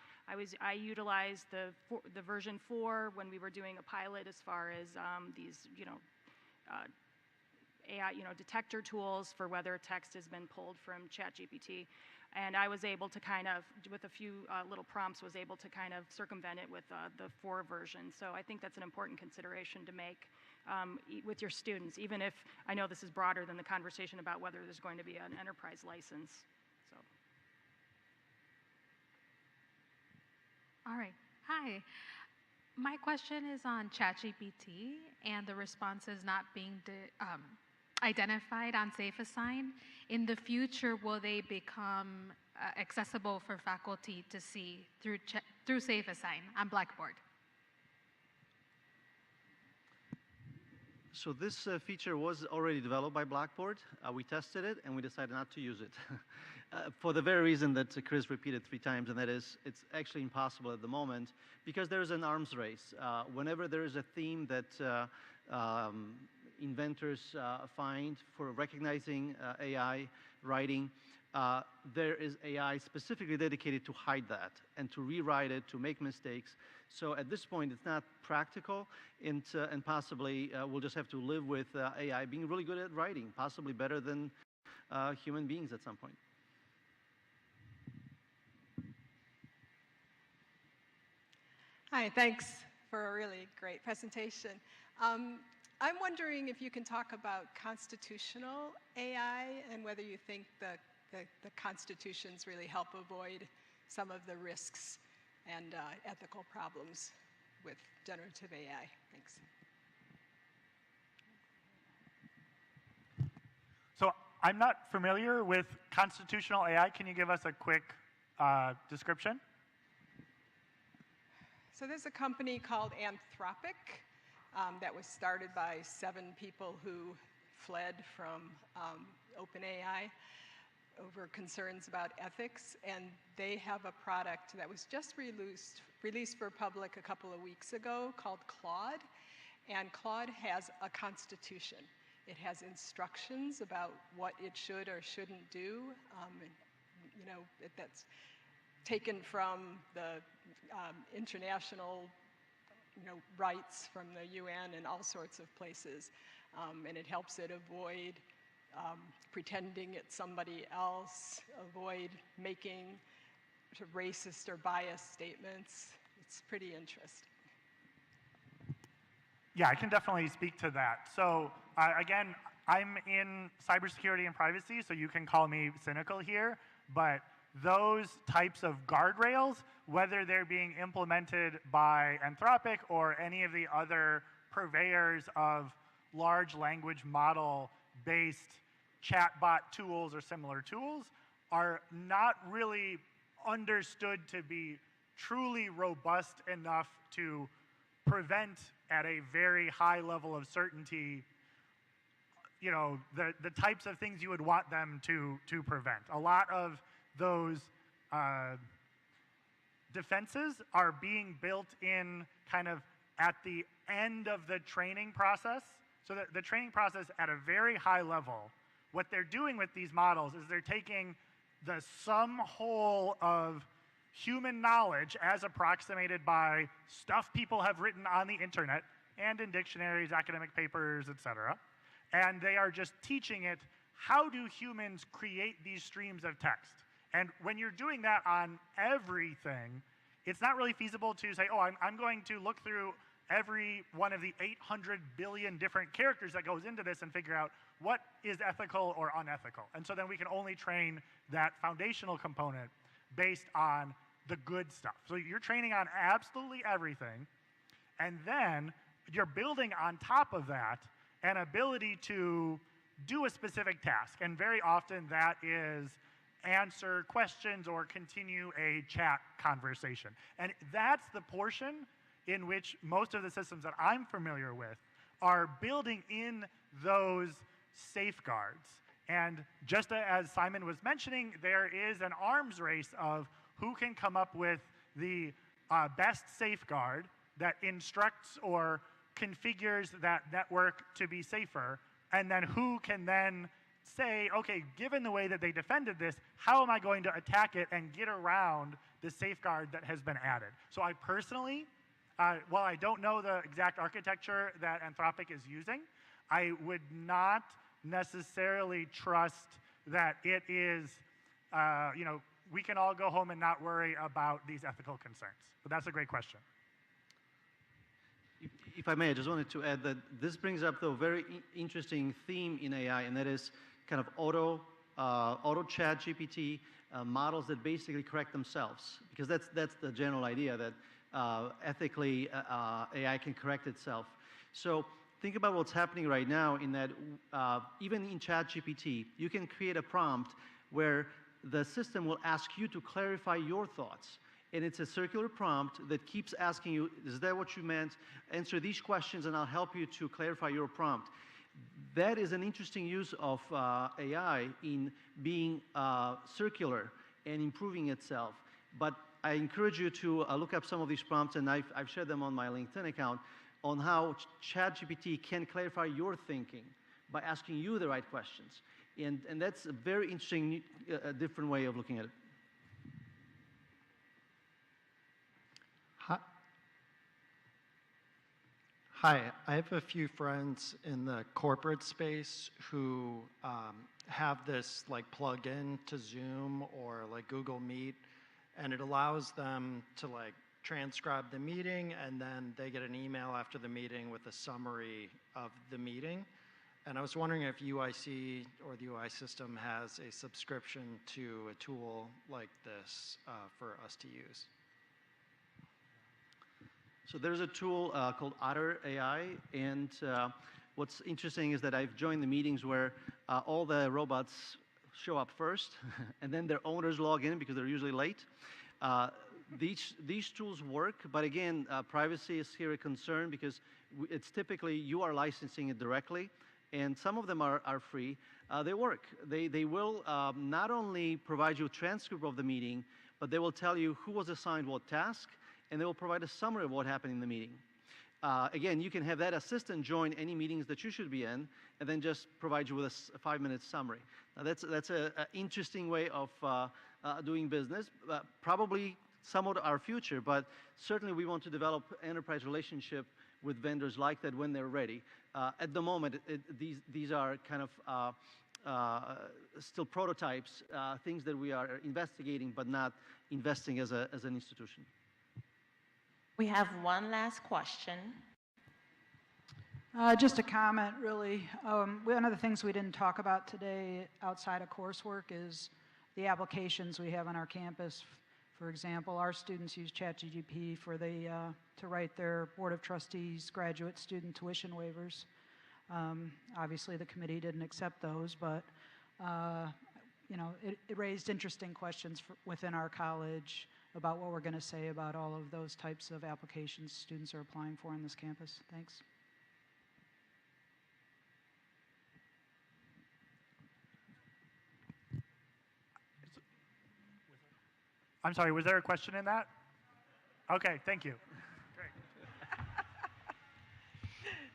I utilized the version 4 when we were doing a pilot as far as these, AI, detector tools for whether text has been pulled from ChatGPT. And I was able to kind of, with a few little prompts, was able to kind of circumvent it with the 4 version. So I think that's an important consideration to make with your students, even if I know this is broader than the conversation about whether there's going to be an enterprise license. So. All right. Hi. My question is on ChatGPT and the responses not being identified on SafeAssign. In the future, will they become accessible for faculty to see through SafeAssign on Blackboard? So this feature was already developed by Blackboard. We tested it, and we decided not to use it for the very reason that Chris repeated 3 times, and that is it's actually impossible at the moment because there is an arms race. Whenever there is a theme that inventors find for recognizing AI writing, there is AI specifically dedicated to hide that and to rewrite it, to make mistakes. So at this point, it's not practical, and possibly we'll just have to live with AI being really good at writing, possibly better than human beings at some point. Hi, thanks for a really great presentation. I'm wondering if you can talk about constitutional AI and whether you think the constitutions really help avoid some of the risks and ethical problems with generative AI. Thanks. So I'm not familiar with constitutional AI. Can you give us a quick description? So there's a company called Anthropic that was started by 7 people who fled from OpenAI over concerns about ethics, and they have a product that was just released for public a couple of weeks ago called Claude, and Claude has a constitution. It has instructions about what it should or shouldn't do, that's taken from the international rights from the UN and all sorts of places, and it helps it avoid pretending it's somebody else, avoid making sort of racist or biased statements. It's pretty interesting. Yeah, I can definitely speak to that. So again, I'm in cybersecurity and privacy, so you can call me cynical here, but those types of guardrails, whether they're being implemented by Anthropic or any of the other purveyors of large language model-based chatbot tools or similar tools, are not really understood to be truly robust enough to prevent at a very high level of certainty, the types of things you would want them to prevent. A lot of those defenses are being built in kind of at the end of the training process. So that the training process at a very high level, what they're doing with these models is they're taking the sum whole of human knowledge as approximated by stuff people have written on the internet and in dictionaries, academic papers, etc. And they are just teaching it how do humans create these streams of text. And when you're doing that on everything, it's not really feasible to say, oh, I'm going to look through every one of the 800 billion different characters that goes into this and figure out what is ethical or unethical. And so then we can only train that foundational component based on the good stuff. So you're training on absolutely everything, and then you're building on top of that an ability to do a specific task. And very often that is answer questions or continue a chat conversation. And that's the portion in which most of the systems that I'm familiar with are building in those safeguards. And just as Simon was mentioning, there is an arms race of who can come up with the best safeguard that instructs or configures that network to be safer, and then who can then say, okay, given the way that they defended this, how am I going to attack it and get around the safeguard that has been added? So I personally, while I don't know the exact architecture that Anthropic is using, I would not necessarily trust that it is, we can all go home and not worry about these ethical concerns. But that's a great question. If I may, I just wanted to add that this brings up the very interesting theme in AI, and that is kind of auto chat GPT models that basically correct themselves, because that's the general idea that ethically AI can correct itself. So think about what's happening right now in that even in chat GPT, you can create a prompt where the system will ask you to clarify your thoughts. And it's a circular prompt that keeps asking you, is that what you meant? Answer these questions and I'll help you to clarify your prompt. That is an interesting use of AI in being circular and improving itself. But I encourage you to look up some of these prompts, and I've shared them on my LinkedIn account, on how ChatGPT can clarify your thinking by asking you the right questions. And that's a very interesting, different way of looking at it. Hi, I have a few friends in the corporate space who have this like plug-in to Zoom or like Google Meet, and it allows them to like transcribe the meeting, and then they get an email after the meeting with a summary of the meeting. And I was wondering if UIC or the UI system has a subscription to a tool like this for us to use. So there's a tool called Otter AI, and what's interesting is that I've joined the meetings where all the robots show up first, and then their owners log in because they're usually late. These tools work, but again, privacy is here a concern because it's typically you are licensing it directly, and some of them are free. They work. They will not only provide you a transcript of the meeting, but they will tell you who was assigned what task, and they will provide a summary of what happened in the meeting. Again, you can have that assistant join any meetings that you should be in, and then just provide you with a 5-minute summary. Now that's an interesting way of doing business, probably somewhat our future, but certainly we want to develop enterprise relationship with vendors like that when they're ready. At the moment, these are kind of still prototypes, things that we are investigating but not investing as an institution. We have one last question. Just a comment, really. One of the things we didn't talk about today outside of coursework is the applications we have on our campus. For example, our students use ChatGPT to write their Board of Trustees graduate student tuition waivers. Obviously, the committee didn't accept those, but it raised interesting questions within our college about what we're going to say about all of those types of applications students are applying for on this campus. Thanks. I'm sorry, was there a question in that? Okay, thank you. Great.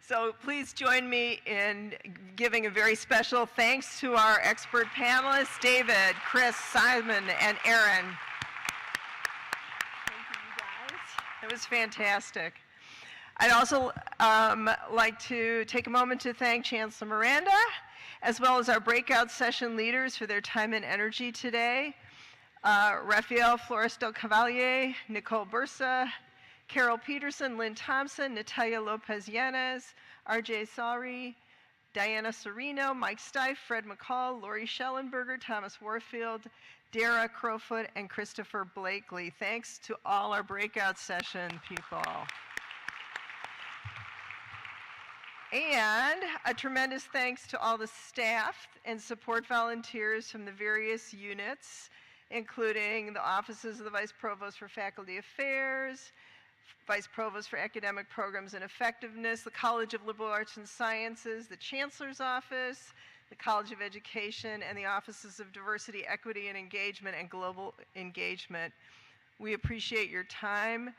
So please join me in giving a very special thanks to our expert panelists, David, Chris, Simon, and Aaron. Thank you, you guys. It was fantastic. I'd also like to take a moment to thank Chancellor Miranda, as well as our breakout session leaders for their time and energy today. Rafael Flores del Cavalier, Nicole Bursa, Carol Peterson, Lynn Thompson, Natalia Lopez Yanez, RJ Sari, Diana Serino, Mike Stife, Fred McCall, Lori Schellenberger, Thomas Warfield, Dara Crowfoot, and Christopher Blakely. Thanks to all our breakout session people. And a tremendous thanks to all the staff and support volunteers from the various units, including the offices of the Vice Provost for Faculty Affairs, Vice Provost for Academic Programs and Effectiveness, the College of Liberal Arts and Sciences, the Chancellor's Office, the College of Education, and the Offices of Diversity, Equity, and Engagement and Global Engagement. We appreciate your time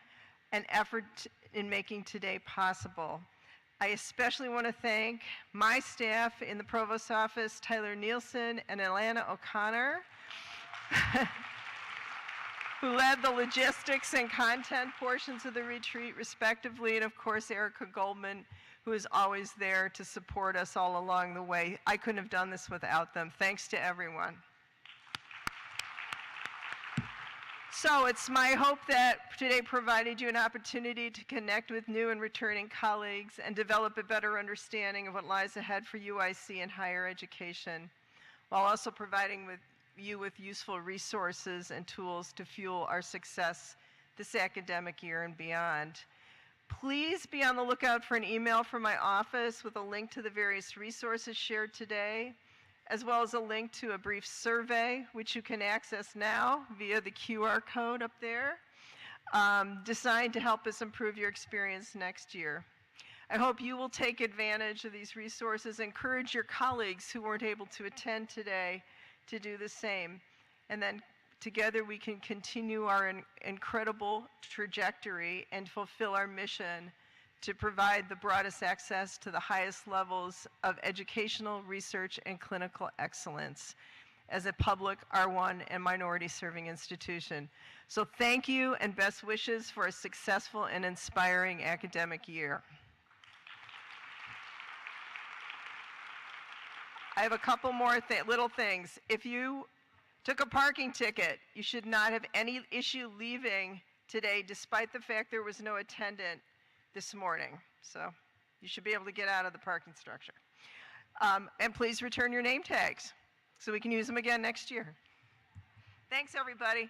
and effort in making today possible. I especially want to thank my staff in the Provost's office, Tyler Nielsen and Alana O'Connor, who led the logistics and content portions of the retreat respectively, and of course Erica Goldman, who is always there to support us all along the way. I couldn't have done this without them. Thanks to everyone. So it's my hope that today provided you an opportunity to connect with new and returning colleagues and develop a better understanding of what lies ahead for UIC and higher education, while also providing you with useful resources and tools to fuel our success this academic year and beyond. Please be on the lookout for an email from my office with a link to the various resources shared today, as well as a link to a brief survey, which you can access now via the QR code up there, designed to help us improve your experience next year. I hope you will take advantage of these resources, encourage your colleagues who weren't able to attend today to do the same, and then together we can continue our incredible trajectory and fulfill our mission to provide the broadest access to the highest levels of educational, research, and clinical excellence as a public, R1, and minority-serving institution. So thank you and best wishes for a successful and inspiring academic year. I have a couple more little things. If you took a parking ticket, you should not have any issue leaving today, despite the fact there was no attendant this morning. So you should be able to get out of the parking structure. And please return your name tags so we can use them again next year. Thanks, everybody.